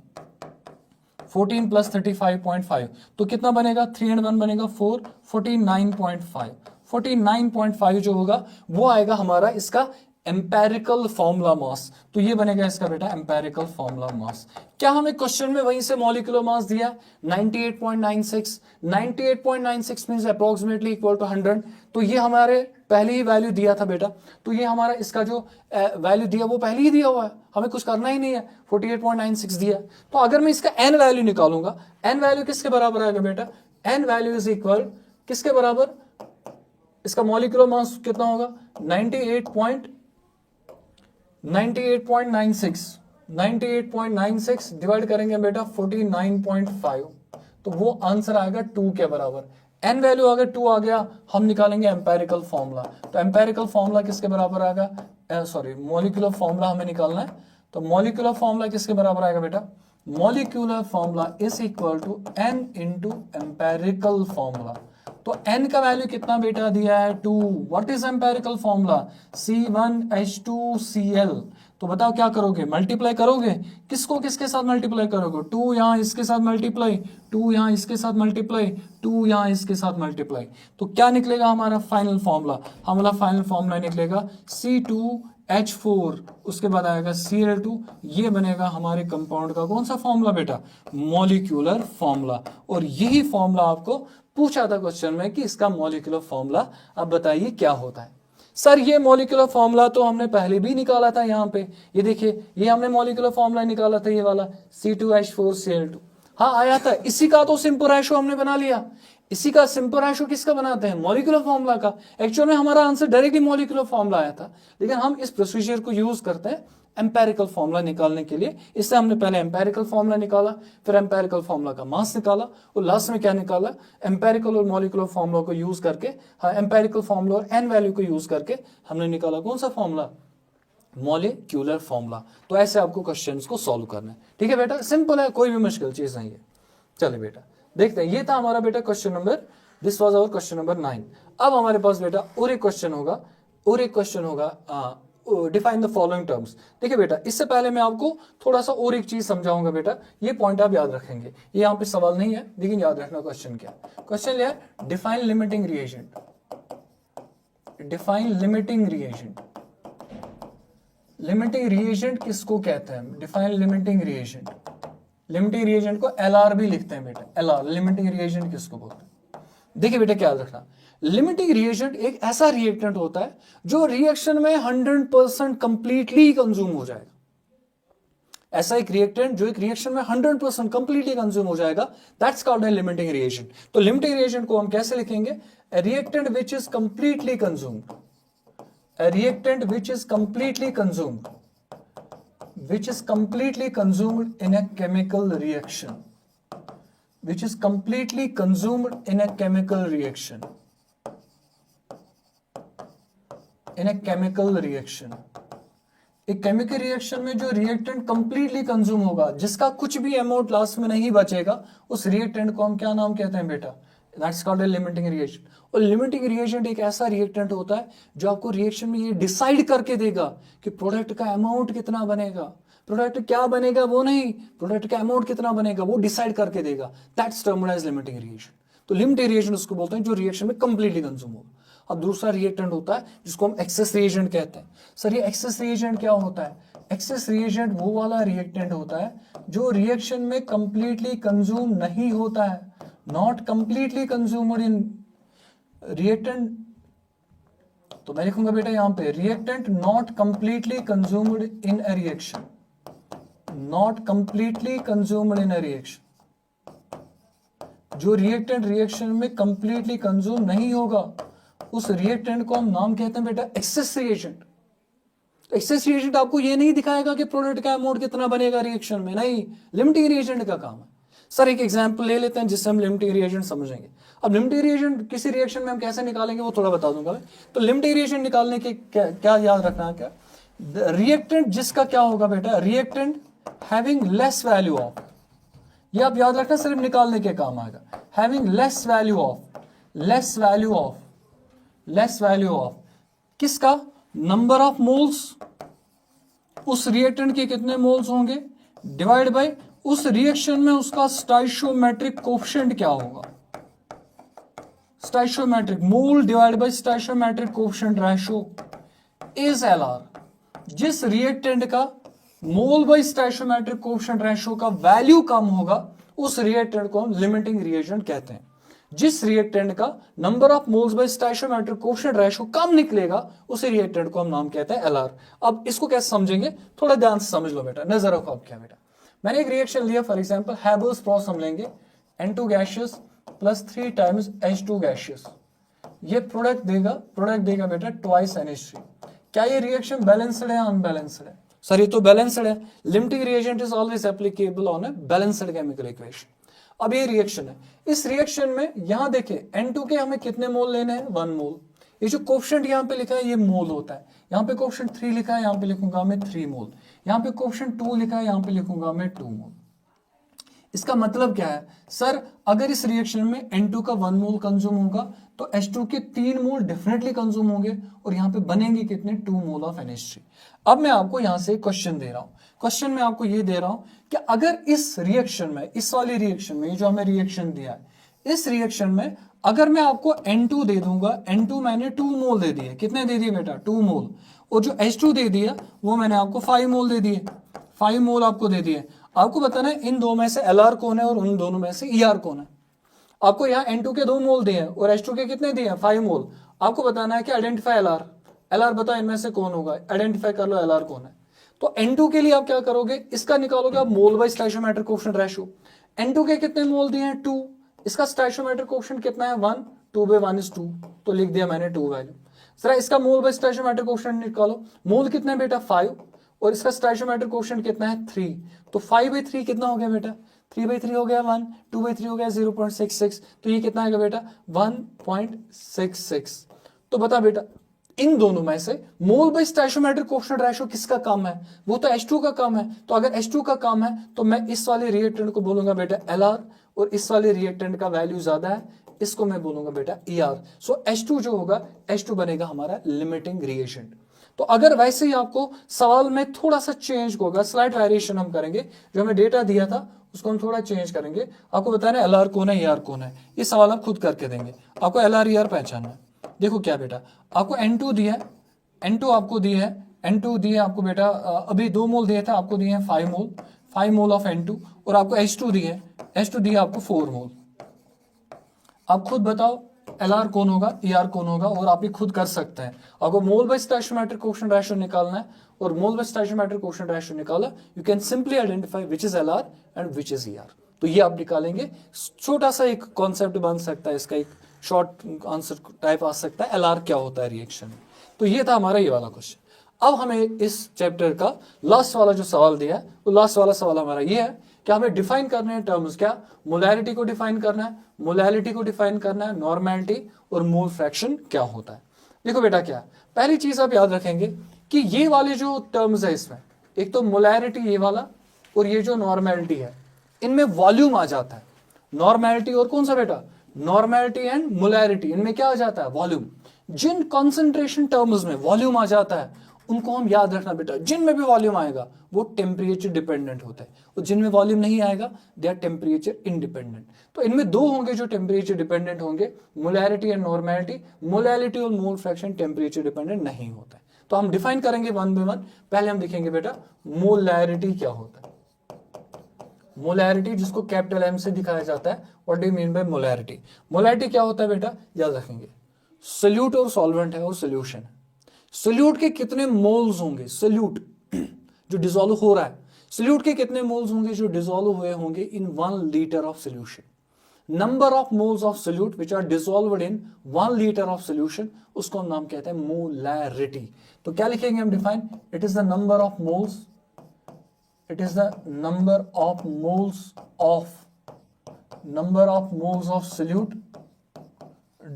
14 प्लस 35.5 तो कितना बनेगा, 3 and 1 बनेगा 4, 49.5, 49.5 जो होगा वो आएगा हमारा इसका एम्पेरिकल फॉर्मूला मास। तो ये बनेगा इसका बेटा एम्पेरिकल फॉर्मूला मास। क्या हमें क्वेश्चन में वहीं से मॉलिक्यूलर मास दिया 98.96, 98.96 मींस अप्रोक्सीमेटली इक्वल टू 100, तो ये हमारे पहले ही वैल्यू दिया था बेटा, तो ये हमारा इसका जो वैल्यू दिया वो पहले ही दिया हुआ है, हमें कुछ करना ही नहीं है, 48.96 दिया। तो अगर मैं इसका एन वैल्यू निकालूंगा, एन वैल्यू किसके बराबर आएगा बेटा, एन वैल्यू इज इक्वल किसके बराबर, इसका मॉलिक्यूलर मास कितना होगा 98.96 डिवाइड करेंगे बेटा 49.5, तो वो आंसर आएगा 2 के बराबर। एन वैल्यू अगर 2 आ गया हम निकालेंगे एम्पेरिकल फॉर्मूला, तो एम्पेरिकल फॉर्मूला किसके बराबर आएगा, सॉरी मॉलिक्यूलर फॉर्मूला हमें निकालना है, तो मॉलिक्यूलर फॉर्मूला किसके बराबर आएगा बेटा, molecular formula is equal to N into empirical formula. तो n का वैल्यू कितना बेटा दिया है 2, what is empirical formula C1H2Cl, तो बताओ क्या करोगे, मल्टीप्लाई करोगे, किसको किसके साथ मल्टीप्लाई करोगे, 2 यहाँ इसके साथ मल्टीप्लाई, 2 यहाँ इसके साथ मल्टीप्लाई, 2 यहाँ इसके साथ मल्टीप्लाई, तो क्या निकलेगा हमारा फाइनल फॉर्मूला, हमारा फाइनल फॉर्मूला निकलेगा C2H4, उसके बाद आएगा Cl2, ये बनेगा हमारे कंपाउंड का कौन सा फॉर्मूला बेटा, मॉलिक्यूलर फॉर्मूला। और यही फॉर्मूला आपको पूछा था क्वेश्चन में कि इसका मॉलिक्यूलर फॉर्मूला अब बताइए क्या होता है। सर ये मॉलिक्यूलर फॉर्मूला तो हमने पहले भी निकाला था, यहाँ पे ये देखिए ये हमने मॉलिक्यूलर फॉर्मूला निकाला था, ये वाला C2H4Cl2, हाँ आया था, इसी का तो सिंपल रेशो हमने बना लिया। इसी का सिंपल रेशो किसका बनाते हैं, मॉलिक्यूलर फॉर्मूला का। एक्चुअल में हमारा आंसर डायरेक्टली मॉलिक्यूलर फॉर्मूला आया था, लेकिन हम इस प्रोसीजर को यूज करते हैं एम्पेरिकल फॉर्मूला निकालने के लिए। इससे हमने पहले एम्पेरिकल फॉर्मूला निकाला, फिर एम्पेरिकल फॉर्मूला का मास निकाला, और लास्ट में क्या निकाला, एम्पेरिकल और मॉलिक्यूलर फॉर्मूला को यूज करके, हाँ एम्पेरिकल फॉर्मूला और एन वैल्यू को यूज करके हमने निकाला कौन सा फॉर्मूला, मॉलिक्यूलर फॉर्मूला। तो ऐसे आपको क्वेश्चंस को सॉल्व करना है, ठीक है बेटा, सिंपल है, कोई भी मुश्किल चीज नहीं है। चलिए बेटा देखते हैं, ये था हमारा बेटा question number, this was our question number 9। अब हमारे पास बेटा और एक क्वेश्चन होगा, और एक क्वेश्चन होगा डिफाइन द फॉलोइंग टर्म्स। देखिए बेटा इससे पहले मैं आपको थोड़ा सा और एक चीज समझाऊंगा बेटा, ये पॉइंट आप याद रखेंगे, ये यहाँ पे सवाल नहीं है लेकिन याद रखना क्वेश्चन क्या, क्वेश्चन क्या है, define limiting reagent, define limiting reagent. Limiting reagent किसको कहते हैं, define limiting reagent, limiting reagent को LR भी लिखते हैं बेटा, LR लिमिटिंग रिएजेंट किसको बोलते हैं। देखिए बेटा क्या याद रखना, लिमिटिंग रिएजेंट एक ऐसा रिएक्टेंट होता है जो रिएक्शन में 100% कंप्लीटली कंज्यूम हो जाएगा, ऐसा एक रिएक्टेंट जो एक रिएक्शन में 100% कंप्लीटली कंज्यूम हो जाएगा, that's called a limiting reagent. तो लिमिटिंग रिएजेंट को हम कैसे लिखेंगे, reactant which is completely consumed, reactant which is completely consumed, which is completely consumed in a chemical reaction, which is completely consumed in a chemical reaction, in a chemical reaction। एक chemical reaction में जो reactant completely consume होगा, जिसका कुछ भी amount last में नहीं बचेगा, उस रिएक्टेंट को हम क्या नाम कहते हैं बेटा, that's called a limiting reagent. और लिमिटिंग रिएजेंट एक ऐसा रिएक्टेंट होता है जो आपको रिएक्शन में ये डिसाइड करके देगा कि प्रोडक्ट का अमाउंट कितना बनेगा, प्रोडक्ट क्या बनेगा वो नहीं, प्रोडक्ट का अमाउंट कितना बनेगा वो डिसाइड करके देगा, that's termed as limiting reagent. तो लिमिटिंग रिएजेंट उसको बोलते हैं जो रिएक्शन में कंप्लीटली कंज्यूम होगा। अब दूसरा रिएक्टेंट होता है जिसको हम एक्सेस रिएजेंट कहते हैं। सर ये एक्सेस रिएजेंट क्या होता है, एक्सेस रिएजेंट वो वाला रिएक्टेंट होता है जो रिएक्शन में कंप्लीटली कंज्यूम नहीं होता है, not completely consumed in reactant. तो मैं लिखूंगा बेटा यहां पे reactant not completely consumed in a reaction, not completely consumed in a reaction. जो रिएक्टेंट रिएक्शन में कंप्लीटली कंज्यूम नहीं होगा उस रिएक्टेंट को हम नाम कहते हैं बेटा एक्सेस रिएजेंट। एक्सेस रिएजेंट आपको ये नहीं दिखाएगा कि प्रोडक्ट का अमाउंट कितना बनेगा रिएक्शन में, नहीं, लिमिटिंग रिएजेंट का काम है। सर एक एग्जांपल ले लेते हैं जिससे हम लिमिटिंग रिएजेंट समझेंगे। अब लिमिटिंग रिएजेंट किसी रिएक्शन में हम कैसे निकालेंगे वो थोड़ा बता दूंगा मैं। तो लिमिटिंग रिएजेंट निकालने के क्या याद रखना है, क्या रिएक्टेंट जिसका क्या होगा बेटा, reactant having less value of, ये आप याद रखना सिर्फ निकालने के काम आएगा, having less value of, less value of, less value of किसका, नंबर ऑफ मोल्स, उस रिएक्टेंट के कितने मोल्स होंगे डिवाइड बाय उस रिएक्शन में उसका स्टाइशियोमेट्रिक कोफिशिएंट क्या होगा, stoichiometric mole divide by stoichiometric coefficient ratio is LR. जिस रिएक्टेंट का mole by stoichiometric coefficient ratio का वैल्यू कम होगा उस रिएक्टेंट को हम लिमिटिंग रिएजेंट कहते हैं। जिस रिएक्टेंट का number of moles by stoichiometric coefficient ratio कम निकलेगा उस रिएक्टेंट को हम नाम कहते हैं एलआर। अब इसको कैसे समझेंगे, थोड़ा ध्यान से समझ लो बेटा, नजर रखो। अब क्या बेटा, मैंने एक रिएक्शन लिया, फॉर एग्जांपल हैबर्स प्रोस हम लेंगे, N2 gaseous plus 3 times H2 gaseous, ये प्रोडक्ट देगा बेटा ट्वाइस NH3। क्या ये रिएक्शन बैलेंस्ड है या अनबैलेंस्ड है? सर ये तो बैलेंस्ड है। Limiting reagent is always applicable on a balanced chemical equation. अब ये रिएक्शन है, इस रिएक्शन में यहां देखिए N2 के हमें कितने मोल लेने हैं, 1 मोल। ये जो कोफिशिएंट यहाँ पे लिखा है ये मोल होता है, यहाँ पे कोफिशिएंट 3 लिखा है, यहाँ पे लिखूंगा मैं 3 मोल, यहाँ पे कोफिशिएंट 2 लिखा है, यहाँ पे लिखूंगा मैं 2 मोल। इसका मतलब क्या है सर, अगर इस रिएक्शन में N2 का 1 मोल कंज्यूम होगा तो H2 के 3 मोल डेफिनेटली कंज्यूम होंगे और यहाँ पे बनेंगे कितने, 2 मोल ऑफ NH3। अब मैं आपको यहाँ से क्वेश्चन दे रहा हूँ, क्वेश्चन में आपको ये दे रहा हूँ कि अगर इस रिएक्शन में, इस वाली रिएक्शन में, ये जो हमें रिएक्शन दिया है, इस रिएक्शन में अगर मैं आपको N2 दे दूंगा, N2 मैंने 2 मोल दे दिए, कितने दे दिए बेटा, 2 मोल, और जो H2 दे दिया वो मैंने आपको 5 मोल दे दिए, 5 मोल आपको दे दिए। आपको बताना है इन दो में से LR कौन है और उन दोनों में से ER कौन है। आपको यहाँ N2 के 2 मोल दिए और H2 के कितने दिए, 5 मोल। आपको बताना है कि आइडेंटिफाई LR, LR बताओ इनमें से कौन होगा, आइडेंटिफाई कर लो LR कौन है। तो N2 के लिए आप क्या करोगे, इसका निकालोगे आप मोल by stoichiometric coefficient ratio. N2 के कितने मोल दिए हैं, 2, इसका स्टाइशियोमेट्रिक कोफिशिएंट कितना है, 1, 2 बाय 1 is 2, तो लिख दिया मैंने 2 वैल्यू। जरा इसका मोल बाय स्टाइशियोमेट्रिक कोफिशिएंट निकालो, मोल कितना है बेटा 5 और इसका स्टाइशियोमेट्रिक कोफिशिएंट कितना है 3, तो 5/3 कितना हो गया बेटा, 3/3 हो गया 1, 2/3 हो गया 0.66, तो ये कितना आएगा बेटा 1.66। तो बता बेटा इन दोनों में से मोल बाय स्टाइशियोमेट्रिक कोफिशिएंट रेशियो किसका काम है, वो तो H2 का काम है। तो अगर H2 का काम है तो मैं इस वाले रिएक्टेंट को बोलूंगा बेटा LR और इस वाले रिएक्टेंट का वैल्यू ज्यादा है, इसको मैं बोलूंगा बेटा ER। सो H2 जो होगा, H2 बनेगा हमारा लिमिटिंग रिएजेंट। तो अगर वैसे ही आपको सवाल में थोड़ा सा चेंज होगा, स्लाइट वेरिएशन हम करेंगे, जो हमें डेटा दिया था उसको हम थोड़ा चेंज करेंगे। आपको बताना है LR कौन है ER कौन है, ये सवाल आप खुद करके देंगे। आपको LR ER पहचानना है। देखो क्या बेटा, आपको N2 दिया है, N2 आपको दिया है, N2 दिए आपको बेटा अभी 2 मोल दिए थे, आपको दिए हैं 5 मोल, 5 मोल ऑफ N2, और आपको H2 दिए, H2 दिया आपको 4 मोल। आप खुद बताओ LR कौन होगा, ER कौन होगा, और आप ये खुद कर सकते हैं। आपको मोल बाय स्टाइशियोमेट्रिक कोफिशिएंट रेशियो निकालना है और मोल बाय स्टाइशियोमेट्रिक कोफिशिएंट रेशियो निकाला, you can simply identify which is LR and which is ER। तो ये आप निकालेंगे, छोटा सा एक कॉन्सेप्ट बन सकता है, इसका एक शॉर्ट आंसर टाइप आ सकता है, LR क्या होता है रिएक्शन में। तो ये था हमारा ये वाला क्वेश्चन। अब हमें इस चैप्टर का लास्ट वाला जो सवाल दिया है, तो लास्ट वाला सवाल हमारा ये है कि हमें डिफाइन करने हैं टर्म्स, क्या मोलैरिटी को डिफाइन करना है, मोलैलिटी को डिफाइन करना है, नॉर्मेलिटी और मोल फ्रैक्शन क्या होता है। देखो बेटा क्या, पहली चीज आप याद रखेंगे कि ये वाले जो टर्म्स है इसमें, एक तो मोलैरिटी ये वाला और ये जो नॉर्मेलिटी है, इनमें वॉल्यूम आ जाता है। नॉर्मेलिटी और कौन सा बेटा, नॉर्मेलिटी एंड मोलैरिटी, इनमें क्या आ जाता है, वॉल्यूम। जिन कॉन्सेंट्रेशन टर्म्स में वॉल्यूम आ जाता है उनको हम याद रखना बेटा, जिनमें भी वॉल्यूम आएगा वो टेम्परेचर डिपेंडेंट होता है, और जिनमें वॉल्यूम नहीं आएगा दे आर टेम्परेचर इंडिपेंडेंट। तो इनमें दो होंगे जो टेम्परेचर डिपेंडेंट होंगे, मोलैरिटी एंड नॉर्मेलिटी। मोलैलिटी और मोल फ्रैक्शन टेम्परेचर डिपेंडेंट नहीं होता है। तो हम डिफाइन करेंगे वन बाय वन। पहले हम देखेंगे बेटा मोलैरिटी क्या होता है। मोलैरिटी जिसको कैपिटल एम से दिखाया जाता है, what do you mean by molarity. Molarity क्या होता है बेटा, याद रखेंगे सोल्यूट और सॉल्वेंट है और सोल्यूशन है। सोल्यूट के कितने मोल्स होंगे, सोल्यूट जो डिसॉल्व हो रहा है, सोल्यूट के कितने मोल्स होंगे जो डिसॉल्व हुए होंगे in 1 litre of solution. Number of moles of solute which are dissolved in 1 litre of solution, उसको हम नाम कहते हैं मोलैरिटी। तो क्या लिखेंगे हम define, it is the number of moles, it is the number of moles of solute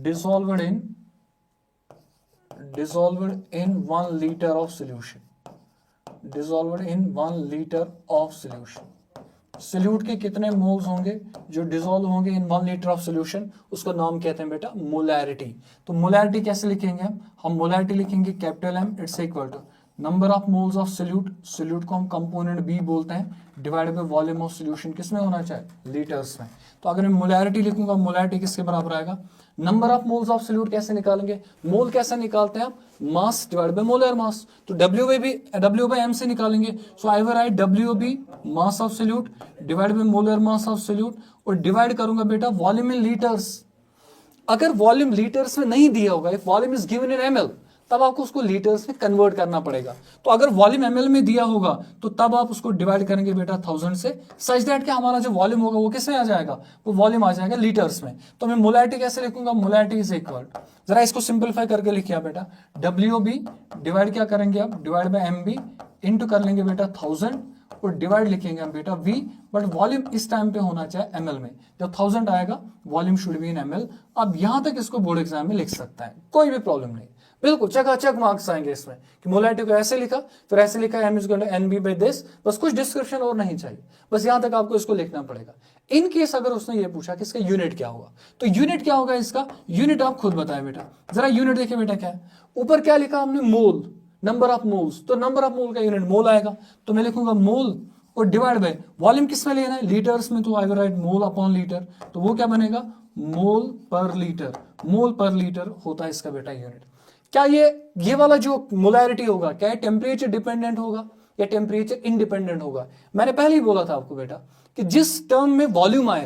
dissolved in 1 liter of solution, dissolved in 1 liter of solution। Solute के कितने मोल्स होंगे जो डिसॉल्व होंगे इन 1 लीटर ऑफ सोल्यूशन, उसको नाम कहते हैं बेटा मोलैरिटी। तो मोलैरिटी कैसे लिखेंगे हम मोलैरिटी लिखेंगे capital M, it's equal to number of moles of solute, solute को हम कंपोनेंट बी बोलते हैं, divide by volume of solution, किसमें होना चाहिए, लीटर्स में। तो अगर मैं मोलैरिटी लिखूंगा, मोलैरिटी किसके बराबर आएगा, number of moles of solute कैसे निकालेंगे, मोल कैसे निकालते हैं आप, mass divide by molar mass. तो W बाय M से निकालेंगे। So I will write WB mass of solute divide by molar mass of solute, और डिवाइड करूंगा बेटा वॉल्यूम इन लीटर्स। अगर वॉल्यूम लीटर्स में नहीं दिया होगा, if volume is given in ml, तब आपको उसको लीटर्स में कन्वर्ट करना पड़ेगा। तो अगर वॉल्यूम ml में दिया होगा तो तब आप उसको डिवाइड करेंगे बेटा 1000 से, सच दैट कि हमारा जो वॉल्यूम होगा वो किस में आ जाएगा, वो वॉल्यूम आ जाएगा लीटर्स में। तो मैं मोलैरिटी कैसे लिखूंगा, मोलैरिटी इज इक्वल, जरा इसको सिंपलीफाई करके लिखिए बेटा, WB डिवाइड क्या करेंगे आप, डिवाइड बाय MB इंटू कर लेंगे बेटा 1000, और डिवाइड लिखेंगे हम बेटा V, बट वॉल्यूम इस टाइम पे होना चाहिए ml में। जब 1000 आएगा volume should be in ml। अब यहां तक इसको बोर्ड एग्जाम में लिख सकता है, कोई भी प्रॉब्लम नहीं, बिल्कुल चकाचक मार्क्स आएंगे इसमें कि मोलैरिटी को ऐसे लिखा, फिर ऐसे लिखा M is equal to NB by this, बस कुछ डिस्क्रिप्शन और नहीं चाहिए, बस यहां तक आपको इसको लिखना पड़ेगा। इन केस अगर उसने ये पूछा कि इसका यूनिट क्या होगा, तो यूनिट क्या होगा इसका, यूनिट आप खुद बताए बेटा, जरा यूनिट देखिए बेटा क्या है, ऊपर क्या लिखा हमने मोल, नंबर ऑफ मोल्स, तो नंबर ऑफ मोल का यूनिट मोल आएगा, तो मैं लिखूंगा मोल और डिवाइड बाय वॉल्यूम किस में लेना है, लीटर्स में, तो I will right mole upon litre, तो वो क्या बनेगा मोल पर लीटर। मोल पर लीटर होता है इसका बेटा यूनिट। क्या ये वाला जो मोलैरिटी होगा, क्या ये टेम्परेचर डिपेंडेंट होगा या टेम्परेचर इंडिपेंडेंट होगा। मैंने पहले ही बोला था आपको बेटा कि जिस टर्म में वॉल्यूम आए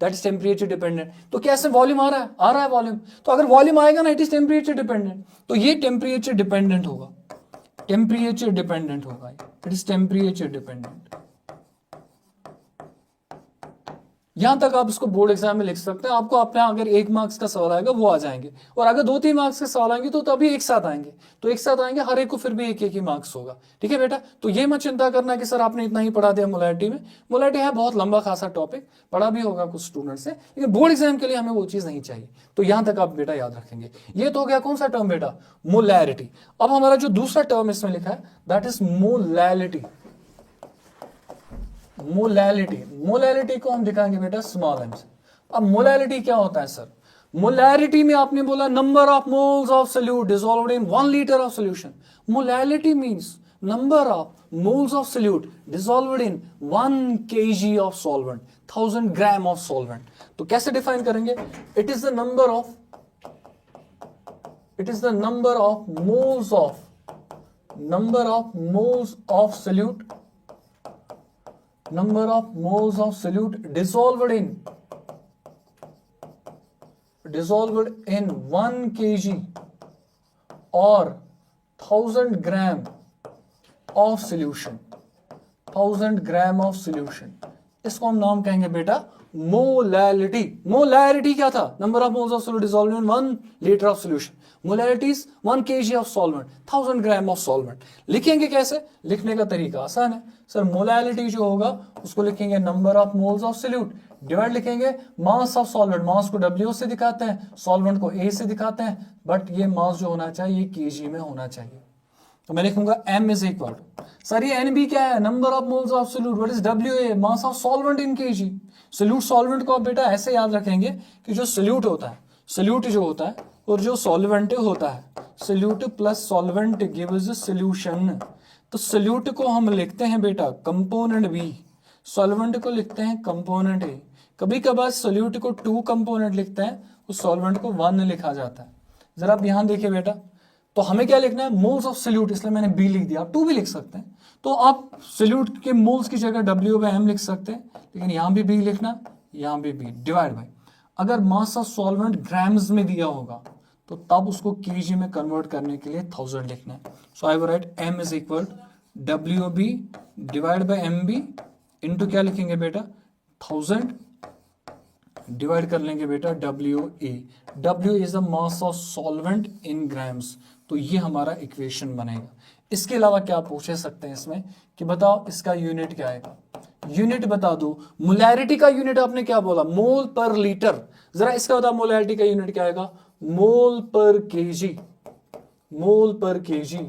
दैट इज टेम्परेचर डिपेंडेंट। तो क्या इसमें वॉल्यूम आ रहा है वॉल्यूम, तो अगर वॉल्यूम आएगा ना इट इज टेम्परेचर डिपेंडेंट, तो ये टेम्परेचर डिपेंडेंट होगा, टेम्परेचर डिपेंडेंट होगा, इट इज टेम्परेचर डिपेंडेंट। यहां तक आप इसको बोर्ड एग्जाम में लिख सकते हैं। आपको अपने अगर 1 मार्क्स का सवाल आएगा वो आ जाएंगे, और अगर 2-3 मार्क्स के सवाल आएंगे तो तभी एक साथ आएंगे, तो एक साथ आएंगे, हर एक को फिर भी एक ही मार्क्स होगा। ठीक है बेटा, तो ये मत चिंता करना कि सर आपने इतना ही पढ़ा दिया मोलैरिटी में। मोलैरिटी है बहुत लंबा खासा टॉपिक, पढ़ा भी होगा कुछ स्टूडेंट से, लेकिन बोर्ड एग्जाम के लिए हमें वो चीज नहीं चाहिए। तो यहां तक आप बेटा याद रखेंगे। ये तो हो गया कौन सा टर्म बेटा, मोलैरिटी। अब हमारा जो दूसरा टर्म इसमें लिखा है that is molality. Molality, molality को हम दिखाएंगे बेटा स्मॉल m से। अब मोलैलिटी क्या होता है सर, मोलैलिटी में आपने बोला number of moles of solute dissolved in 1 litre of solution. Molality means number of moles of solute dissolved in 1 kg of solvent, 1000 gram of solvent. तो कैसे डिफाइन करेंगे, it is the number of moles of solute, number of moles of solute dissolved in 1 kg or 1000 gram of solution, 1000 gram of solution। इसको हम नाम कहेंगे बेटा molality. Molarity क्या था, number of moles of solute dissolved in 1 litre of solution. Molarity is 1 kg of solvent, 1000 gram of solvent. लिखेंगे कैसे, लिखने का तरीका आसान है सर। मोलैलिटी जो होगा उसको लिखेंगे number of moles of solute, divide लिखेंगे मास ऑफ सॉल्वेंट, मास को W से दिखाते हैं, सॉल्वेंट को A से दिखाते हैं, बट ये मास जो होना चाहिए ये kg में होना चाहिए। तो मैं लिखूंगा M is equal to, sir ये NB क्या है, number of moles of solute, what is WA, mass of solvent in kg। Solute solvent को आप बेटा ऐसे याद रखेंगे कि जो सोल्यूट होता है, सोल्यूट जो होता है और जो सॉल्वेंट होता है, solute plus solvent gives solution. तो सोल्यूट को हम लिखते हैं बेटा कंपोनेंट B, सॉल्वेंट को लिखते हैं कंपोनेंट A। कभी कभार सोल्यूट को 2 कंपोनेंट लिखते हैं, उस सॉल्वेंट को 1 लिखा जाता है। जरा आप यहां देखिए बेटा, तो हमें क्या लिखना है, मोल्स ऑफ सोल्यूट, इसलिए मैंने बी लिख दिया, आप टू भी लिख सकते हैं। तो आप सोल्यूट के मोल्स की जगह W/M लिख सकते हैं, लेकिन यहां भी बी लिखना, यहां भी बी, डिवाइड बाय, अगर मास ऑफ सॉल्वेंट ग्राम्स में दिया होगा तो तब उसको केजी में कन्वर्ट करने के लिए 1000 लिखना है। So I will write M is equal WB divide by MB into क्या लिखेंगे बेटा, 1000 डिवाइड कर लेंगे बेटा WA। W is the mass of solvent in grams, तो ये हमारा इक्वेशन बनेगा। इसके अलावा क्या पूछे सकते हैं इसमें कि बताओ इसका यूनिट क्या आएगा, यूनिट बता दो। मोलैरिटी का यूनिट आपने क्या बोला, मोल पर लीटर, जरा इसका बताओ मोलैरिटी का यूनिट क्या आएगा, मोल पर केजी, मोल पर केजी,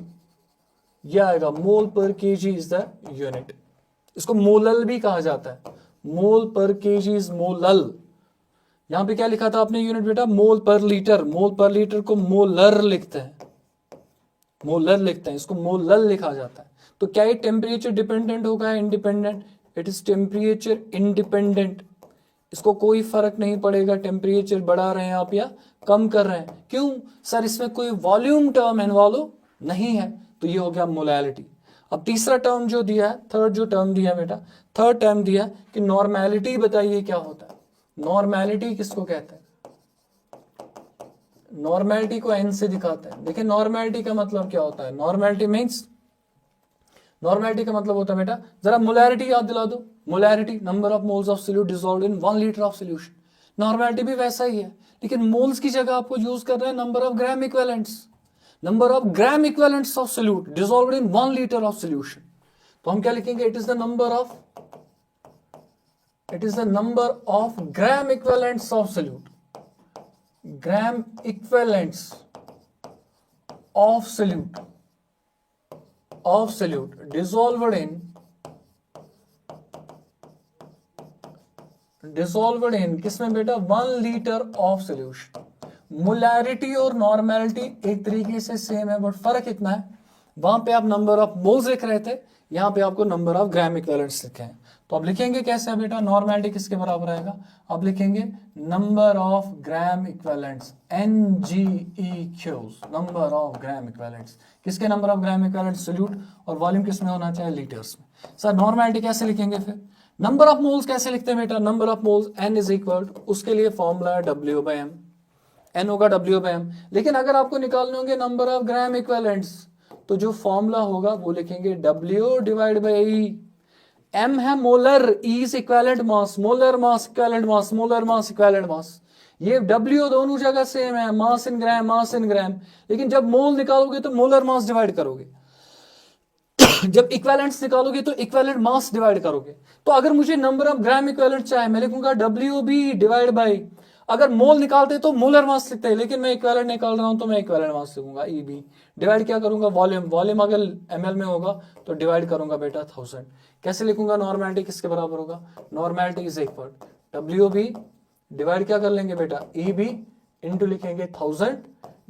ये आएगा मोल पर केजी इज द यूनिट। इसको मोलल भी कहा जाता है, मोल पर केजी इज मोलल। यहां पे क्या लिखा था आपने यूनिट बेटा, मोल पर लीटर, मोल पर लीटर को मोलर लिखते हैं, मोलर लिखते हैं, इसको मोलल लिखा जाता है। तो क्या ये टेम्परेचर डिपेंडेंट होगा, independent, it is temperature independent, इसको कोई फर्क नहीं पड़ेगा टेम्परेचर बढ़ा रहे हैं आप या कम कर रहे हैं। क्यों सर, इसमें कोई वॉल्यूम टर्म इन्वॉल्व नहीं है, तो ये हो गया मोलैलिटी। अब तीसरा टर्म जो दिया है, थर्ड जो टर्म दिया है बेटा, थर्ड टर्म दिया कि नॉर्मेलिटी, बताइए क्या होता है, नॉर्मेलिटी किसको कहते हैं, नॉर्मेलिटी को एन से दिखाते हैं। देखिए नॉर्मेलिटी का मतलब क्या होता है, नॉर्मेलिटी मींस, नॉर्मेलिटी का मतलब होता है बेटा, जरा मोलैरिटी याद दिला दो, molarity number of moles of solute dissolved in 1 litre of solution. Normality भी वैसा ही है, लेकिन मोल्स की जगह आपको यूज कर रहे हैं number of gram equivalents, number of gram equivalents of solute dissolved in 1 litre of solution. तो हम क्या लिखेंगे, it is the number of, it is the number of gram equivalents of solute, gram equivalents of solute, dissolved in किसमें बेटा, 1 litre of solution. Molarity और normality एक तरीके से सेम है, बट फर्क इतना है, वहां पे आप नंबर ऑफ मोल्स लिख रहे थे, यहां पे आपको नंबर ऑफ ग्राम इक्विवेलेंट्स लिखे हैं। तो अब लिखेंगे कैसे है बेटा, नॉर्मेलिटी किसके बराबर आएगा, अब लिखेंगे number of gram equivalents, NGEQs, number of gram equivalents, किसके number of gram equivalents, solute, और वॉल्यूम किसमें होना चाहिए, लीटर्स में। सर नॉर्मेलिटी कैसे लिखेंगे, फिर नंबर ऑफ मोल्स कैसे लिखते हैं बेटा, number of moles N is equal, उसके लिए फॉर्मूला है W/M, N होगा W/M। लेकिन अगर आपको निकालने होंगे नंबर ऑफ ग्राम इक्विवेलेंट्स, तो जो फॉर्मूला होगा वो लिखेंगे W divide by E। M है molar, E is equivalent mass, molar mass equivalent mass, molar mass equivalent mass, ये W दोनों जगह सेम है, मास इन ग्राम, मास इन ग्राम। लेकिन जब मोल निकालोगे तो मोलर मास डिवाइड करोगे, जब इक्विवेलेंट्स निकालोगे तो इक्विवेलेंट मास डिवाइड करोगे। तो अगर मुझे नंबर ऑफ ग्राम इक्विवेलेंट चाहे, मैं लिखूंगा WB डिवाइड बाई, अगर मोल निकालते तो मोलर मास लिखते हैं, लेकिन मैं इक्विवेलेंट निकाल रहा हूं तो मैं इक्विवेलेंट मास लिखूंगा EB, डिवाइड क्या करूंगा, वॉल्यूम, वॉल्यूम अगर ml में होगा तो डिवाइड करूंगा बेटा 1000। कैसे लिखूंगा, नॉर्मेलिटी किसके बराबर होगा, normality is equal WB divide क्या कर लेंगे बेटा EB इनटू लिखेंगे 1000,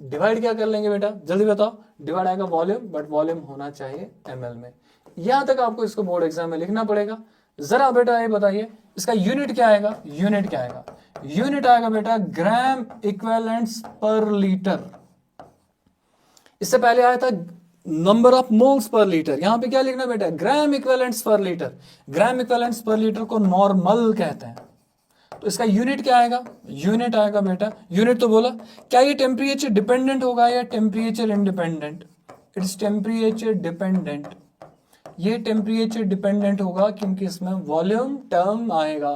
डिवाइड क्या कर लेंगे बेटा, जल्दी बताओ, डिवाइड आएगा वॉल्यूम, बट वॉल्यूम होना चाहिए ml में। यहां तक आपको इसको बोर्ड एग्जाम में लिखना पड़ेगा। जरा बेटा ये बताइए इसका यूनिट क्या आएगा, यूनिट क्या आएगा, यूनिट आएगा बेटा ग्राम इक्विवेलेंट्स पर लीटर। इससे पहले आया था number of moles per litre, यहां पे क्या लिखना बेटा, ग्राम इक्विवेलेंट्स पर लीटर। ग्राम इक्विवेलेंट्स पर लीटर को नॉर्मल कहते हैं। तो इसका यूनिट क्या आएगा, यूनिट आएगा बेटा, यूनिट तो बोला, क्या ये टेम्परेचर डिपेंडेंट होगा या temperature independent, its temperature dependent, ये टेम्परेचर डिपेंडेंट होगा क्योंकि इसमें वॉल्यूम टर्म आएगा।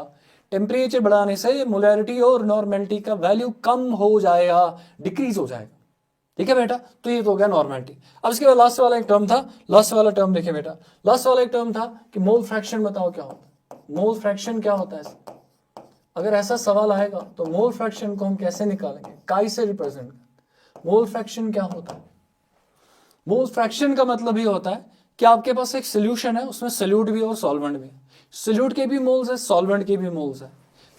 टेम्परेचर बढ़ाने से मोलैरिटी और नॉर्मेलिटी का वैल्यू कम हो जाएगा, डिक्रीज हो जाएगा, ठीक है बेटा। तो ये तो हो गया नॉर्मेलिटी। अब इसके बाद लास्ट वाला एक टर्म था, लास्ट वाला टर्म देखिए बेटा, लास्ट वाला एक टर्म था कि मोल फ्रैक्शन बताओ क्या होता है, मोल फ्रैक्शन क्या होता है। अगर ऐसा सवाल आएगा तो मोल फ्रैक्शन को हम कैसे निकालेंगे, काई से रिप्रेजेंट, मोल फ्रैक्शन क्या होता है। मोल फ्रैक्शन का मतलब ये होता है कि आपके पास एक सोल्यूशन है, उसमें सोल्यूट भी और सॉल्वेंट भी, सोल्यूट के भी मोल्स है, सॉल्वेंट के भी मोल्स है।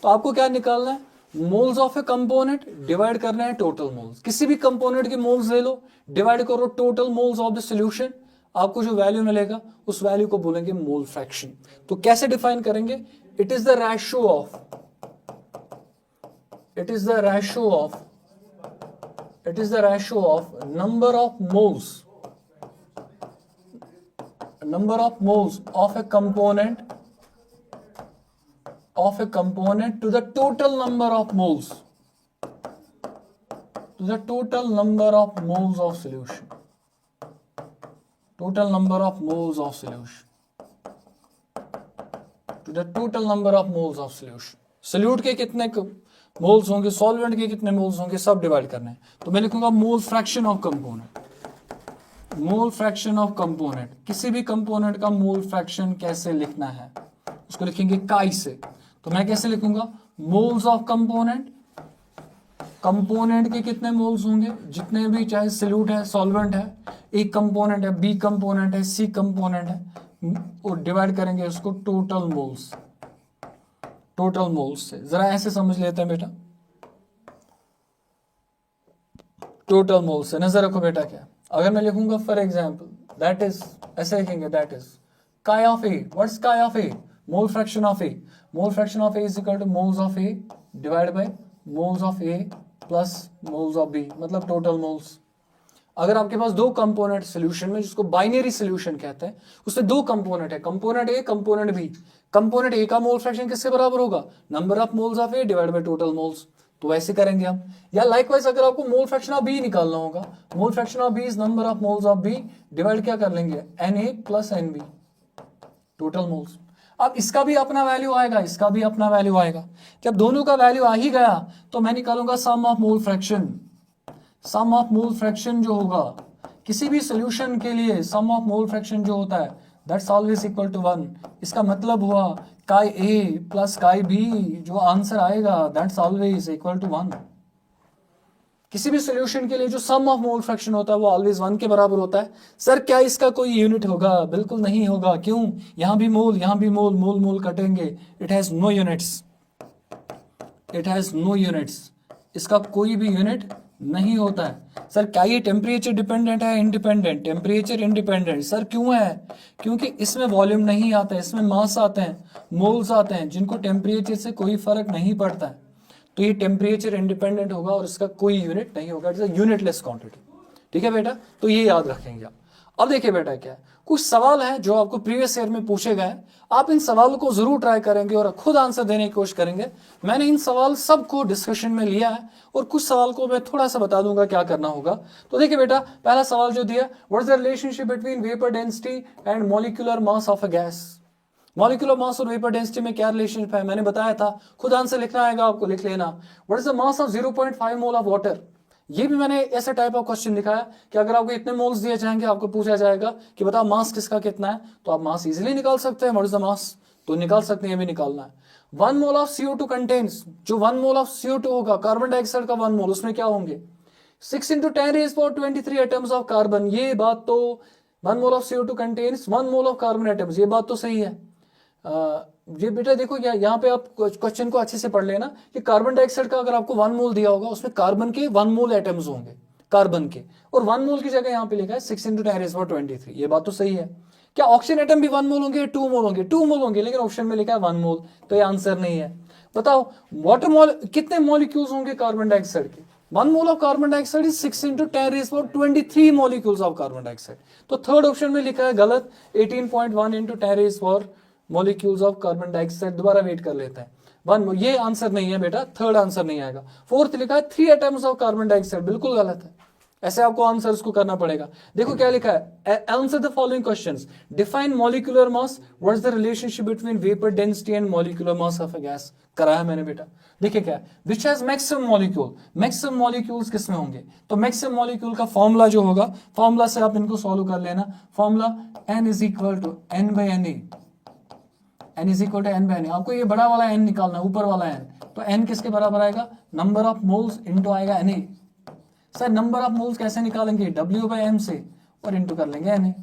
तो आपको क्या निकालना है, moles of A component divide करना है टोटल मोल्स। किसी भी कंपोनेंट के मोल्स ले लो, डिवाइड करो total moles of the solution, आपको जो वैल्यू मिलेगा उस वैल्यू को बोलेंगे मोल फ्रैक्शन। तो कैसे डिफाइन करेंगे, it is the ratio of, it is the ratio of, It is the ratio of number of moles of a component to the total number of moles of solution. Total number of moles of solution to the total number of moles of solution. Solute के कितने moles होंगे, solvent के कितने moles होंगे, सब divide करने हैं. तो मैं लिखूंगा मोल fraction of component. Mole fraction of component, किसी भी कंपोनेंट का मोल फ्रैक्शन कैसे लिखना है उसको लिखेंगे काई से. तो मैं कैसे लिखूंगा, मोल्स ऑफ कंपोनेंट, कंपोनेंट के कितने मोल्स होंगे, जितने भी, चाहे सोल्यूट है, सॉल्वेंट है, एक कंपोनेंट है, बी कंपोनेंट है, सी कंपोनेंट है, और डिवाइड करेंगे उसको टोटल मोल्स से. जरा ऐसे समझ लेते हैं बेटा, टोटल मोल्स से. नजर रखो बेटा, क्या अगर मैं लिखूंगा फॉर एग्जांपल दैट इज, ऐसे लिखेंगे that is chi of A. What's chi of A? Mole fraction of A. Mole fraction of A is equal to moles of A divided by moles of A plus moles of B, मतलब total moles. अगर आपके पास दो component solution में, जिसको binary solution कहते हैं, उसमें दो कंपोनेंट है, component A, component B. Component A का मोल फ्रैक्शन किसके बराबर होगा, number of moles of A divide by total moles. तो वैसे करेंगे हम. या लाइकवाइज अगर आपको मोल फ्रैक्शन ऑफ बी निकालना होगा, mole fraction of B is number of moles of B divide क्या कर लेंगे, Na plus Nb total moles. अब इसका भी अपना वैल्यू आएगा, इसका भी अपना वैल्यू आएगा. जब दोनों का वैल्यू आ ही गया तो मैं निकालूंगा sum of mole fraction. Sum of mole fraction जो होगा किसी भी सोल्यूशन के लिए, सम ऑफ मोल फ्रैक्शन जो होता है दैट्स ऑलवेज इक्वल टू 1. इसका मतलब हुआ काई ए प्लस काई बी, जो आंसर आएगा दैट्स ऑलवेज इक्वल टू 1. किसी भी सोल्यूशन के लिए जो सम ऑफ मोल फ्रैक्शन होता है वो ऑलवेज 1 के बराबर होता है. सर क्या इसका कोई यूनिट होगा, बिल्कुल नहीं होगा. क्यों, यहां भी मोल, यहां भी मोल, मोल मोल कटेंगे. It has no units, it has no units. इसका कोई भी यूनिट नहीं होता है. सर क्या ये टेम्परेचर डिपेंडेंट है, इंडिपेंडेंट, टेम्परेचर इंडिपेंडेंट. सर क्यों है, क्योंकि इसमें वॉल्यूम नहीं आता है, इसमें मास आते हैं, मोल्स आते हैं, जिनको टेम्परेचर से कोई फर्क नहीं पड़ता है. तो ये टेम्परेचर इंडिपेंडेंट होगा और इसका कोई यूनिट नहीं होगा. It's a unitless quantity. ठीक है बेटा, तो ये याद रखेंगे आप. अब देखिए बेटा, क्या है, कुछ सवाल है जो आपको प्रीवियस ईयर में पूछे गए. आप इन सवालों को जरूर ट्राई करेंगे और खुद आंसर देने की कोशिश करेंगे. मैंने इन सवाल सबको डिस्कशन में लिया है और कुछ सवाल को मैं थोड़ा सा बता दूंगा क्या करना होगा. तो देखिए बेटा, पहला सवाल जो दिया, what is the relationship between vapour density and molecular mass of a gas. Molecular mass और वेपर डेंसिटी में क्या रिलेशनशिप है, मैंने बताया था. खुद आंसर लिखना आएगा आपको, लिख लेना. What is the mass of 0.5 mole of water. ये भी मैंने ऐसे टाइप ऑफ क्वेश्चन दिखाया कि अगर आपको इतने मोल्स दिए जाएंगे, आपको पूछा जाएगा कि बताओ मास किसका कितना है, तो आप मास इजीली निकाल सकते हैं. व्हाट इज द मास, तो निकाल सकते हैं, ये भी निकालना है. 1 मोल ऑफ CO2 कंटेन्स, जो 1 मोल ऑफ CO2 होगा, कार्बन डाइऑक्साइड का 1 मोल, उसमें क्या होंगे 6 × 10⁻23 एटम्स ऑफ कार्बन. ये बात तो 1 mole of CO2 contains 1 mole of carbon atoms, ये बात तो सही है. ये बेटा देखो, यहाँ पे आप क्वेश्चन को अच्छे से पढ़ लेना कि कार्बन डाइऑक्साइड का अगर आपको 1 मोल दिया होगा, उसमें कार्बन के 1 मोल एटम्स होंगे, कार्बन के, और 1 मोल की जगह यहाँ पे लिखा है 6 × 10⁻23. ये बात तो सही है. क्या ऑक्सीजन एटम भी 1 मोल होंगे, 2 मोल होंगे, 2 मोल होंगे, लेकिन ऑप्शन में लिखा है 1 मोल, तो ये आंसर नहीं है. बताओ वाटर मोल कितने मॉलिक्यूल्स होंगे कार्बन डाइऑक्साइड के. 1 mole of carbon dioxide is 6 × 10⁻23 molecules of carbon dioxide. तो थर्ड ऑप्शन में लिखा है गलत, 18.1 × 10⁻⁴ मॉलिक्यूल्स ऑफ कार्बन डाइऑक्साइड. दोबारा वेट कर लेते हैं. 1, ये आंसर नहीं है बेटा, थर्ड आंसर नहीं आएगा. फोर्थ लिखा है 3 एटम्स ऑफ कार्बन डाइऑक्साइड, बिल्कुल गलत है. ऐसे आपको आंसर उसको करना पड़ेगा. देखो क्या लिखा है, answer the following questions. Define molecular mass, what is the relationship between vapour density and molecular mass of a gas. कराया मैंने बेटा. देखिए क्या है, which has maximum molecule. Maximum molecules किसमें होंगे, तो मैक्सिमम मॉलिक्यूल का फॉर्मूला जो होगा, फॉर्मूला से आप इनको सॉल्व कर लेना. Formula n = n/Na. n = n/Na. आपको ये बड़ा वाला n निकालना, ऊपर वाला n. तो n किसके बराबर आएगा, नंबर ऑफ मोल्स इंटू आएगा Na. Sir number of moles कैसे निकालेंगे, W/m से और इंटू कर लेंगे Na.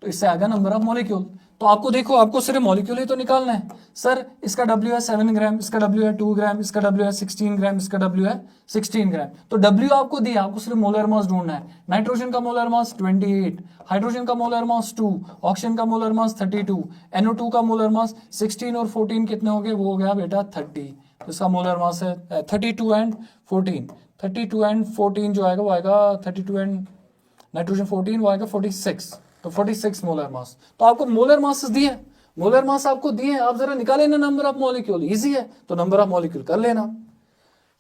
तो इससे आएगा नंबर ऑफ मॉलिक्यूल. तो आपको देखो, आपको सिर्फ मॉलिक्यूल ही तो निकालना है. सर इसका W है 7 ग्राम, इसका W है 2 ग्राम, इसका W है 16 ग्राम, इसका W है 16 ग्राम. तो W आपको दिया, आपको सिर्फ मोलर मास ढूंढना है. नाइट्रोजन का मोलर मास 28, हाइड्रोजन का मोलर मास 2, ऑक्सीजन का मोलर मास 32, NO2 का मोलर मास 16 और 14 कितने हो गए, वो हो गया बेटा 30. इसका मोलर मास है 32 एंड 14, 32 एंड 14 जो आएगा वो आएगा 32 एंड नाइट्रोजन 14 वो आएगा 46, तो 46 मोलर मास। तो आपको मोलर मास दिए, मोलर मास आपको दिए, आप जरा निकाले ना नंबर ऑफ मॉलिक्यूल, इजी है, तो नंबर ऑफ मॉलिक्यूल कर लेना।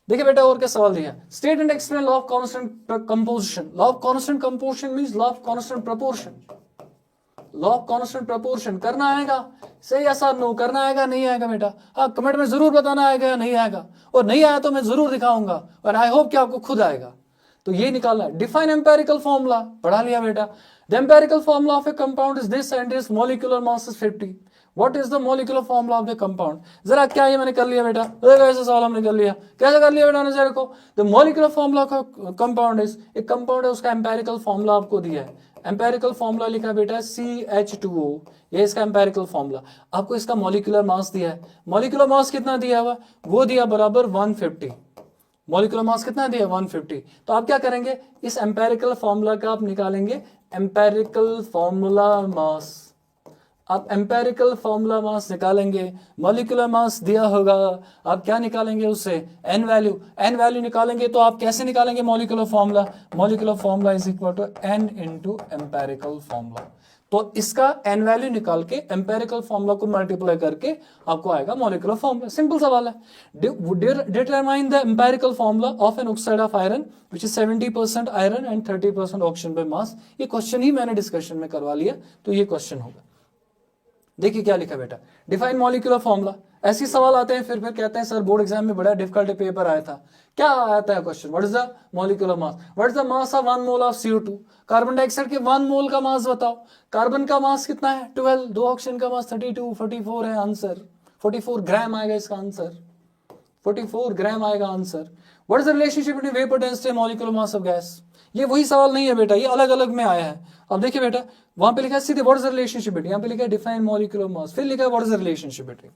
देखिए बेटा और क्या सवाल दिया, state and explain law of constant composition. Law of constant composition means law of constant proportion. Law of constant proportion करना आएगा, सही या साथ नो करना आएगा, नहीं आएगा बेटा, हाँ कमेंट में जरूर बताना आएगा या नहीं आएगा, और नहीं आया तो मैं जरूर दिखाऊंगा, और आई होप कि आपको खुद आएगा। तो ये निकालना है। डिफाइन एम्पेरिकल फॉर्मूला पढ़ा लिया बेटा। The empirical formula of A compound is this and is molecular mass is 50। What is the molecular formula of the compound? जरा क्या ये मैंने कर लिया बेटा, ऐसा सवाल हमने कर लिया, कैसे कर लिया बेटा नजर रखो। द मॉलिक्यूलर फॉर्मूला का कंपाउंड इज, एक कंपाउंड है उसका एम्पेरिकल फॉर्मूला आपको दिया है, एम्पेरिकल फॉर्मूला लिखा है बेटा CH2O, ये इसका एम्पेरिकल फॉर्मूला। आपको इसका मॉलिक्यूलर मास दिया है, मॉलिक्यूलर मास कितना दिया हुआ, वो दिया बराबर 150। मॉलिक्यूलर मास कितना दिया 150। तो आप क्या करेंगे, इस एम्पेरिकल फॉर्मूला का आप निकालेंगे एम्पेरिकल फॉर्मूला मास, आप एम्पेरिकल फॉर्मूला मास निकालेंगे, मॉलिक्यूलर मास दिया होगा, आप क्या निकालेंगे उससे, एन वैल्यू, एन वैल्यू निकालेंगे। तो आप कैसे निकालेंगे molecular formula, molecular formula is equal to N into empirical formula. तो इसका एन वैल्यू निकाल के एम्पेरिकल फॉर्मूला को मल्टीप्लाई करके आपको आएगा मॉलिक्यूलर फॉर्मूला। सिंपल सवाल है। Determine the empirical formula of an oxide of iron which is 70% iron and 30% oxygen by mass. ये क्वेश्चन ही मैंने डिस्कशन में करवा लिया, तो ये क्वेश्चन होगा। देखिए क्या लिखा बेटा, डिफाइन मॉलिक्यूलर फॉर्मूला। ऐसे सवाल आते हैं, फिर कहते हैं सर बोर्ड एग्जाम में बड़ा डिफिकल्ट पेपर आया था, क्या आता है question, what is the molecular mass, what is the mass of 1 mole of CO2। Carbon dioxide के 1 मोल का मास बताओ, कार्बन का मास कितना है 12, दो ऑक्सीजन का मास 32, 44 है आंसर, 44 ग्राम आएगा इसका आंसर, 44 ग्राम आएगा answer. What is the relationship between vapour density and molecular mass of gas. ये वही सवाल नहीं है बेटा, ये अलग अलग में आया है। अब देखिए बेटा, वहां पे लिखा है सीधे what is the relationship between, यहाँ पे लिखा है डिफाइन मॉलिक्यूलर मास, फिर लिखा है what is the relationship between,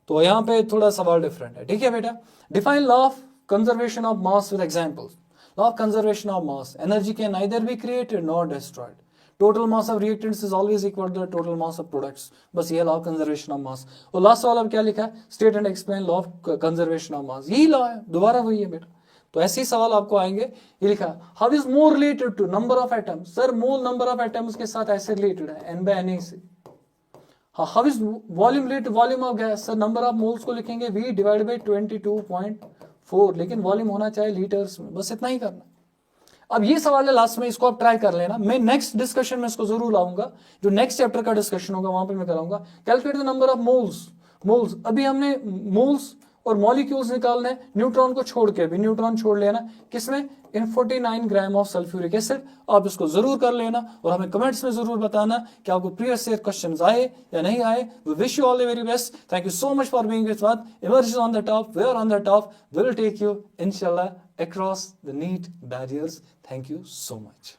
तो यहाँ पे थोड़ा सवाल डिफरेंट है। ठीक है बेटा, define law of conservation of mass with examples. Law of conservation of mass, energy can neither be created nor destroyed, total mass of reactants is always equal to the total mass of products. बस ये law of conservation of mass. और last सवाल अब क्या लिखा है, state and explain law of conservation of mass, यही law है, दोबारा वही है बेटा। तो ऐसे ही सवाल आपको आएंगे। ये लिखा how is mole related to number of atoms, sir mole number of atoms के साथ ऐसे रिलेटेड है n/Na से। How is volume related volume of gas, sir number of moles को लिखेंगे V डिवाइड बाई 22.4, लेकिन वॉल्यूम होना चाहिए लीटर्स में, बस इतना ही करना। अब ये सवाल है लास्ट में, इसको आप ट्राई कर लेना, मैं नेक्स्ट डिस्कशन में इसको जरूर लाऊंगा, जो नेक्स्ट चैप्टर का डिस्कशन होगा वहां पे मैं कराऊंगा। Calculate the number of moles, moles अभी हमने मोल्स और मॉलिक्यूल्स निकालने हैं, न्यूट्रॉन को छोड़ के, भी न्यूट्रॉन छोड़ लेना, किसमें, इन 49 ग्राम ऑफ सल्फ्यूरिक एसिड। आप इसको जरूर कर लेना और हमें कमेंट्स में जरूर बताना कि आपको प्रीवियस ईयर क्वेश्चंस आए या नहीं आए। We wish you all the very best, thank you so much for being with us. Emerge on the top, we are on the top, will take you इंशाल्लाह across the NEET barriers. Thank you so much.